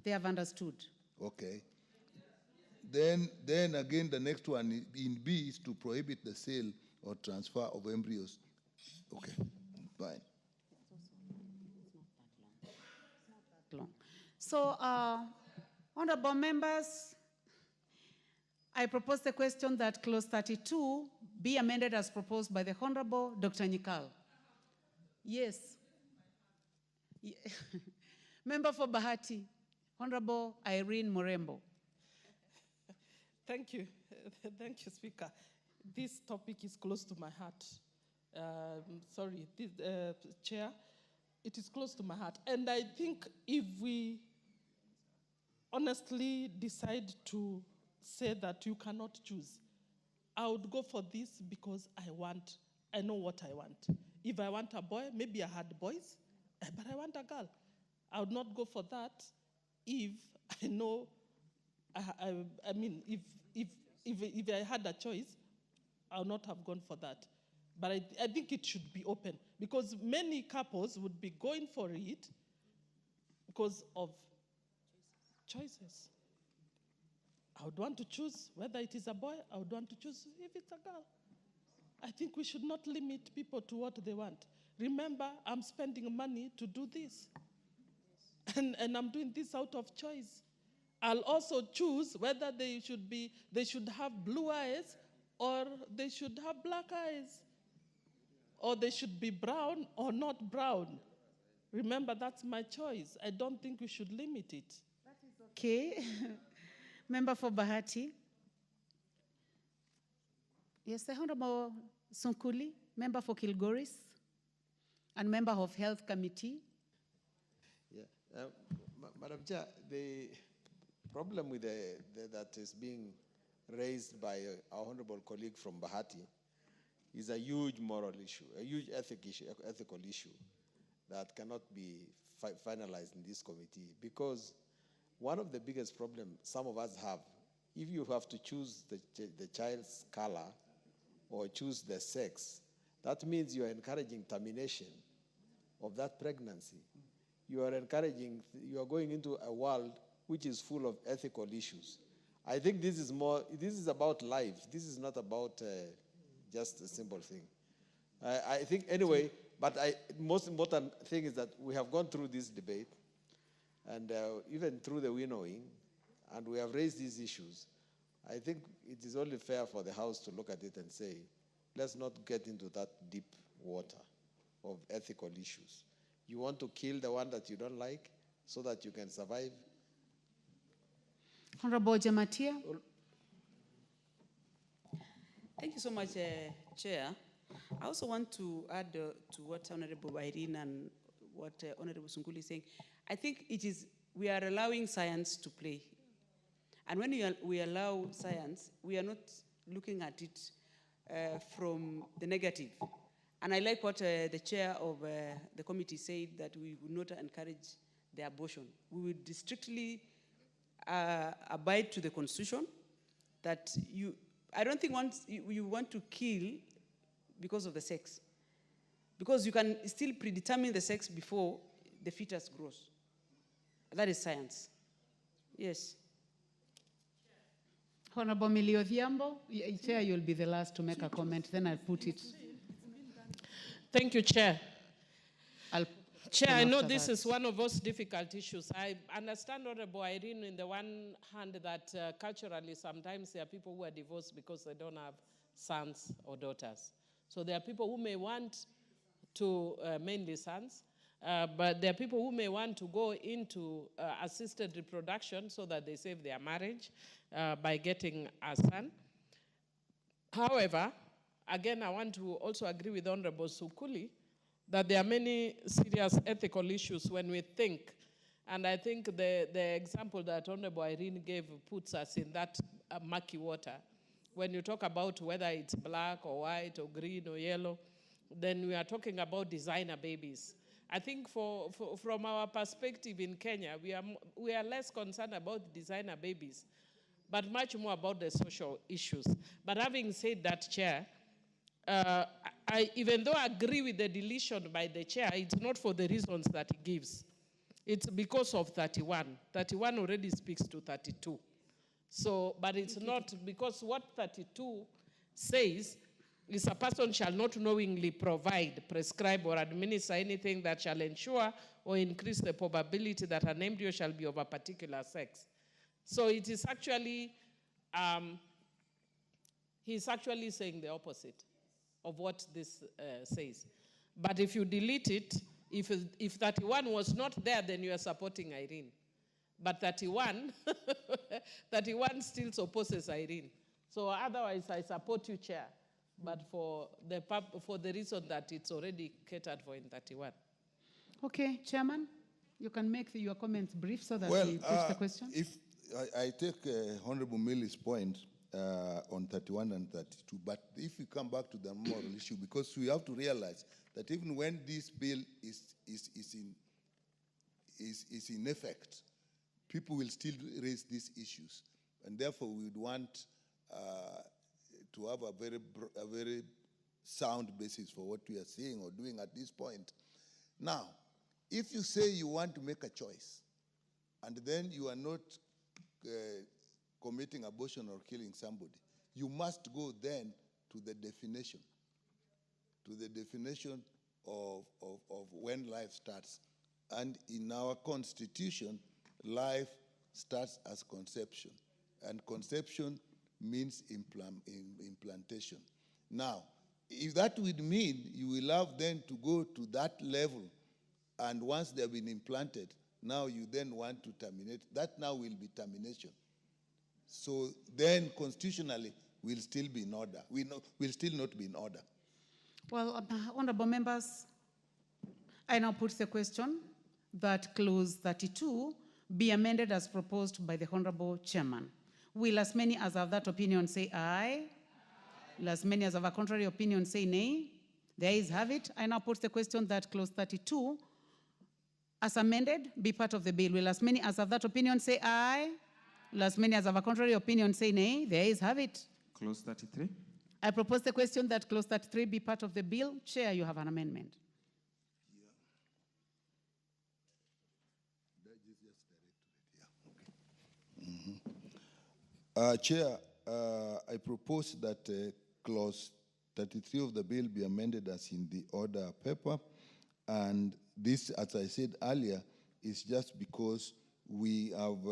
they have understood. Okay. Then again, the next one in B is to prohibit the sale or transfer of embryos. Okay, fine. So, honorable members, I propose the question that clause 32 be amended as proposed by the Honorable Dr. Nyikal. Yes. Member for Bahati, Honorable Irene Morembo. Thank you. Thank you, Speaker. This topic is close to my heart. Chair, it is close to my heart. And I think if we honestly decide to say that you cannot choose, I would go for this because I know what I want. If I want a boy, maybe I had boys, but I want a girl. I would not go for that if I know, if I had a choice, I would not have gone for that. But I think it should be open because many couples would be going for it because of choices. I would want to choose whether it is a boy, I would want to choose if it's a girl. I think we should not limit people to what they want. Remember, I'm spending money to do this. And I'm doing this out of choice. I'll also choose whether they should have blue eyes or they should have black eyes. Or they should be brown or not brown. Remember, that's my choice. I don't think we should limit it. That is okay. Member for Bahati. Yes, the Honorable Sunkuli, member for Kilgoris, and member of Health Committee. Yeah, Madam Chair, the problem with that is being raised by our honorable colleague from Bahati is a huge moral issue, a huge ethical issue that cannot be finalized in this committee, because one of the biggest problems some of us have, if you have to choose the child's color or choose the sex, that means you are encouraging termination of that pregnancy. You are going into a world which is full of ethical issues. I think this is about life. This is not about just a simple thing. I think anyway, but most important thing is that we have gone through this debate and even through the winnowing, and we have raised these issues. I think it is only fair for the House to look at it and say, let's not get into that deep water of ethical issues. You want to kill the one that you don't like so that you can survive? Honorable Jamatia. Thank you so much, Chair. I also want to add to what Honorable Irene and what Honorable Sunkuli is saying. I think we are allowing science to play. And when we allow science, we are not looking at it from the negative. And I like what the chair of the committee said, that we would not encourage the abortion. We would strictly abide to the Constitution, that I don't think you want to kill because of the sex. Because you can still predetermine the sex before the fetus grows. That is science. Yes. Honorable Millie Odhiambo, Chair, you'll be the last to make a comment, then I'll put it. Thank you, Chair. Chair, I know after this that. is one of those difficult issues. I understand, Honorable Irene, in the one hand that culturally sometimes there are people who are divorced because they don't have sons or daughters. So there are people who may want to, mainly sons, but there are people who may want to go into assisted reproduction so that they save their marriage by getting a son. However, again, I want to also agree with Honorable Sukuli that there are many serious ethical issues when we think, and I think the example that Honorable Irene gave puts us in that murky water. When you talk about whether it's black or white or green or yellow, then we are talking about designer babies. I think from our perspective in Kenya, we are less concerned about designer babies, but much more about the social issues. But having said that, Chair, even though I agree with the deletion by the Chair, it's not for the reasons that he gives. It's because of 31. 31 already speaks to 32. So, but it's not because what 32 says is a person shall not knowingly provide, prescribe, or administer anything that shall ensure or increase the probability that an embryo shall be of a particular sex. So it is actually, he's actually saying the opposite of what this says. But if you delete it, if 31 was not there, then you are supporting Irene. But 31, 31 still opposes Irene. So otherwise, I support you, Chair. But for the reason that it's already catered for in 31. Okay, Chairman, you can make your comments brief so that we push the question. If I take Honorable Millie's point on 31 and 32, but if we come back to the moral issue, because we have to realize that even when this bill is in effect, people will still raise these issues, and therefore we would want to have a very sound basis for what we are saying or doing at this point. Now, if you say you want to make a choice, and then you are not committing abortion or killing somebody, you must go then to the definition of when life starts. And in our Constitution, life starts as conception, and conception means implantation. Now, if that would mean you will have then to go to that level, and once they have been implanted, now you then want to terminate, that now will be termination. So then constitutionally, we'll still be in order. We'll still not be in order. Well, honorable members, I now put the question that clause 32 be amended as proposed by the honorable chairman. Will as many as have that opinion say aye? Will as many as have a contrary opinion say nay? The ayes have it. I now put the question that clause 32 as amended be part of the bill. Will as many as have that opinion say aye? Will as many as have a contrary opinion say nay? The ayes have it. Clause 33. I propose the question that clause 33 be part of the bill. Chair, you have an amendment. Chair, I propose that clause 33 of the bill be amended as in the order paper. And this, as I said earlier, is just because we have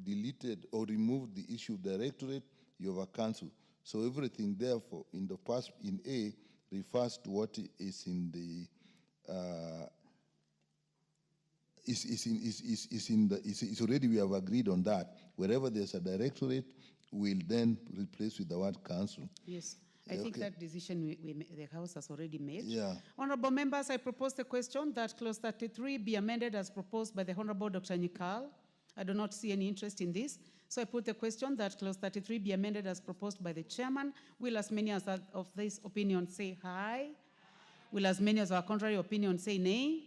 deleted or removed the issue of directorate, you have a council. So everything therefore in the past in A refers to what is in the is already we have agreed on that. Wherever there's a directorate, we'll then replace with the word council. Yes, I think that decision the House has already made. Yeah. Honorable members, I propose the question that clause 33 be amended as proposed by the Honorable Dr. Nikal. I do not see any interest in this. So I put the question that clause 33 be amended as proposed by the chairman. Will as many as of this opinion say aye? Will as many as our contrary opinion say nay?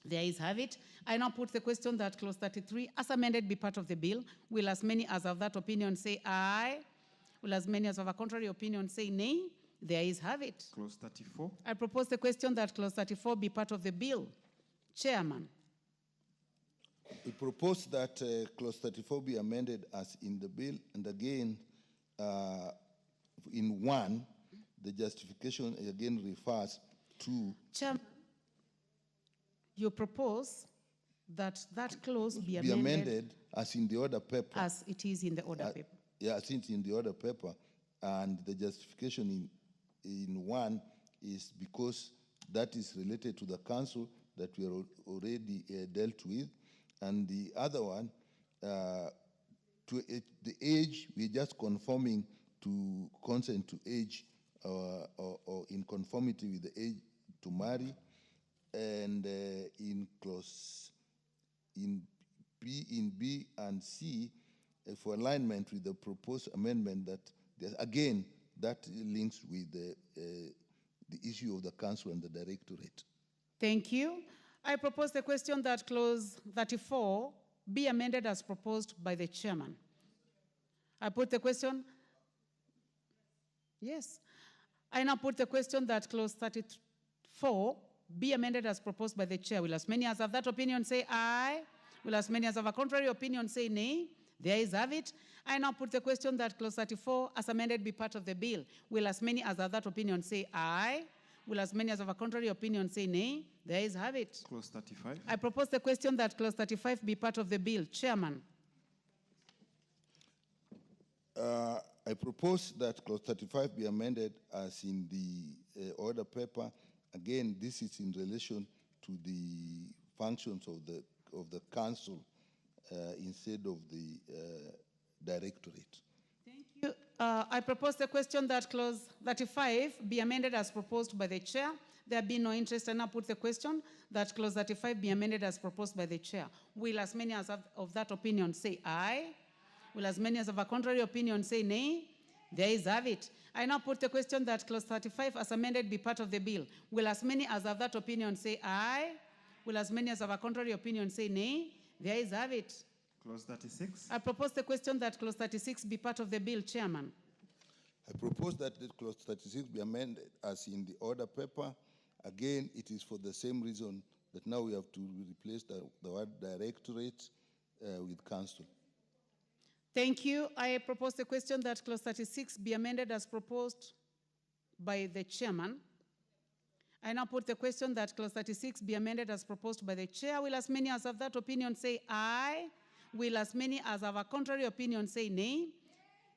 The ayes have it. I now put the question that clause 33 as amended be part of the bill. Will as many as of that opinion say aye? Will as many as of a contrary opinion say nay? The ayes have it. Clause 34. I propose the question that clause 34 be part of the bill. Chairman. We propose that clause 34 be amended as in the bill, and again, in 1, the justification again refers to. Chairman, you propose that that clause be Be amended amended as in the order paper. as it is in the order paper. Yeah, as it's in the order paper, and the justification in 1 is because that is related to the council that we are already dealt with, and the other one, to the age, we're just conforming to consent to age or in conformity with the age to marry, and in clause in B and C, for alignment with the proposed amendment that again that links with the issue of the council and the directorate. Thank you. I propose the question that clause 34 be amended as proposed by the chairman. I put the question. Yes. I now put the question that clause 34 be amended as proposed by the chair. Will as many as have that opinion say aye? Will as many as have a contrary opinion say nay? There is have it. I now put the question that clause 34 as amended be part of the bill. Will as many as have that opinion say aye? Will as many as have a contrary opinion say nay? There is have it. Clause 35. I propose the question that clause 35 be part of the bill. Chairman. I propose that clause 35 be amended as in the order paper. Again, this is in relation to the functions of the council instead of the directorate. Thank you. I propose the question that clause 35 be amended as proposed by the chair. There be no interest, and I put the question that clause 35 be amended as proposed by the chair. Will as many as of that opinion say aye? Will as many as of a contrary opinion say nay? There is have it. I now put the question that clause 35 as amended be part of the bill. Will as many as of that opinion say aye? Will as many as of a contrary opinion say nay? There is have it. Clause 36. I propose the question that clause 36 be part of the bill. Chairman. I propose that the clause 36 be amended as in the order paper. Again, it is for the same reason that now we have to replace the word directorate with council. Thank you. I propose the question that clause 36 be amended as proposed by the chairman. I now put the question that clause 36 be amended as proposed by the chair. Will as many as have that opinion say aye? Will as many as have a contrary opinion say nay?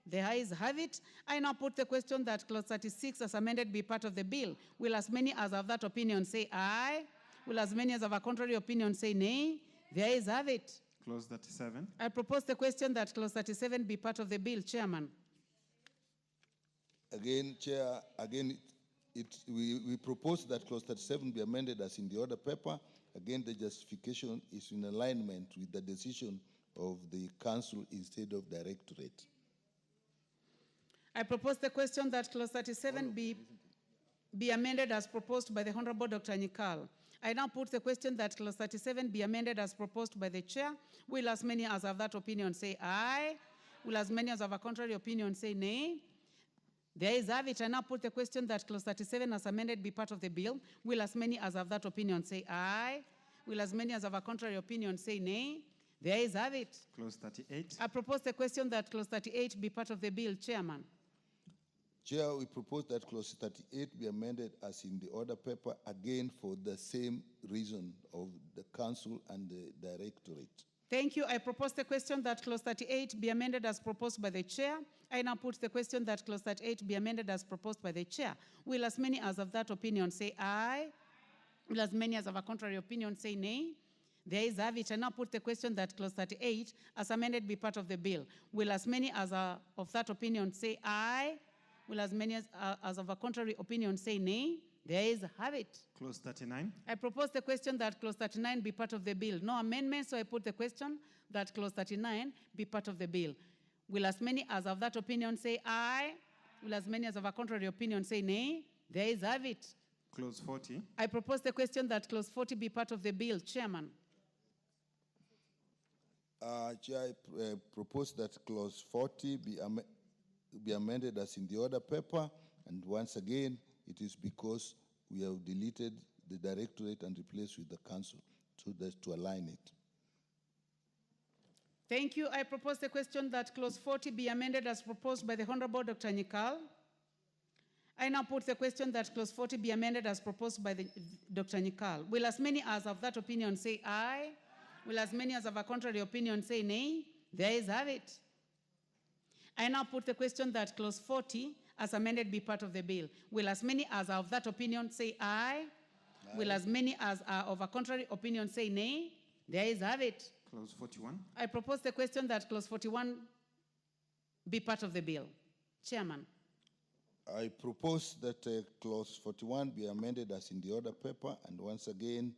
The ayes have it. I now put the question that clause 36 as amended be part of the bill. Will as many as have that opinion say aye? Will as many as have a contrary opinion say nay? The ayes have it. Clause 37. I propose the question that clause 37 be part of the bill. Chairman. Again, Chair, we propose that clause 37 be amended as in the order paper. Again, the justification is in alignment with the decision of the council instead of directorate. I propose the question that clause 37 be amended as proposed by the Honorable Dr. Nyikal. I now put the question that clause 37 be amended as proposed by the chair. Will as many as have that opinion say aye? Will as many as have a contrary opinion say nay? There is have it. I now put the question that clause 37 as amended be part of the bill. Will as many as have that opinion say aye? Will as many as have a contrary opinion say nay? There is have it. Clause 38. I propose the question that clause 38 be part of the bill. Chairman. Chair, we propose that clause 38 be amended as in the order paper, again for the same reason of the council and the directorate. Thank you. I propose the question that clause 38 be amended as proposed by the chair. I now put the question that clause 38 be amended as proposed by the chair. Will as many as of that opinion say aye? Will as many as of a contrary opinion say nay? There is have it. I now put the question that clause 38 as amended be part of the bill. Will as many as of that opinion say aye? Will as many as of a contrary opinion say nay? There is have it. Clause 39. I propose the question that clause 39 be part of the bill. No amendments, so I put the question that clause 39 be part of the bill. Will as many as of that opinion say aye? Will as many as of a contrary opinion say nay? There is have it. Clause 40. I propose the question that clause 40 be part of the bill. Chairman. Chair, I propose that clause 40 be amended as in the order paper, and once again, it is because we have deleted the directorate and replaced with the council, so that's to align it. Thank you. I propose the question that clause 40 be amended as proposed by the Honorable Dr. Nyikal. I now put the question that clause 40 be amended as proposed by Dr. Nyikal. Will as many as of that opinion say aye? Will as many as of a contrary opinion say nay? There is have it. I now put the question that clause 40 as amended be part of the bill. Will as many as are of that opinion say aye? Will as many as are of a contrary opinion say nay? There is have it. Clause 41. I propose the question that clause 41 be part of the bill. Chairman. I propose that clause 41 be amended as in the order paper, and once again,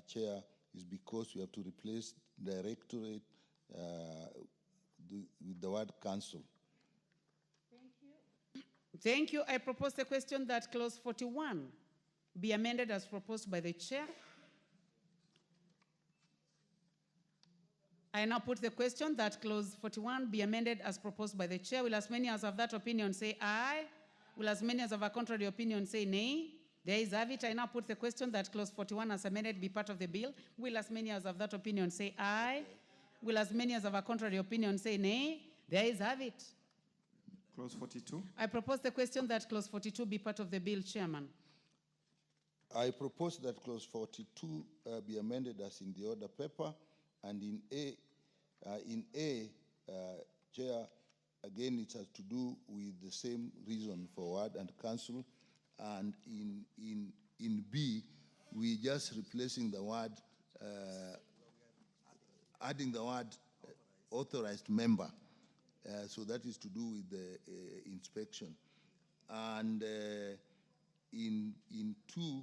Chair, is because we have to replace directorate with the word council. Thank you. I propose the question that clause 41 be amended as proposed by the chair. I now put the question that clause 41 be amended as proposed by the chair. Will as many as of that opinion say aye? Will as many as of a contrary opinion say nay? There is have it. I now put the question that clause 41 as amended be part of the bill. Will as many as of that opinion say aye? Will as many as of a contrary opinion say nay? There is have it. Clause 42. I propose the question that clause 42 be part of the bill, Chairman. I propose that clause 42 be amended as in the order paper, and in A, Chair, again, it has to do with the same reason for ward and council, and in B, we just replacing the word, adding the word authorized member. So that is to do with the inspection. And in 2,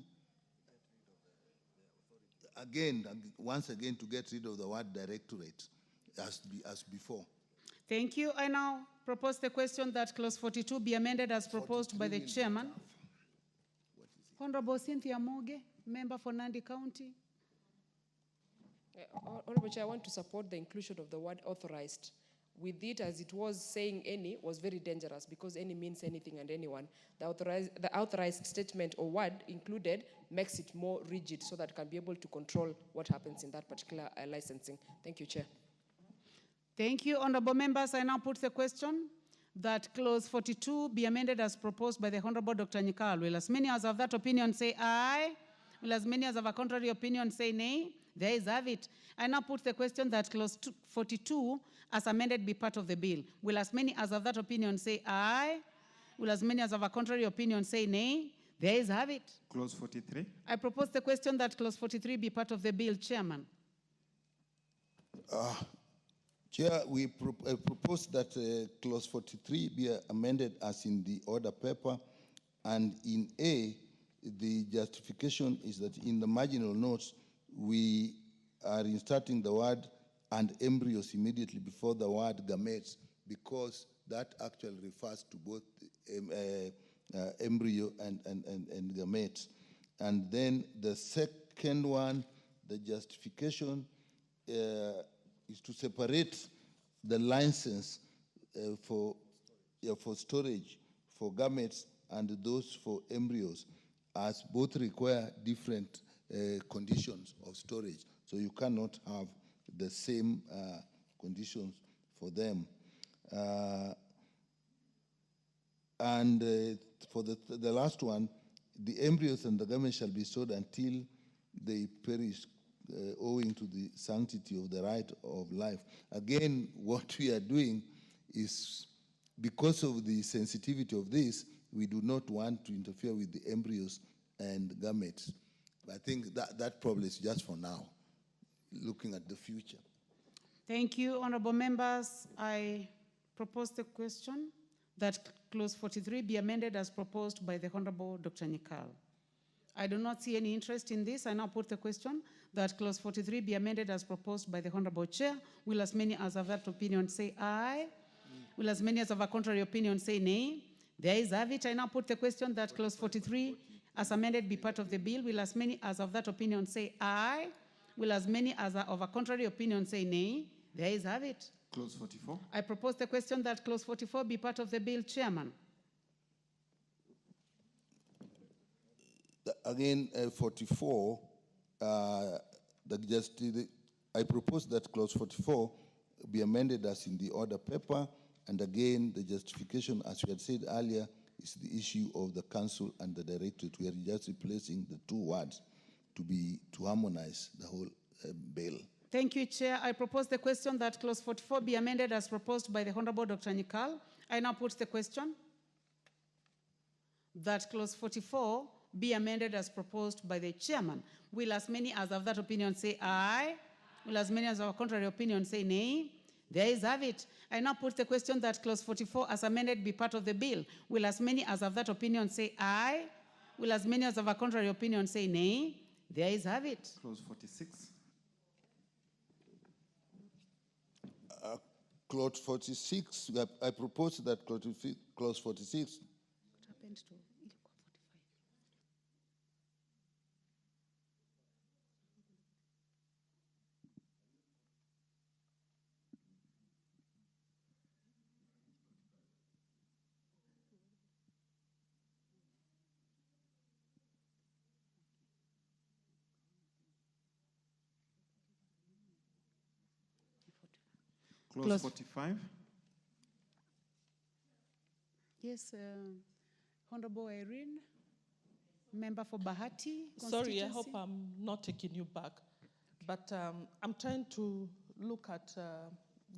again, once again, to get rid of the word directorate as before. Thank you. I now propose the question that clause 42 be amended as proposed by the chairman. Honorable Cynthia Moge, member for Nandi County. Honorable Chair, I want to support the inclusion of the word authorized. With it, as it was saying any, was very dangerous because any means anything and anyone. The authorized statement or word included makes it more rigid so that it can be able to control what happens in that particular licensing. Thank you, Chair. Thank you, honorable members. I now put the question that clause 42 be amended as proposed by the Honorable Dr. Nyikal. Will as many as of that opinion say aye? Will as many as of a contrary opinion say nay? There is have it. I now put the question that clause 42 as amended be part of the bill. Will as many as of that opinion say aye? Will as many as of a contrary opinion say nay? There is have it. Clause 43. I propose the question that clause 43 be part of the bill, Chairman. Chair, we propose that clause 43 be amended as in the order paper, and in A, the justification is that in the marginal notes, we are inserting the word and embryos immediately before the word gametes, because that actually refers to both embryo and gametes. And then the second one, the justification is to separate the license for storage for gametes and those for embryos, as both require different conditions of storage. So you cannot have the same conditions for them. For the last one, the embryos and the gametes shall be stored until they perish, owing to the sanctity of the right of life. Again, what we are doing is, because of the sensitivity of this, we do not want to interfere with the embryos and gametes. I think that probably is just for now, looking at the future. Thank you, honorable members. I propose the question that clause 43 be amended as proposed by the Honorable Dr. Nyikal. I do not see any interest in this. I now put the question that clause 43 be amended as proposed by the Honorable Chair. Will as many as of that opinion say aye? Will as many as of a contrary opinion say nay? There is have it. I now put the question that clause 43 as amended be part of the bill. Will as many as of that opinion say aye? Will as many as are of a contrary opinion say nay? There is have it. Clause 44. I propose the question that clause 44 be part of the bill, Chairman. Again, 44, I propose that clause 44 be amended as in the order paper. And again, the justification, as we had said earlier, is the issue of the council and the directorate. We are just replacing the two words to harmonize the whole bill. Thank you, Chair. I propose the question that clause 44 be amended as proposed by the Honorable Dr. Nyikal. I now put the question that clause 44 be amended as proposed by the chairman. Will as many as have that opinion say aye? Will as many as have a contrary opinion say nay? There is have it. I now put the question that clause 44 as amended be part of the bill. Will as many as have that opinion say aye? Will as many as have a contrary opinion say nay? There is have it. Clause 46. Clause 46, I propose that clause 46. What happened to Clause 45. Yes, Honorable Irene, member for Bahati. Sorry, I hope I'm not taking you back, but I'm trying to look at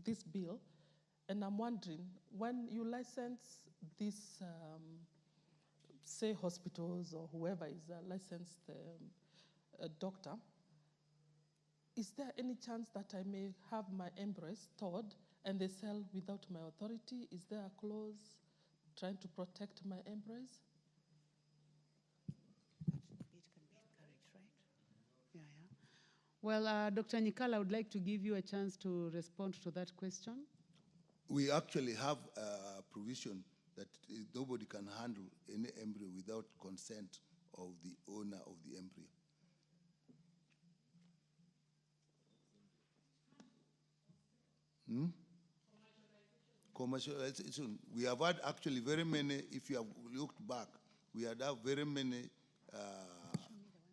this bill, and I'm wondering, when you license these, say, hospitals or whoever is a licensed doctor, is there any chance that I may have my embryos stored and they sell without my authority? Is there a clause trying to protect my embryos? Well, Dr. Nyikal, I would like to give you a chance to respond to that question. We actually have a provision that nobody can handle any embryo without consent of the owner of the embryo. Commercialization. We have had actually very many, if you have looked back, we had very many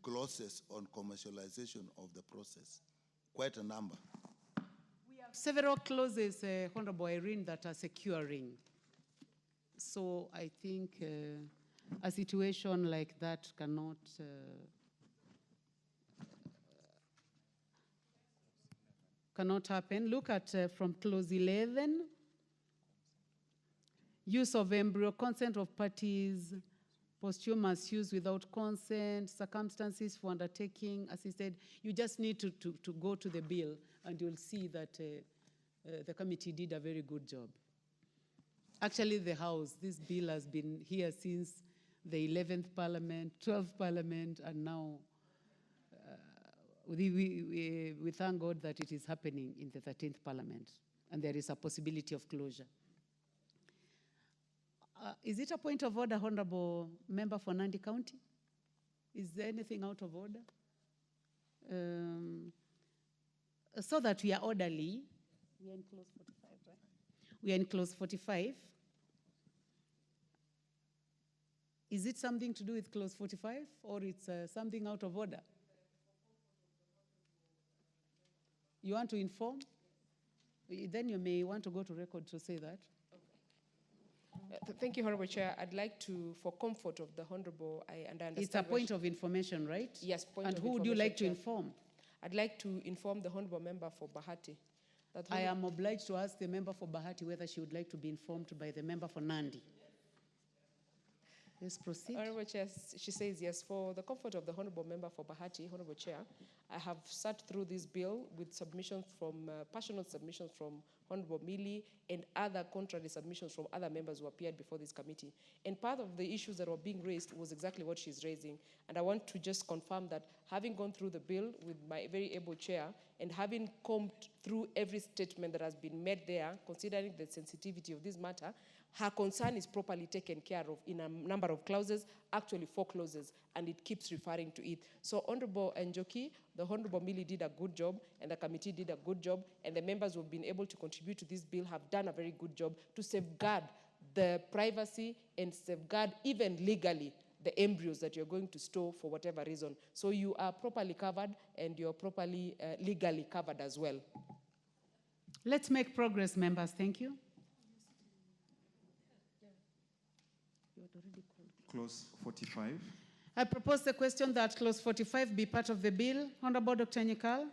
clauses on commercialization of the process, quite a number. We have several clauses, Honorable Irene, that are securing. So I think a situation like that cannot happen. Look at from clause 11, use of embryo, consent of parties, posthumous use without consent, circumstances for undertaking, assisted. You just need to go to the bill and you'll see that the committee did a very good job. Actually, the House, this bill has been here since the 11th Parliament, 12th Parliament, and now we thank God that it is happening in the 13th Parliament, and there is a possibility of closure. Is it a point of order, Honorable Member for Nandi County? Is there anything out of order? So that we are orderly, we are in clause 45, right? We are in clause 45. Is it something to do with clause 45, or it's something out of order? You want to inform? Then you may want to go to record to say that. Thank you, Honorable Chair. I'd like to, for comfort of the Honorable, I understand. It's a point of information, right? Yes, point of information. And who would you like to inform? I'd like to inform the Honorable Member for Bahati. That I am obliged to ask the member for Bahati whether she would like to be informed by the member for Nandi. Let's proceed. Honorable Chair, she says yes. For the comfort of the Honorable Member for Bahati, Honorable Chair, I have sat through this bill with submissions from, passionate submissions from Honorable Millie and other contrary submissions from other members who appeared before this committee. And part of the issues that were being raised was exactly what she's raising. And I want to just confirm that having gone through the bill with my very able chair and having combed through every statement that has been made there, considering the sensitivity of this matter, her concern is properly taken care of in a number of clauses, actually 4 clauses, and it keeps referring to it. So Honorable Njoki, the Honorable Millie did a good job, and the committee did a good job, and the members who have been able to contribute to this bill have done a very good job to safeguard the privacy and safeguard even legally the embryos that you're going to store for whatever reason. So you are properly covered, and you're properly legally covered as well. Let's make progress, members. Thank you. Clause 45. I propose the question that clause 45 be part of the bill. Honorable Dr. Nyikal.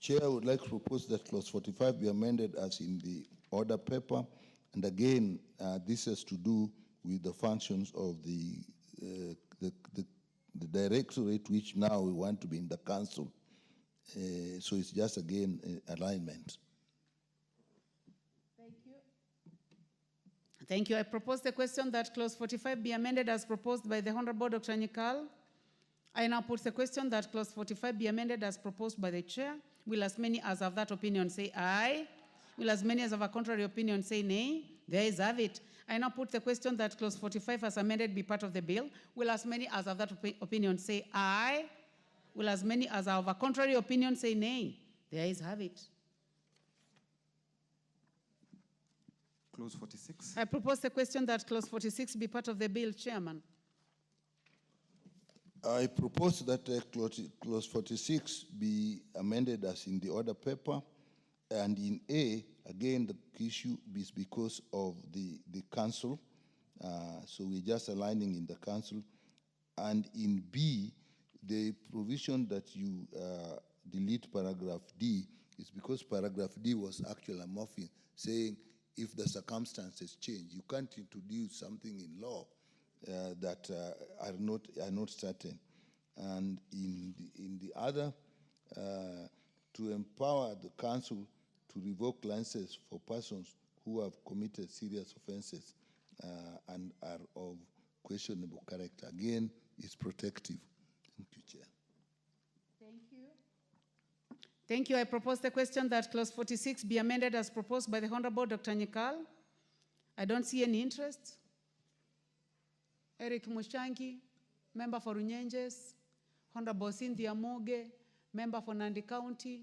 Chair, I would like to propose that clause 45 be amended as in the order paper. And again, this has to do with the functions of the directorate, which now we want to be in the council. So it's just, again, alignment. Thank you. I propose the question that clause 45 be amended as proposed by the Honorable Dr. Nyikal. I now put the question that clause 45 be amended as proposed by the chair. Will as many as have that opinion say aye? Will as many as have a contrary opinion say nay? There is have it. I now put the question that clause 45 as amended be part of the bill. Will as many as have that opinion say aye? Will as many as have a contrary opinion say nay? There is have it. Clause 46. I propose the question that clause 46 be part of the bill, Chairman. I propose that clause 46 be amended as in the order paper. And in A, again, the issue is because of the council. So we're just aligning in the council. And in B, the provision that you delete paragraph D is because paragraph D was actually a morphine saying if the circumstances change, you can't introduce something in law that are not certain. And in the other, to empower the council to revoke licenses for persons who have committed serious offenses and are of questionable character. Again, it's protective. Thank you, Chair. Thank you. Thank you. I propose the question that clause 46 be amended as proposed by the Honorable Dr. Nyikal. I don't see any interest. Eric Mushangi, member for Runyenjes. Honorable Cynthia Moge, member for Nandi County.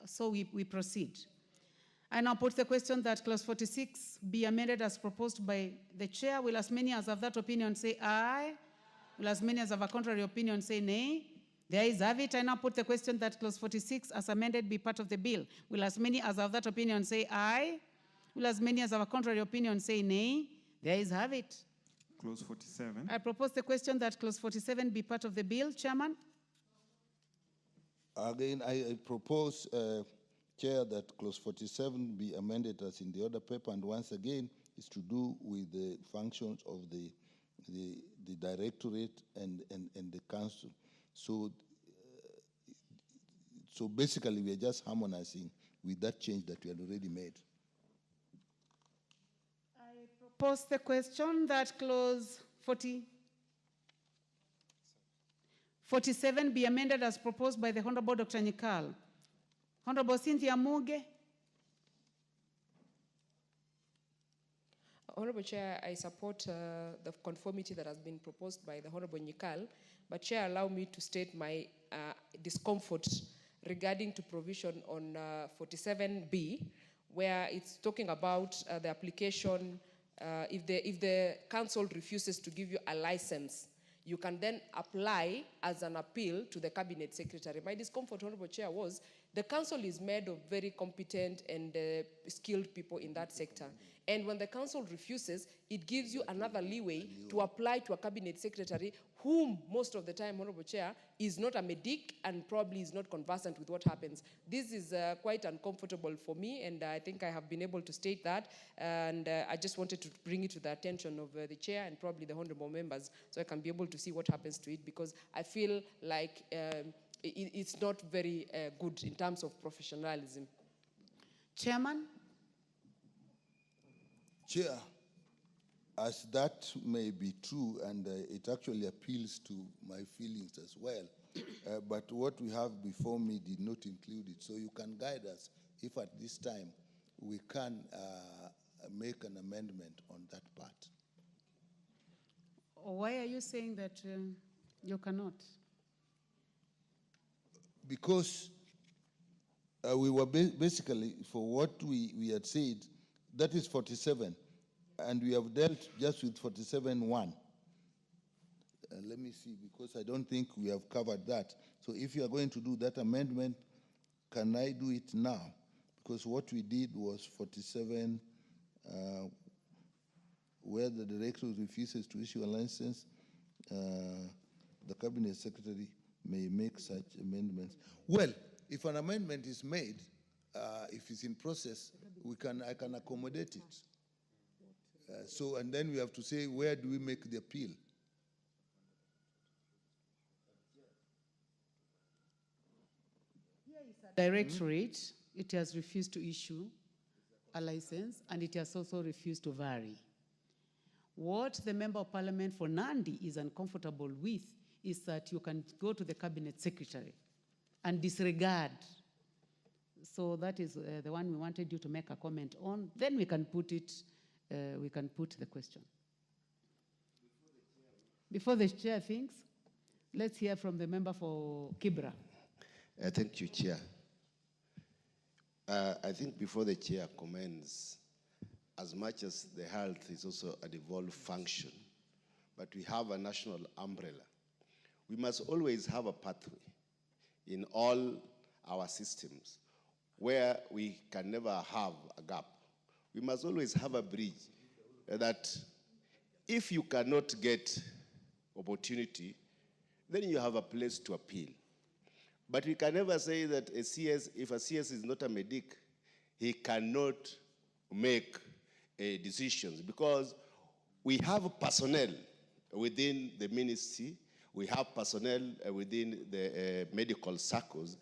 So we proceed. I now put the question that clause 46 be amended as proposed by the chair. Will as many as have that opinion say aye? Will as many as have a contrary opinion say nay? There is have it. I now put the question that clause 46 as amended be part of the bill. Will as many as have that opinion say aye? Will as many as have a contrary opinion say nay? There is have it. Clause 47. I propose the question that clause 47 be part of the bill, Chairman. Again, I propose, Chair, that clause 47 be amended as in the order paper, and once again, it's to do with the functions of the directorate and the council. So basically, we are just harmonizing with that change that we had already made. I propose the question that clause 47 be amended as proposed by the Honorable Dr. Nyikal. Honorable Cynthia Muge. Honorable Chair, I support the conformity that has been proposed by the Honorable Nyikal, but Chair, allow me to state my discomfort regarding to provision on 47B, where it's talking about the application, if the council refuses to give you a license, you can then apply as an appeal to the cabinet secretary. My discomfort, Honorable Chair, was the council is made of very competent and skilled people in that sector. And when the council refuses, it gives you another leeway to apply to a cabinet secretary whom most of the time, Honorable Chair, is not a medic and probably is not conversant with what happens. This is quite uncomfortable for me, and I think I have been able to state that. And I just wanted to bring it to the attention of the chair and probably the honorable members so I can be able to see what happens to it, because I feel like it's not very good in terms of professionalism. Chairman? Chair, as that may be true, and it actually appeals to my feelings as well, but what we have before me did not include it. So you can guide us if at this time we can make an amendment on that part. Why are you saying that you cannot? Because we were basically, for what we had said, that is 47, and we have dealt just with 47.1. Let me see, because I don't think we have covered that. So if you are going to do that amendment, can I do it now? Because what we did was 47, where the director refuses to issue a license, the cabinet secretary may make such amendments. Well, if an amendment is made, if it's in process, I can accommodate it. And then we have to say, where do we make the appeal? Directorate, it has refused to issue a license, and it has also refused to vary. What the Member of Parliament for Nandi is uncomfortable with is that you can go to the Cabinet Secretary and disregard. So that is the one we wanted you to make a comment on. Then we can put it, we can put the question. Before the chair thinks, let's hear from the member for Kibra. Thank you, Chair. I think before the chair comments, as much as the health is also a devolved function, but we have a national umbrella, we must always have a pathway in all our systems where we can never have a gap. We must always have a bridge that if you cannot get opportunity, then you have a place to appeal. But we can never say that a CS, if a CS is not a medic, he cannot make decisions, because we have personnel within the ministry, we have personnel within the medical circles,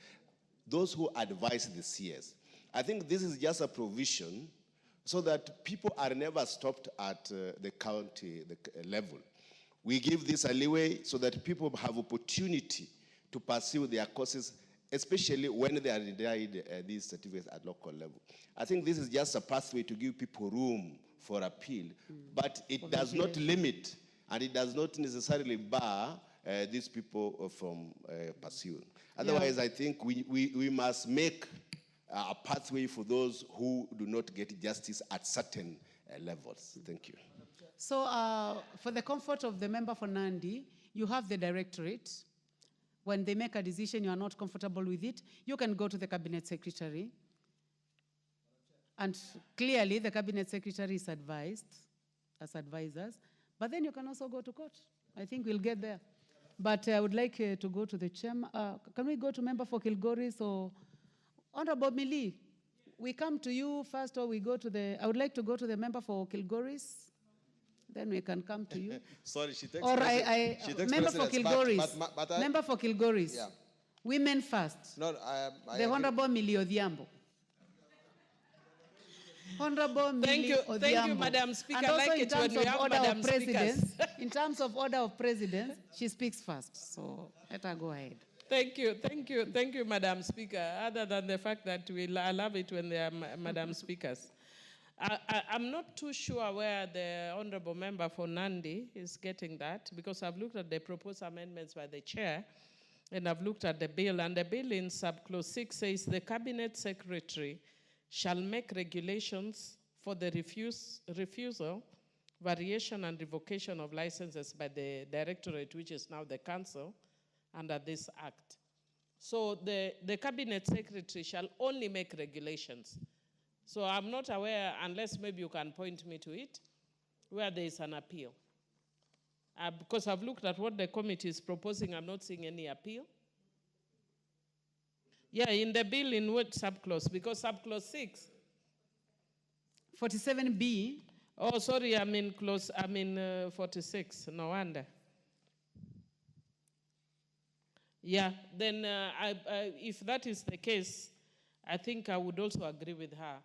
those who advise the CS. I think this is just a provision so that people are never stopped at the county level. We give this a leeway so that people have opportunity to pursue their courses, especially when they are denied these certificates at local level. I think this is just a pathway to give people room for appeal, but it does not limit and it does not necessarily bar these people from pursuing. Otherwise, I think we must make a pathway for those who do not get justice at certain levels. Thank you. So for the comfort of the member for Nandi, you have the directorate. When they make a decision you are not comfortable with it, you can go to the cabinet secretary. And clearly the cabinet secretary is advised as advisors, but then you can also go to court. I think we'll get there. But I would like to go to the chairman. Can we go to member for Kilgoris or Honorable Mili? We come to you first, or we go to the, I would like to go to the member for Kilgoris. Then we can come to you. Sorry, she takes or member for Kilgoris. Member for Kilgoris. Yeah. Women first. No, the Honorable Millie Odhiambo. Honorable Millie Odhiambo. Thank you, Madam Speaker. And also I like it when we have Madam Speakers. In terms of order of precedence, she speaks first. So let her go ahead. Thank you, Madam Speaker. Other than the fact that I love it when they are Madam Speakers. I'm not too sure where the honorable member for Nandi is getting that, because I've looked at the proposed amendments by the chair, and I've looked at the bill, and the bill in subclause 6 says the cabinet secretary shall make regulations for the refusal, variation, and revocation of licenses by the directorate, which is now the council, under this act. So the cabinet secretary shall only make regulations. So I'm not aware, unless maybe you can point me to it, where there is an appeal. Because I've looked at what the committee is proposing, I'm not seeing any appeal. Yeah, in the bill, in what subclause? Because subclause 6. 47B. Oh, sorry, I'm in 46, no wonder. Yeah, then if that is the case, I think I would also agree with her.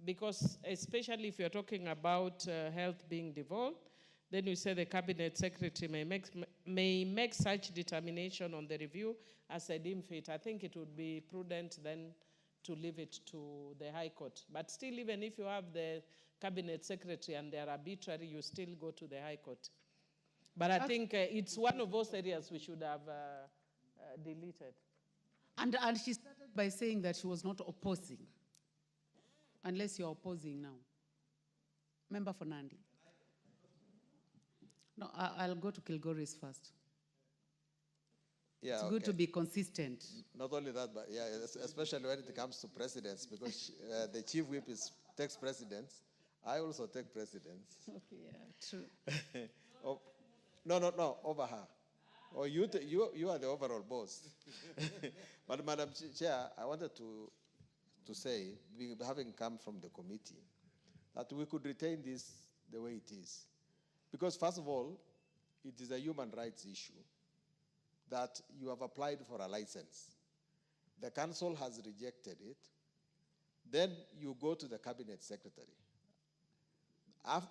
Because especially if you're talking about health being devolved, then you say the cabinet secretary may make such determination on the review as they deem fit. I think it would be prudent then to leave it to the High Court. But still, even if you have the cabinet secretary and they are arbitrary, you still go to the High Court. But I think it's one of those areas we should have deleted. And she started by saying that she was not opposing, unless you're opposing now. Member for Nandi. No, I'll go to Kilgoris first. Yeah, It's good to be consistent. Not only that, but yeah, especially when it comes to presidents, because the chief whip takes precedence. I also take precedence. Okay, yeah, true. Oh, no, over her. Or you are the overall boss. But Madam Chair, I wanted to say, having come from the committee, that we could retain this the way it is. Because first of all, it is a human rights issue that you have applied for a license. The council has rejected it. Then you go to the cabinet secretary.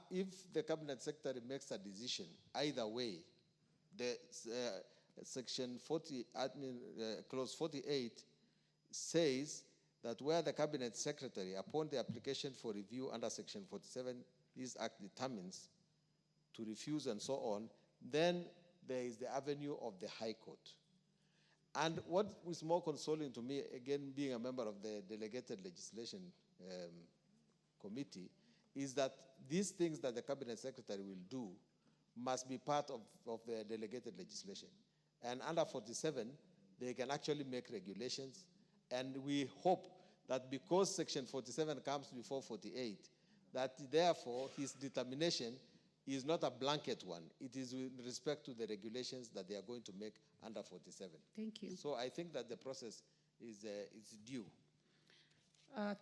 If the cabinet secretary makes a decision, either way, the section 40, clause 48 says that where the cabinet secretary, upon the application for review under section 47, this act determines to refuse and so on, then there is the avenue of the High Court. And what was more consoling to me, again, being a member of the Delegated Legislation Committee, is that these things that the Cabinet Secretary will do must be part of the delegated legislation. And under 47, they can actually make regulations. And we hope that because Section 47 comes before 48, that therefore his determination is not a blanket one. It is with respect to the regulations that they are going to make under 47. Thank you. So I think that the process is due.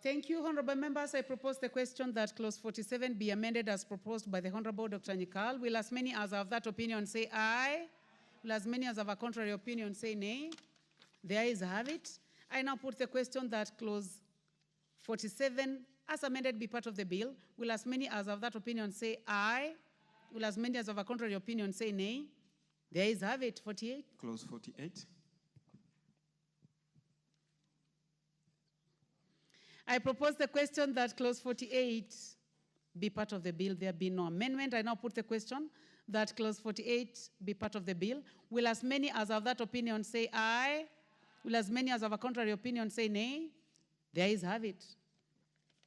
Thank you, honorable members. I propose the question that clause 47 be amended as proposed by the Honorable Dr. Nikal. Will as many as have that opinion say aye? Will as many as have a contrary opinion say nay? The ayes have it. I now put the question that clause 47 as amended be part of the bill. Will as many as have that opinion say aye? Will as many as have a contrary opinion say nay? The ayes have it. 48. Clause 48. I propose the question that clause 48 be part of the bill. There be no amendment. I now put the question that clause 48 be part of the bill. Will as many as have that opinion say aye? Will as many as have a contrary opinion say nay? The ayes have it.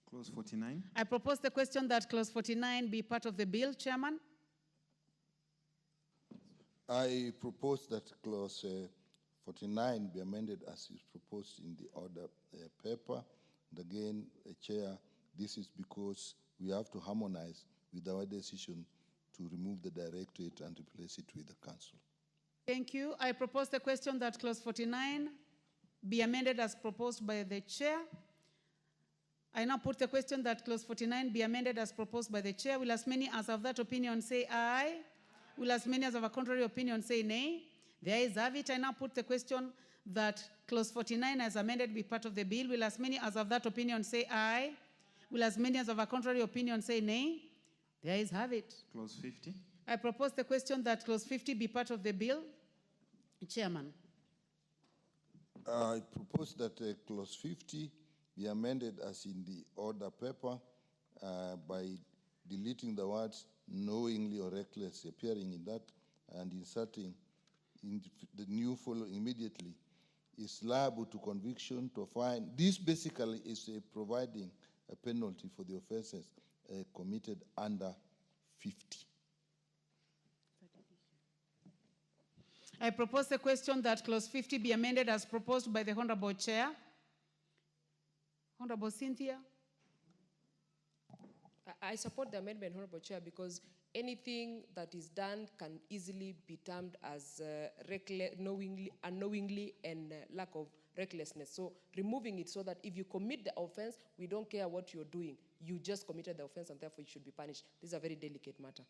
Clause 49. I propose the question that clause 49 be part of the bill. Chairman? I propose that clause 49 be amended as is proposed in the order paper. And again, Chair, this is because we have to harmonize with our decision to remove the directorate and replace it with the council. Thank you. I propose the question that clause 49 be amended as proposed by the chair. I now put the question that clause 49 be amended as proposed by the chair. Will as many as have that opinion say aye? Will as many as have a contrary opinion say nay? The ayes have it. I now put the question that clause 49 as amended be part of the bill. Will as many as have that opinion say aye? Will as many as have a contrary opinion say nay? The ayes have it. Clause 50. I propose the question that clause 50 be part of the bill. Chairman. I propose that clause 50 be amended as in the order paper by deleting the words knowingly or recklessly appearing in that and inserting in the new following immediately is liable to conviction, to fine. This basically is providing a penalty for the offenses committed under 50. I propose the question that clause 50 be amended as proposed by the Honorable Chair. Honorable Cynthia. I support the amendment, Honorable Chair, because anything that is done can easily be termed as unknowingly and lack of recklessness. So removing it so that if you commit the offense, we don't care what you're doing. You just committed the offense and therefore you should be punished. This is a very delicate matter.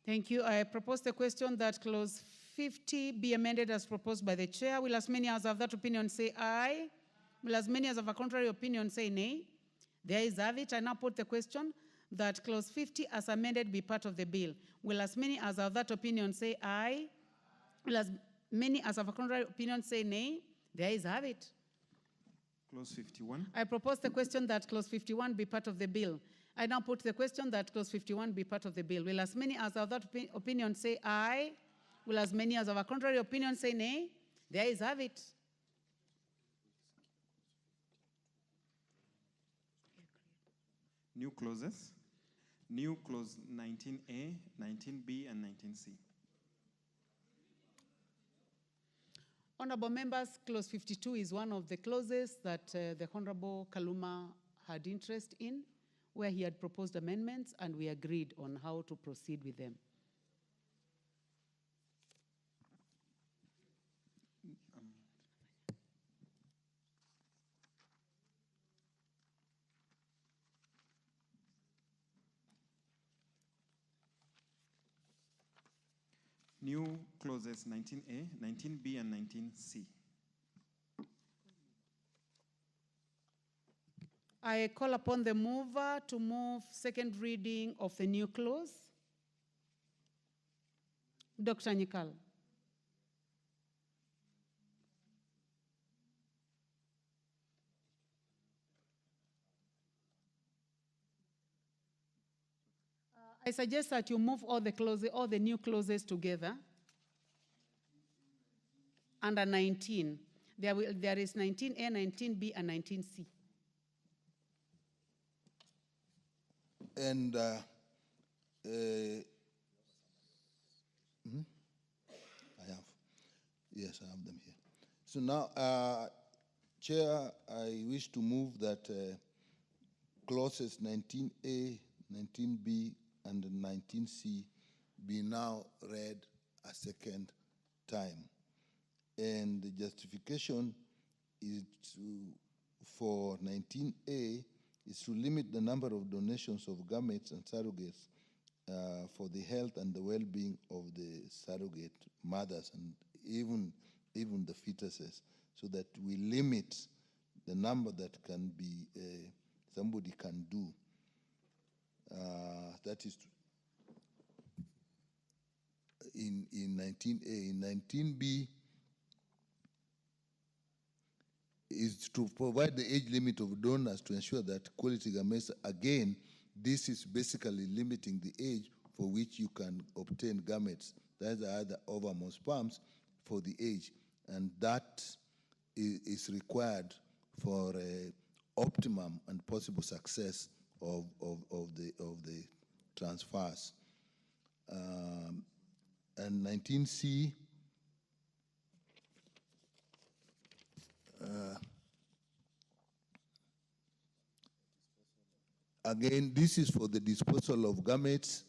Thank you. I propose the question that clause 50 be amended as proposed by the chair. Will as many as have that opinion say aye? Will as many as have a contrary opinion say nay? The ayes have it. I now put the question that clause 50 as amended be part of the bill. Will as many as have that opinion say aye? Will as many as have a contrary opinion say nay? The ayes have it. Clause 51. I propose the question that clause 51 be part of the bill. I now put the question that clause 51 be part of the bill. Will as many as have that opinion say aye? Will as many as have a contrary opinion say nay? The ayes have it. New clauses. New clause 19A, 19B, and 19C. Honorable members, clause 52 is one of the clauses that the Honorable Kaluma had interest in, where he had proposed amendments, and we agreed on how to proceed with them. New clauses 19A, 19B, and 19C. I call upon the mover to move second reading of the new clause. Dr. Nyikal. I suggest that you move all the clauses, all the new clauses together. Under 19, there is 19A, 19B, and 19C. And I have them here. So now, Chair, I wish to move that clauses 19A, 19B, and 19C be now read a second time. And the justification is for 19A is to limit the number of donations of gametes and surrogates for the health and the well-being of the surrogate mothers and even the fetuses, so that we limit the number that can be somebody can do. That is in 19A. In 19B is to provide the age limit of donors to ensure that quality gametes, again, this is basically limiting the age for which you can obtain gametes. That's either ovum or sperms for the age, and that is required for optimum and possible success of the transfers. And 19C, again, this is for the disposal of gametes,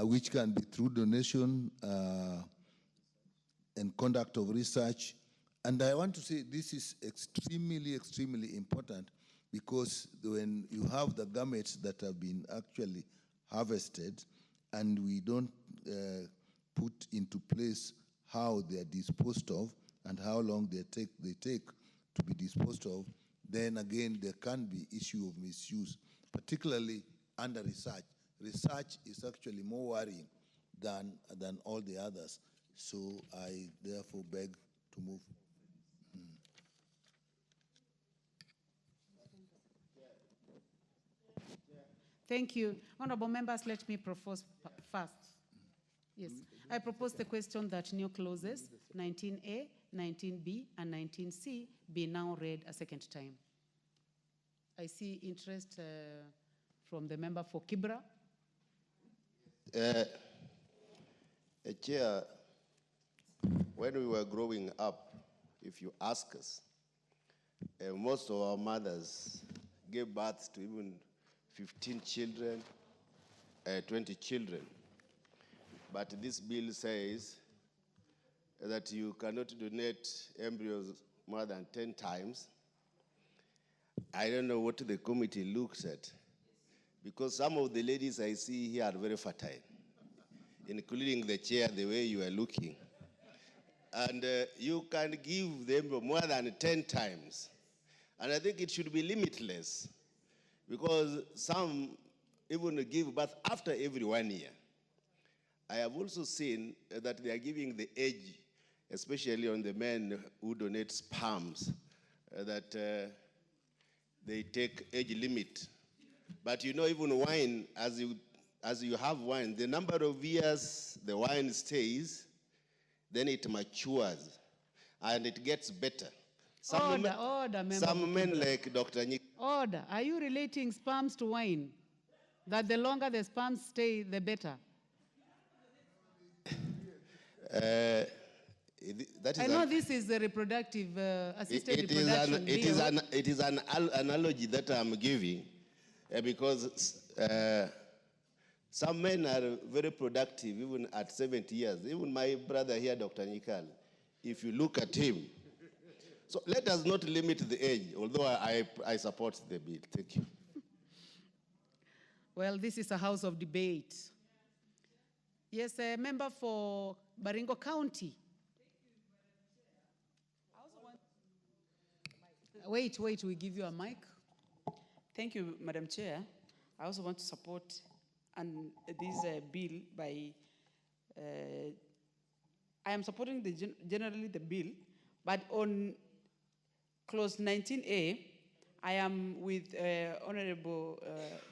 which can be through donation and conduct of research. And I want to say this is extremely, extremely important, because when you have the gametes that have been actually harvested and we don't put into place how they are disposed of and how long they take to be disposed of, then again there can be issue of misuse, particularly under research. Research is actually more worrying than all the others. So I therefore beg to move. Thank you. Honorable members, let me propose first. Yes, I propose the question that new clauses 19A, 19B, and 19C be now read a second time. I see interest from the member for Kibra. Chair, when we were growing up, if you ask us, most of our mothers gave birth to even 15 children, 20 children. But this bill says that you cannot donate embryos more than 10 times. I don't know what the committee looks at, because some of the ladies I see here are very fertile, including the chair, the way you are looking. And you can give them more than 10 times. And I think it should be limitless, because some even give birth after every 1 year. I have also seen that they are giving the age, especially on the men who donate sperms, that they take age limit. But you know, even wine, as you have wine, the number of years the wine stays, then it matures, and it gets better. Some men like Dr. Nick. Order. Are you relating sperms to wine? That the longer the sperms stay, the better? That is I know this is a reproductive, assisted it is reproduction bill. it is an analogy that I'm giving because some men are very productive even at 70 years. Even my brother here, Dr. Nikal, if you look at him. So let us not limit the age, although I support the bill. Thank you. Well, this is a house of debate. Yes, a member for Baringo County. Wait, we give you a mic. Thank you, Madam Chair. I also want to support this bill by, I am supporting generally the bill, but on clause 19A, I am with Honorable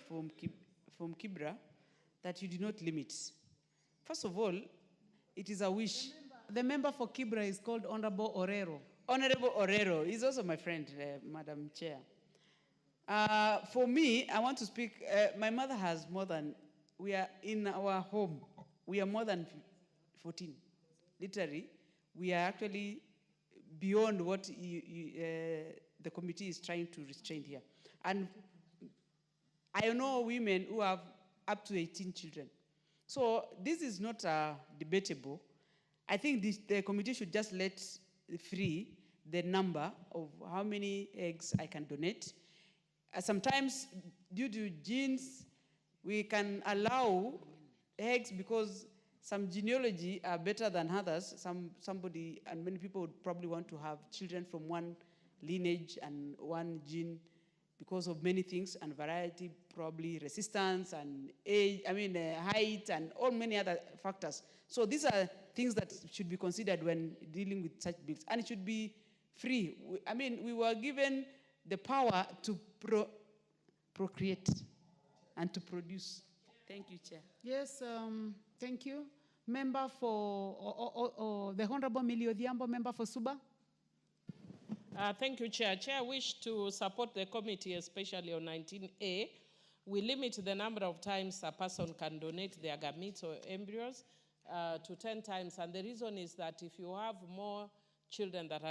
from Kibra that you do not limit. First of all, it is a wish. The member for Kibra is called Honorable Orero. Honorable Orero is also my friend, Madam Chair. For me, I want to speak, my mother has more than, we are in our home, we are more than 14. Literally, we are actually beyond what the committee is trying to restrain here. And I know women who have up to 18 children. So this is not debatable. I think the committee should just let free the number of how many eggs I can donate. Sometimes, due to genes, we can allow eggs because some genealogy are better than others. Somebody and many people would probably want to have children from one lineage and one gene because of many things and variety, probably resistance and age, height and all many other factors. So these are things that should be considered when dealing with such bills. And it should be free. We were given the power to procreate and to produce. Thank you, Chair. Yes, thank you. Member for the Honorable Millie Odhiambo, member for Suba. Thank you, Chair. Chair, I wish to support the committee, especially on 19A. We limit the number of times a person can donate their gametes or embryos to 10 times. And the reason is that if you have more children that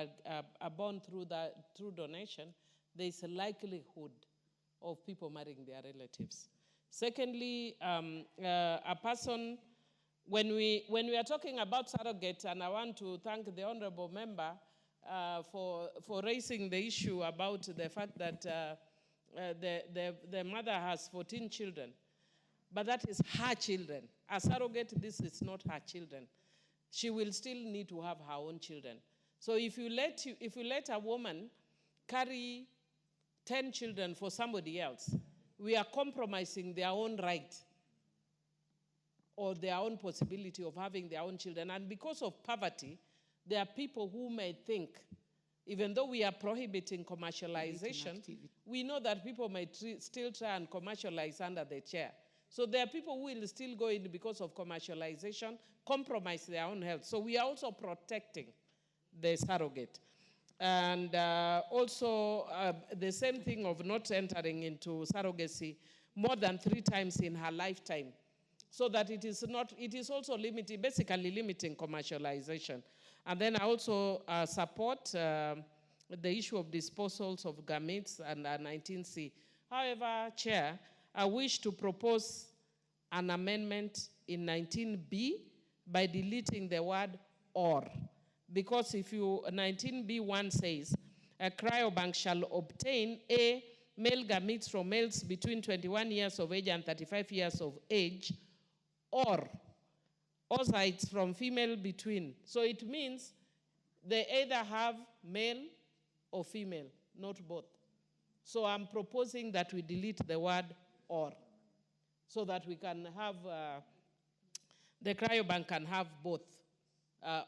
are born through donation, there is a likelihood of people marrying their relatives. Secondly, a person, when we are talking about surrogate, and I want to thank the honorable member for raising the issue about the fact that the mother has 14 children, but that is her children. A surrogate, this is not her children. She will still need to have her own children. So if you let a woman carry 10 children for somebody else, we are compromising their own right or their own possibility of having their own children. And because of poverty, there are people who may think, even though we are prohibiting commercialization, we know that people may still try and commercialize under the chair. So there are people who will still go in because of commercialization, compromise their own health. So we are also protecting the surrogate. And also the same thing of not entering into surrogacy more than 3 times in her lifetime, so that it is also limiting, basically limiting commercialization. And then I also support the issue of disposals of gametes and 19C. However, Chair, I wish to propose an amendment in 19B by deleting the word or. Because if 19B1 says, a cryobank shall obtain A, male gametes from males between 21 years of age and 35 years of age, or oocytes from female between. So it means they either have male or female, not both. So I'm proposing that we delete the word or, so that we can have, the cryobank can have both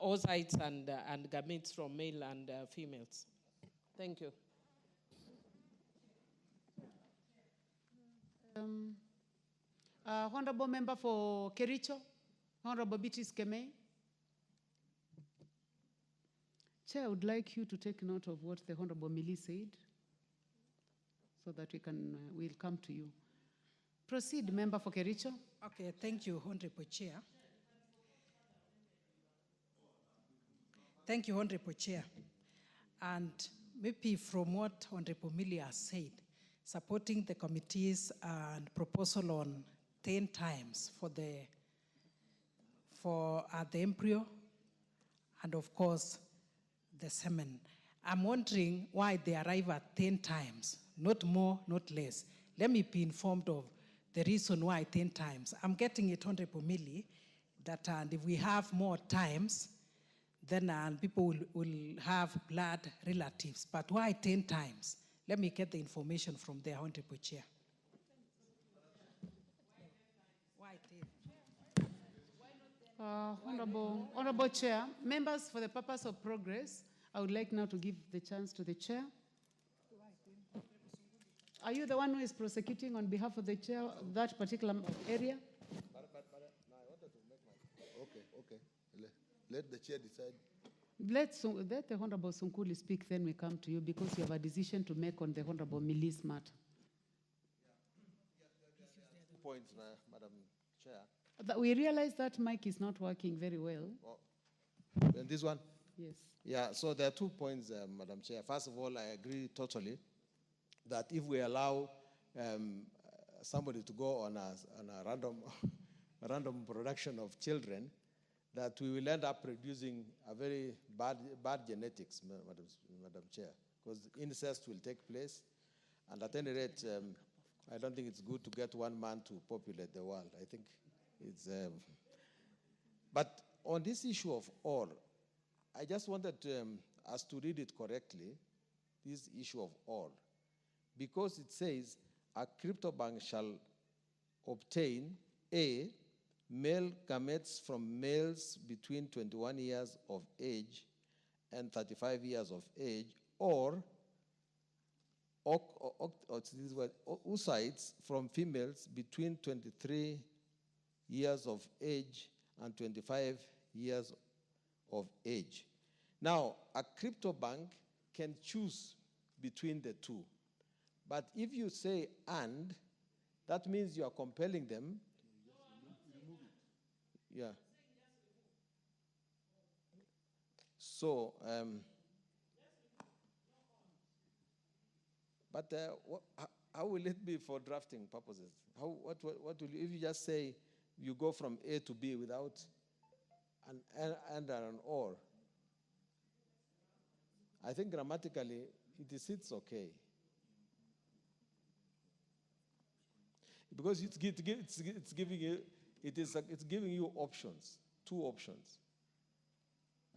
oocytes and gametes from male and females. Thank you. Honorable member for Kericho, Honorable Beatrice Kemei. Chair, I would like you to take note of what the Honorable Millie said, so that we'll come to you. Proceed, member for Kericho. Okay, thank you, Honorable Chair. Thank you, Honorable Chair. And maybe from what Honorable Millie has said, supporting the committee's proposal on 10 times for the embryo and of course the semen. I'm wondering why they arrive at 10 times, not more, not less. Let me be informed of the reason why 10 times. I'm getting it, Honorable Millie, that if we have more times, then people will have blood relatives. But why 10 times? Let me get the information from there, Honorable Chair. Why 10? Honorable Chair, members, for the purpose of progress, I would like now to give the chance to the chair. Are you the one who is prosecuting on behalf of the chair that particular area? Okay. Let the chair decide. Let the Honorable Sunkuli speak, then we come to you because you have a decision to make on the Honorable Millie's matter. Points, Madam Chair. We realize that mic is not working very well. And this one? Yes. Yeah, so there are 2 points, Madam Chair. First of all, I agree totally that if we allow somebody to go on a random production of children, that we will end up producing a very bad genetics, Madam Chair, because incest will take place. And at any rate, I don't think it's good to get one man to populate the world. I think it's... But on this issue of all, I just wanted us to read it correctly, this issue of all, because it says a cryptobank shall obtain A, male gametes from males between 21 years of age and 35 years of age, or oocytes from females between 23 years of age and 25 years of age. Now, a cryptobank can choose between the two. But if you say and, that means you are compelling them. Yeah. So, how will it be for drafting purposes? What will you, if you just say you go from A to B without an and an or? I think grammatically it's okay. Because it's giving you options, 2 options.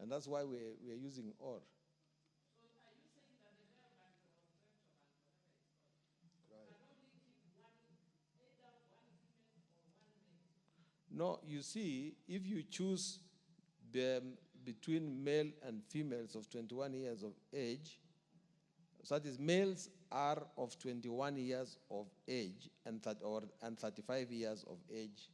And that's why we're using or. No, you see, if you choose between male and females of 21 years of age, so that is males are of 21 years of age and 35 years of age,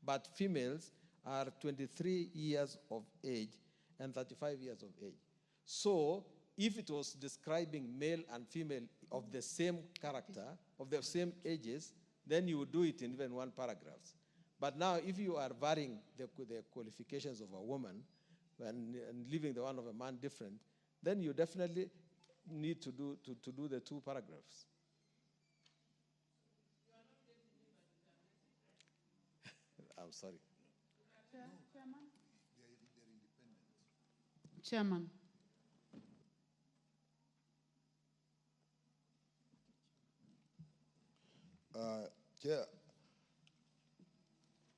but females are 23 years of age and 35 years of age. So if it was describing male and female of the same character, of the same ages, then you would do it in even one paragraph. But now if you are varying the qualifications of a woman and leaving the one of a man different, then you definitely need to do the 2 paragraphs. I'm sorry. Chairman. Chair,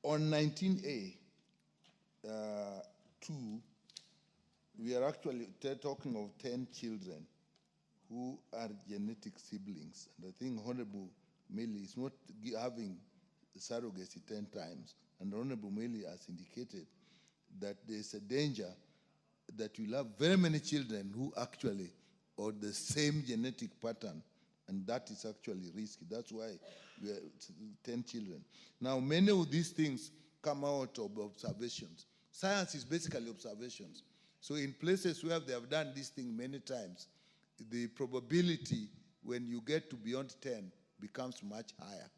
on 19A, 2, we are actually talking of 10 children who are genetic siblings. And I think Honorable Millie is not having surrogacy 10 times. And Honorable Millie has indicated that there's a danger that you'll have very many children who actually are the same genetic pattern. And that is actually risky. That's why we are 10 children. Now, many of these things come out of observations. Science is basically observations. So in places where they have done this thing many times, the probability when you get to beyond 10 becomes much higher.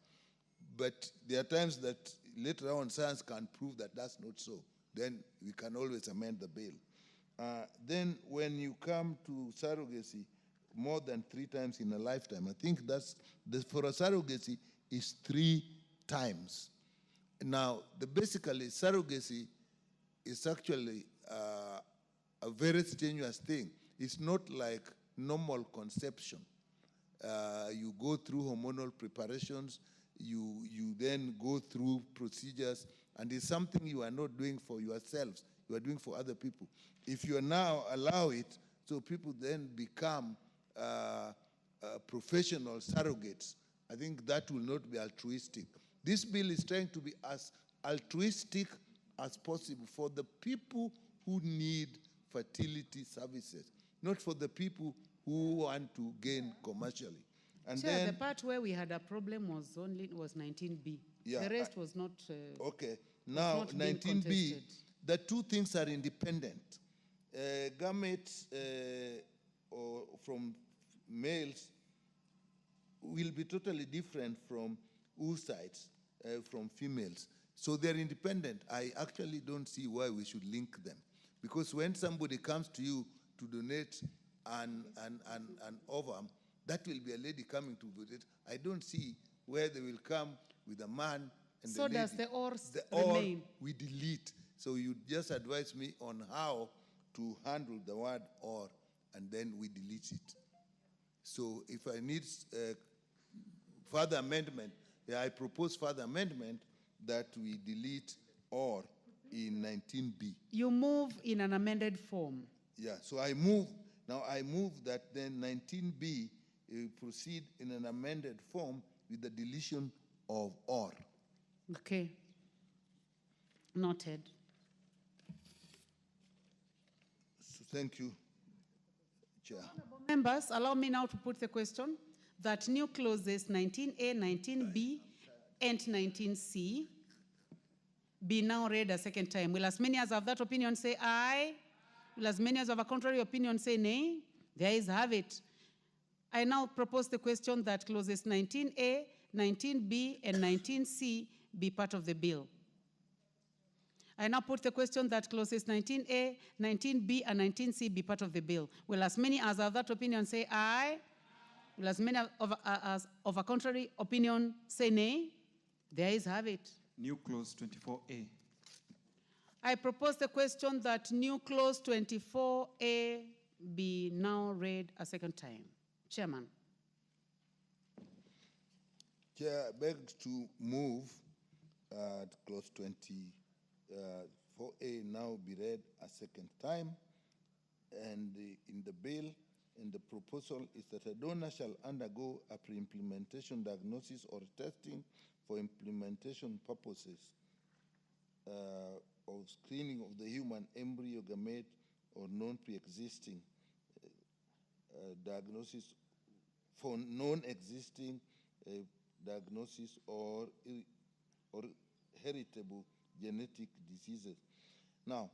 But there are times that later on science can prove that that's not so. Then we can always amend the bill. Then when you come to surrogacy, more than 3 times in a lifetime, I think for a surrogacy is 3 times. Now, basically, surrogacy is actually a very strenuous thing. It's not like normal conception. You go through hormonal preparations, you then go through procedures, and it's something you are not doing for yourselves, you are doing for other people. If you now allow it, so people then become professional surrogates, I think that will not be altruistic. This bill is trying to be as altruistic as possible for the people who need fertility services, not for the people who want to gain commercially. And Chair, then, the part where we had a problem was 19B. Yeah, The rest was not. Okay, now not being 19B, contested. the 2 things are independent. Gametes or from males will be totally different from oocytes from females. So they're independent. I actually don't see why we should link them. Because when somebody comes to you to donate an ovum, that will be a lady coming to donate. I don't see where they will come with a man and So the lady. does the or remain? We delete. So you just advise me on how to handle the word or, and then we delete it. So if I need further amendment, I propose further amendment that we delete or in 19B. You move in an amended form. Yeah, so I move that then 19B proceed in an amended form with the deletion of or. Okay. Noted. So thank you, Chair. Members, allow me now to put the question that new clauses 19A, 19B, and 19C be now read a second time. Will as many as have that opinion say aye? Will as many as have a contrary opinion say nay? There is have it. I now propose the question that clauses 19A, 19B, and 19C be part of the bill. I now put the question that clauses 19A, 19B, and 19C be part of the bill. Will as many as have that opinion say aye? Will as many as of a contrary opinion say nay? There is have it. New clause 24A. I propose the question that new clause 24A be now read a second time. Chairman. Chair, I beg to move clause 24A now be read a second time. And in the bill, and the proposal is that a donor shall undergo a pre-implementation diagnosis or testing for implementation purposes of screening of the human embryo, gamete, or non-pre-existing diagnosis for non-existing diagnosis or heritable genetic diseases. Now,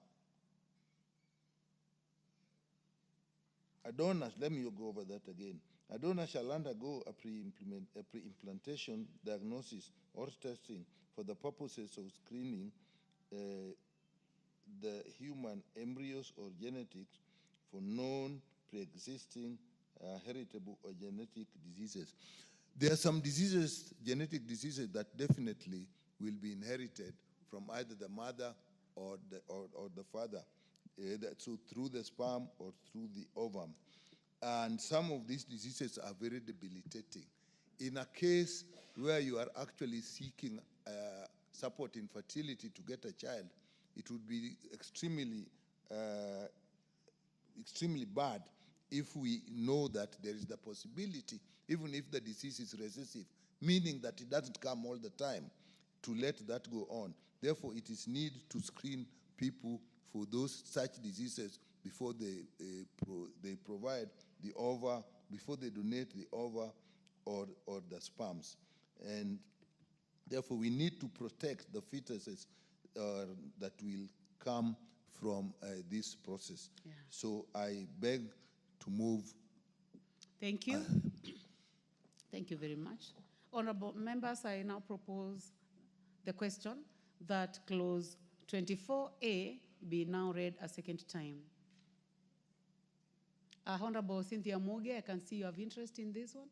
a donor, let me go over that again. A donor shall undergo a pre-implantation diagnosis or testing for the purposes of screening the human embryos or genetics for known pre-existing heritable or genetic diseases. There are some diseases, genetic diseases, that definitely will be inherited from either the mother or the father, so through the sperm or through the ovum. And some of these diseases are very debilitating. In a case where you are actually seeking support in fertility to get a child, it would be extremely bad if we know that there is the possibility, even if the disease is recessive, meaning that it doesn't come all the time, to let that go on. Therefore, it is need to screen people for those such diseases before they provide the ova, before they donate the ova or the sperms. And therefore, we need to protect the fetuses that will come from this process. Yeah. So I beg to move. Thank you. Thank you very much. Honorable members, I now propose the question that clause 24A be now read a second time. Honorable Cynthia Muge, I can see you have interest in this one.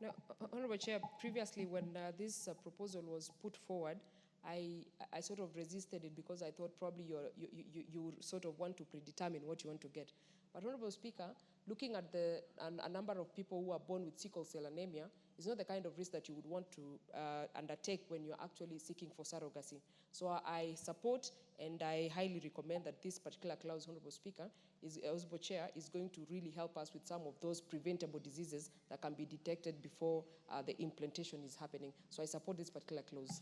No, Honorable Chair, previously when this proposal was put forward, I sort of resisted it because I thought probably you sort of want to predetermine what you want to get. But Honorable Speaker, looking at a number of people who are born with sickle cell anemia is not the kind of risk that you would want to undertake when you're actually seeking for surrogacy. So I support and I highly recommend that this particular clause, Honorable Speaker, Honorable Chair, is going to really help us with some of those preventable diseases that can be detected before the implantation is happening. So I support this particular clause.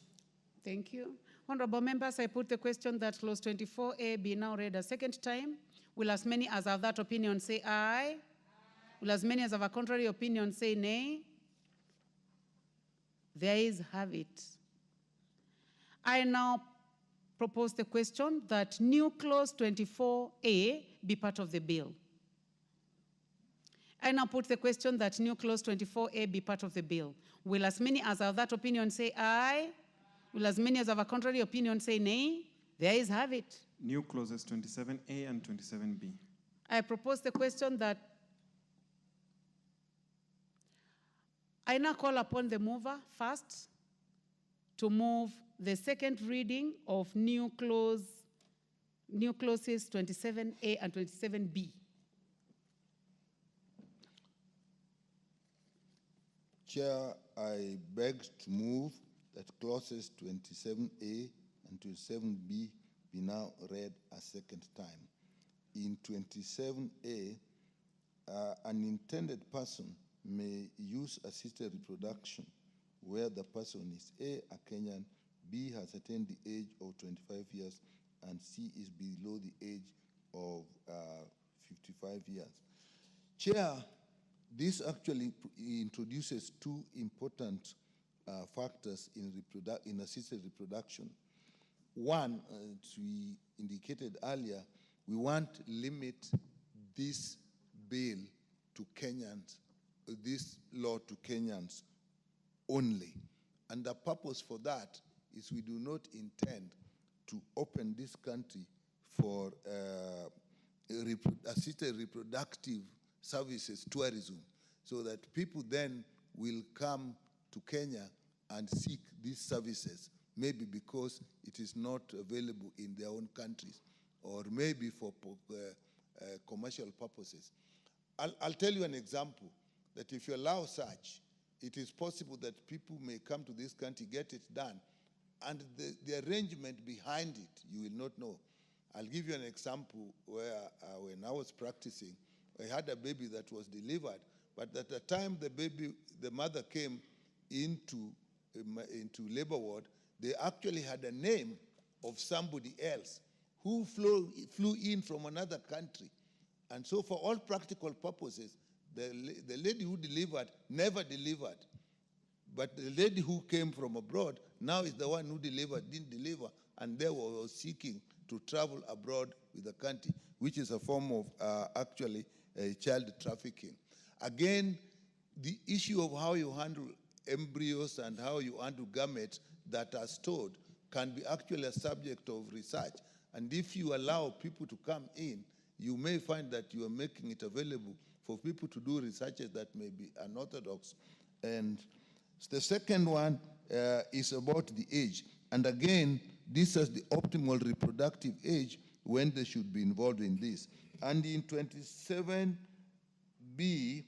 Thank you. Honorable members, I put the question that clause 24A be now read a second time. Will as many as have that opinion say aye? Will as many as have a contrary opinion say nay? The ayes have it. I now propose the question that new clause 24A be part of the bill. I now put the question that new clause 24A be part of the bill. Will as many as have that opinion say aye? Will as many as have a contrary opinion say nay? The ayes have it. New clauses 27A and 27B. I propose the question that I now call upon the mover first to move the second reading of new clauses 27A and 27B. Chair, I beg to move that clauses 27A and 27B be now read a second time. In 27A, an intended person may use assisted reproduction where the person is A, a Kenyan, B, has attained the age of 25 years, and C is below the age of 55 years. Chair, this actually introduces two important factors in assisted reproduction. One, as we indicated earlier, we want to limit this bill to Kenyans, this law to Kenyans only. And the purpose for that is we do not intend to open this country for assisted reproductive services tourism, so that people then will come to Kenya and seek these services, maybe because it is not available in their own countries, or maybe for commercial purposes. I'll tell you an example, that if you allow such, it is possible that people may come to this country, get it done, and the arrangement behind it, you will not know. I'll give you an example where when I was practicing, I had a baby that was delivered, but at the time the mother came into labor ward, they actually had a name of somebody else who flew in from another country. And so for all practical purposes, the lady who delivered never delivered. But the lady who came from abroad now is the one who didn't deliver, and they were seeking to travel abroad with the country, which is a form of actually child trafficking. Again, the issue of how you handle embryos and how you handle gametes that are stored can be actually a subject of research. And if you allow people to come in, you may find that you are making it available for people to do researches that may be unorthodox. And the second one is about the age. And again, this is the optimal reproductive age when they should be involved in this. And in 27B,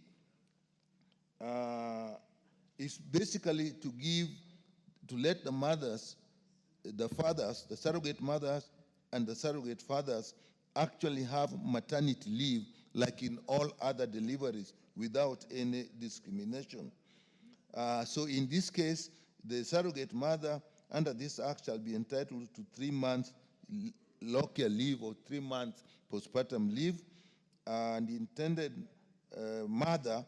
is basically to let the mothers, the fathers, the surrogate mothers and the surrogate fathers actually have maternity leave like in all other deliveries without any discrimination. So in this case, the surrogate mother under this act shall be entitled to 3 months local leave or 3 months postpartum leave, and the intended mother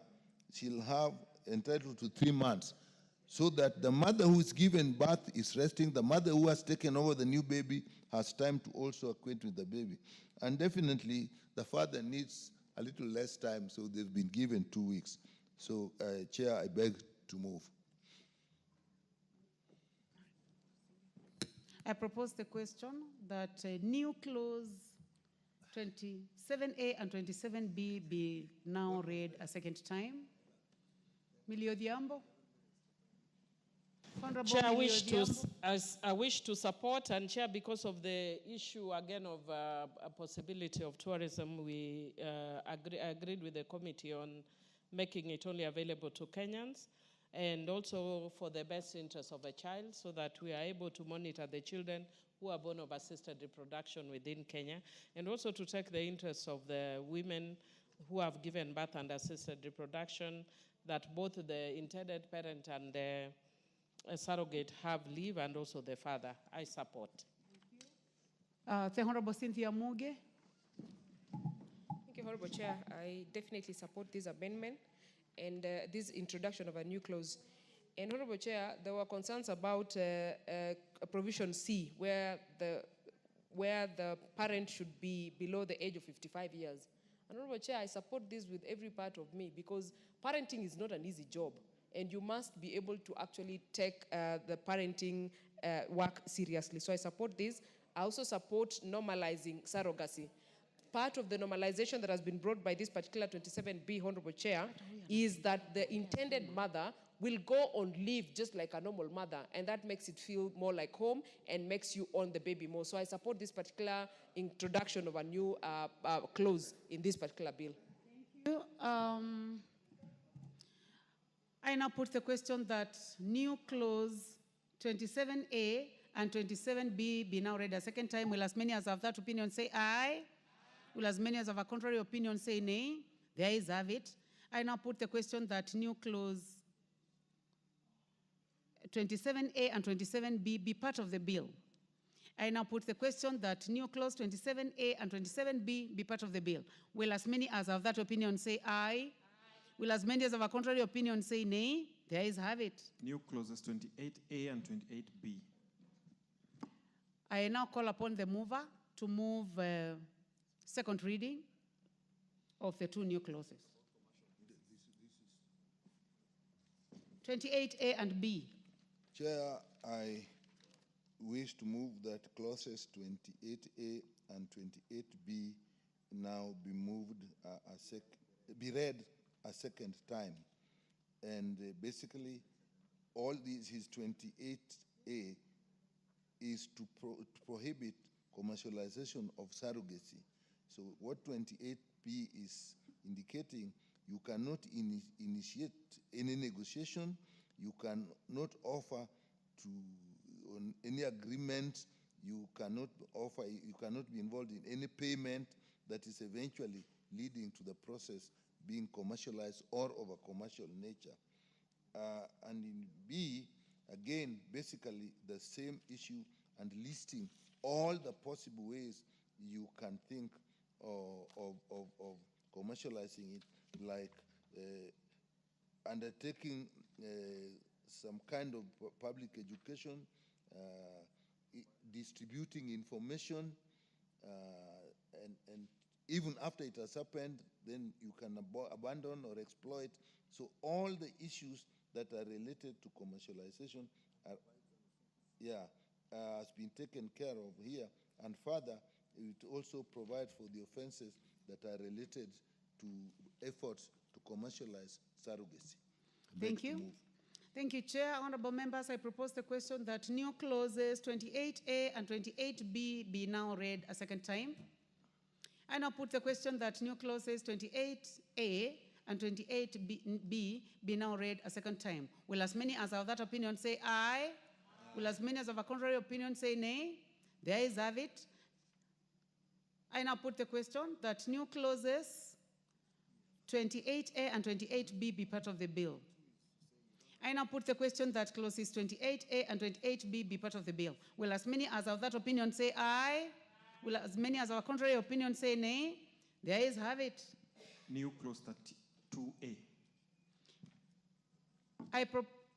she'll have entitled to 3 months, so that the mother who is given birth is resting, the mother who has taken over the new baby has time to also acquaint with the baby. And definitely the father needs a little less time, so they've been given 2 weeks. So, Chair, I beg to move. I propose the question that new clause 27A and 27B be now read a second time. Millie Odhiambo. Honorable Chair, Millie Odhiambo. I wish to support, and Chair, because of the issue again of a possibility of tourism, we agreed with the committee on making it only available to Kenyans, and also for the best interest of a child, so that we are able to monitor the children who are born of assisted reproduction within Kenya, and also to take the interests of the women who have given birth under assisted reproduction, that both the intended parent and the surrogate have leave, and also the father. I support. The Honorable Cynthia Muge. Thank you, Honorable Chair. I definitely support this amendment and this introduction of a new clause. And Honorable Chair, there were concerns about provision C, where the parent should be below the age of 55 years. And Honorable Chair, I support this with every part of me, because parenting is not an easy job, and you must be able to actually take the parenting work seriously. So I support this. I also support normalizing surrogacy. Part of the normalization that has been brought by this particular 27B, Honorable Chair, is that the intended mother will go on leave just like a normal mother, and that makes it feel more like home and makes you own the baby more. So I support this particular introduction of a new clause in this particular bill. Thank you. I now put the question that new clause 27A and 27B be now read a second time. Will as many as have that opinion say aye? Will as many as have a contrary opinion say nay? The ayes have it. I now put the question that new clause 27A and 27B be part of the bill. I now put the question that new clause 27A and 27B be part of the bill. Will as many as have that opinion say aye? Will as many as have a contrary opinion say nay? The ayes have it. New clauses 28A and 28B. I now call upon the mover to move second reading of the two new clauses. 28A and B. Chair, I wish to move that clauses 28A and 28B now be moved be read a second time. And basically, all these, his 28A is to prohibit commercialization of surrogacy. So what 28B is indicating, you cannot initiate any negotiation, you cannot offer to on any agreement, you cannot be involved in any payment that is eventually leading to the process being commercialized or of a commercial nature. And in B, again, basically the same issue and listing all the possible ways you can think of commercializing it, like undertaking some kind of public education, distributing information, and even after it has happened, then you can abandon or exploit. So all the issues that are related to commercialization are, has been taken care of here. And further, it also provides for the offenses that are related to efforts to commercialize surrogacy. Thank you. Thank you, Chair. Honorable members, I propose the question that new clauses 28A and 28B be now read a second time. I now put the question that new clauses 28A and 28B be now read a second time. Will as many as have that opinion say aye? Will as many as have a contrary opinion say nay? The ayes have it. I now put the question that new clauses 28A and 28B be part of the bill. I now put the question that clauses 28A and 28B be part of the bill. Will as many as have that opinion say aye? Will as many as have a contrary opinion say nay? The ayes have it. New clause 32A.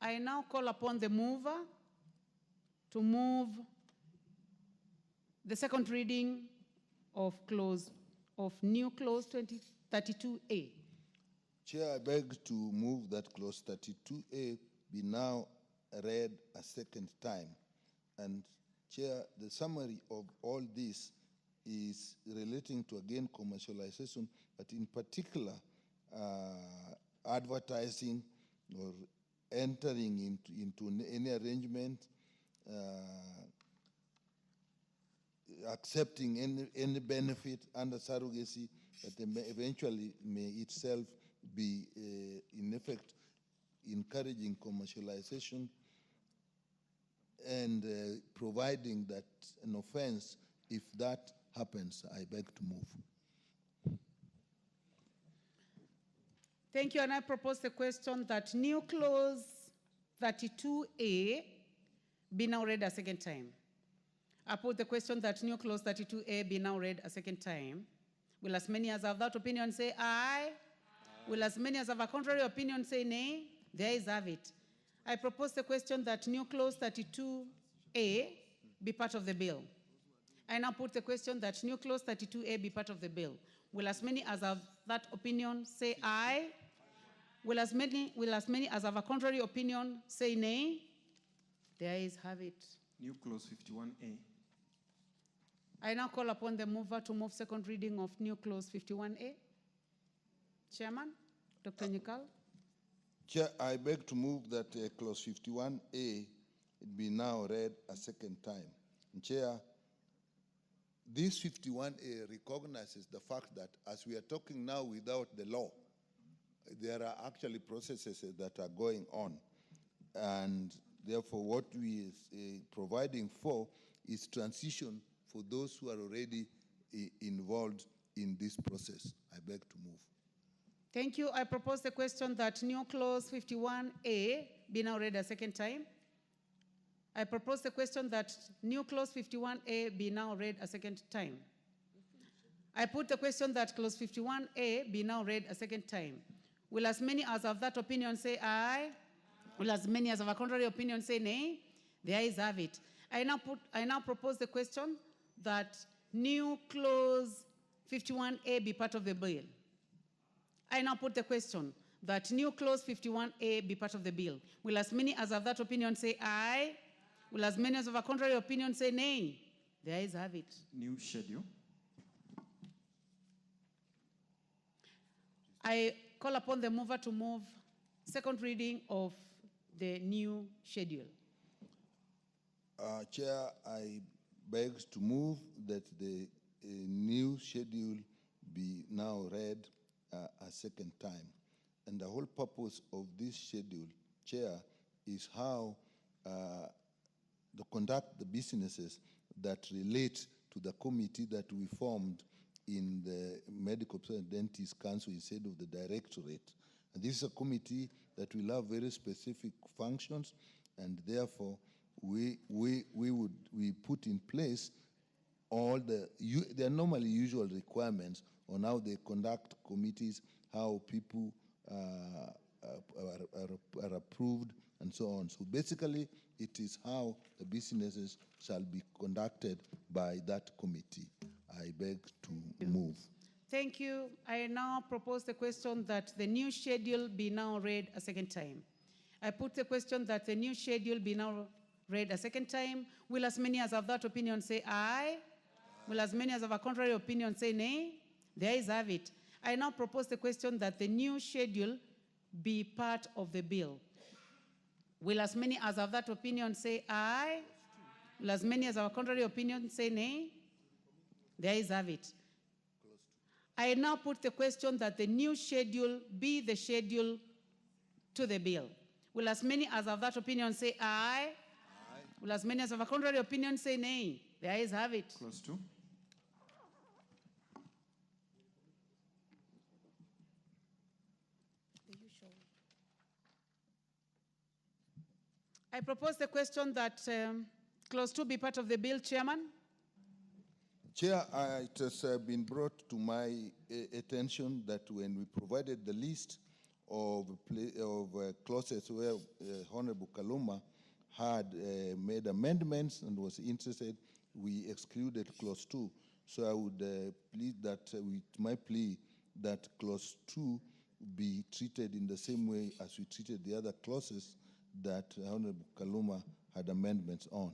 I now call upon the mover to move the second reading of new clause 32A. Chair, I beg to move that clause 32A be now read a second time. And Chair, the summary of all this is relating to, again, commercialization, but in particular, advertising or entering into any arrangement, accepting any benefit under surrogacy that eventually may itself be, in effect, encouraging commercialization and providing that an offense, if that happens, I beg to move. Thank you, and I propose the question that new clause 32A be now read a second time. I put the question that new clause 32A be now read a second time. Will as many as have that opinion say aye? Will as many as have a contrary opinion say nay? There is have it. I propose the question that new clause 32A be part of the bill. I now put the question that new clause 32A be part of the bill. Will as many as have that opinion say aye? Will as many as have a contrary opinion say nay? There is have it. New clause 51A. I now call upon the mover to move second reading of new clause 51A. Chairman, Dr. Nyikal. Chair, I beg to move that clause 51A be now read a second time. And Chair, this 51A recognizes the fact that as we are talking now without the law, there are actually processes that are going on. And therefore, what we are providing for is transition for those who are already involved in this process. I beg to move. Thank you. I propose the question that new clause 51A be now read a second time. I propose the question that new clause 51A be now read a second time. I put the question that clause 51A be now read a second time. Will as many as have that opinion say aye? Will as many as have a contrary opinion say nay? The ayes have it. I now propose the question that new clause 51A be part of the bill. I now put the question that new clause 51A be part of the bill. Will as many as have that opinion say aye? Will as many as have a contrary opinion say nay? The ayes have it. New schedule. I call upon the mover to move second reading of the new schedule. Chair, I beg to move that the new schedule be now read a second time. And the whole purpose of this schedule, Chair, is how to conduct the businesses that relate to the committee that we formed in the Medical Dentist Council instead of the Directorate. And this is a committee that will have very specific functions, and therefore we put in place all the normally usual requirements on how they conduct committees, how people are approved, and so on. So basically, it is how the businesses shall be conducted by that committee. I beg to move. Thank you. I now propose the question that the new schedule be now read a second time. I put the question that the new schedule be now read a second time. Will as many as have that opinion say aye? Will as many as have a contrary opinion say nay? The ayes have it. I now propose the question that the new schedule be part of the bill. Will as many as have that opinion say aye? Will as many as have a contrary opinion say nay? The ayes have it. I now put the question that the new schedule be the schedule to the bill. Will as many as have that opinion say aye? Aye. Will as many as have a contrary opinion say nay? The ayes have it. Close to. I propose the question that clause 2 be part of the bill, Chairman. Chair, it has been brought to my attention that when we provided the list of clauses where Honorable Kaluma had made amendments and was interested, we excluded clause 2. So I would plead that, with my plea, that clause 2 be treated in the same way as we treated the other clauses that Honorable Kaluma had amendments on.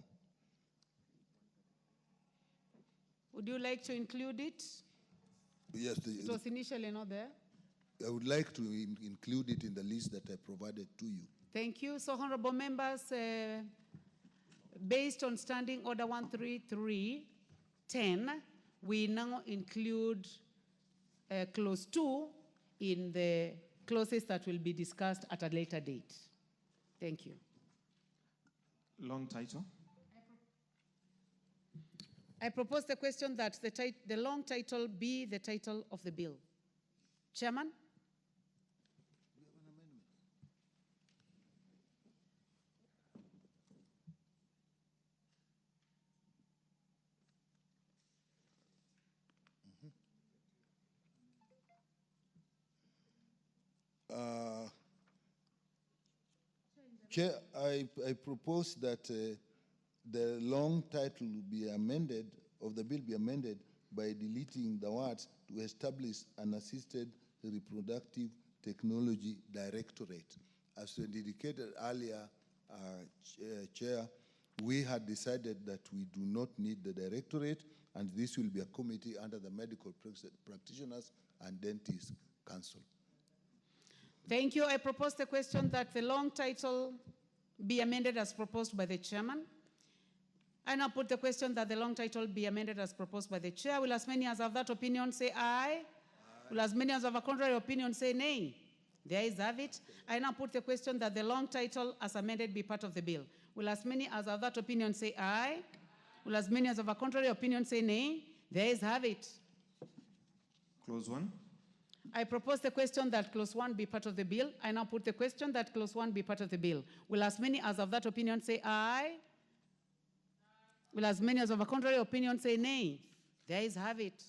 Would you like to include it? Yes, It was initially not there. I would like to include it in the list that I provided to you. Thank you. So, honorable members, based on Standing Order 13310, we now include clause 2 in the clauses that will be discussed at a later date. Thank you. Long title. I propose the question that the long title be the title of the bill. Chairman? Chair, I propose that the long title be amended, of the bill be amended by deleting the words to establish an assisted reproductive technology directorate. As indicated earlier, Chair, we had decided that we do not need the directorate, and this will be a committee under the Medical Practitioners and Dentists Council. Thank you. I propose the question that the long title be amended as proposed by the chairman. I now put the question that the long title be amended as proposed by the chair. Will as many as have that opinion say aye? Will as many as have a contrary opinion say nay? The ayes have it. I now put the question that the long title as amended be part of the bill. Will as many as have that opinion say aye? Will as many as have a contrary opinion say nay? The ayes have it. Clause 1. I propose the question that clause 1 be part of the bill. I now put the question that clause 1 be part of the bill. Will as many as of that opinion say aye? Will as many as of a contrary opinion say nay? The ayes have it.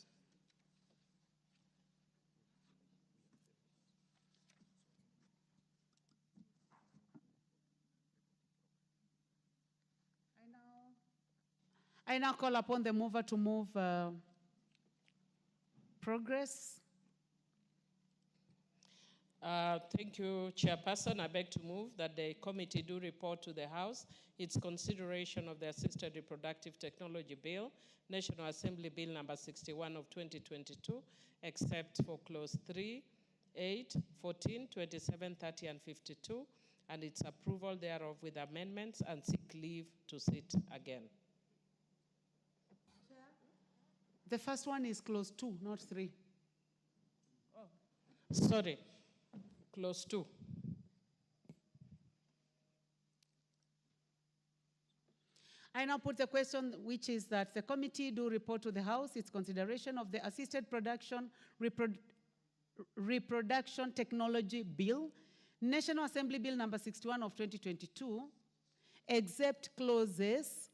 I now call upon the mover to move progress. Thank you, Chairperson. I beg to move that the committee do report to the House its consideration of the Assisted Reproductive Technology Bill, National Assembly Bill number 61 of 2022, except for clause 3, 8, 14, 27, 30, and 52, and its approval thereof with amendments, and seek leave to sit again. The first one is clause 2, not 3. Sorry. Clause 2. I now put the question, which is that the committee do report to the House its consideration of the Assisted Reproduction Technology Bill, National Assembly Bill number 61 of 2022, except clauses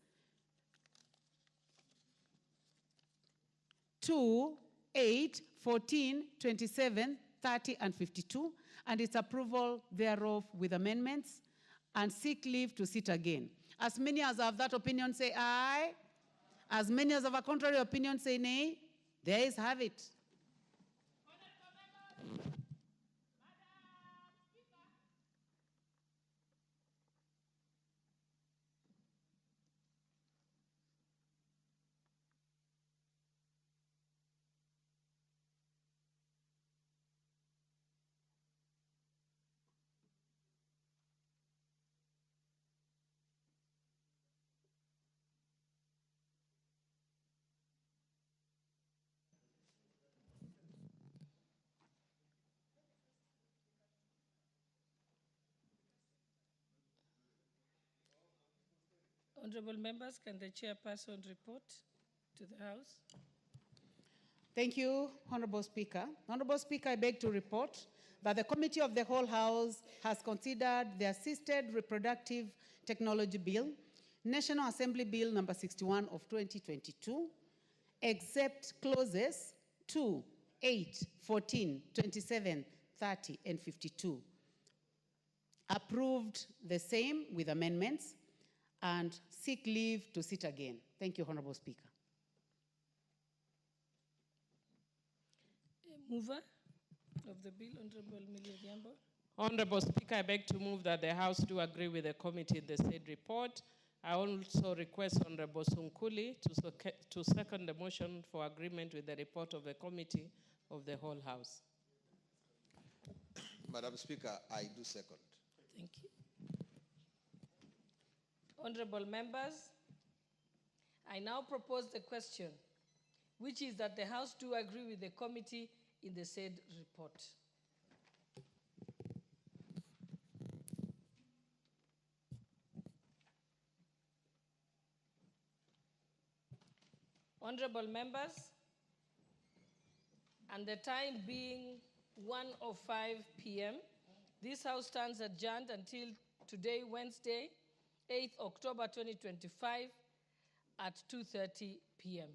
2, 8, 14, 27, 30, and 52, and its approval thereof with amendments, and seek leave to sit again. As many as have that opinion say aye. As many as have a contrary opinion say nay. The ayes have it. Honorable members, can the chairperson report to the House? Thank you, Honorable Speaker. Honorable Speaker, I beg to report that the Committee of the Whole House has considered the Assisted Reproductive Technology Bill, National Assembly Bill number 61 of 2022, except clauses 2, 8, 14, 27, 30, and 52. Approved the same with amendments, and seek leave to sit again. Thank you, Honorable Speaker. Mover of the bill, Honorable Millie Odhiambo. Honorable Speaker, I beg to move that the House do agree with the committee in the said report, I also request Honorable Sunkuli to second the motion for agreement with the report of the Committee of the Whole House. Madam Speaker, I do second. Thank you. Honorable members, I now propose the question, which is that the House do agree with the committee in the said report. Honorable members, and the time being 1:05 p.m., this House stands adjourned until today, Wednesday, 8th October 2025 at 2:30 p.m.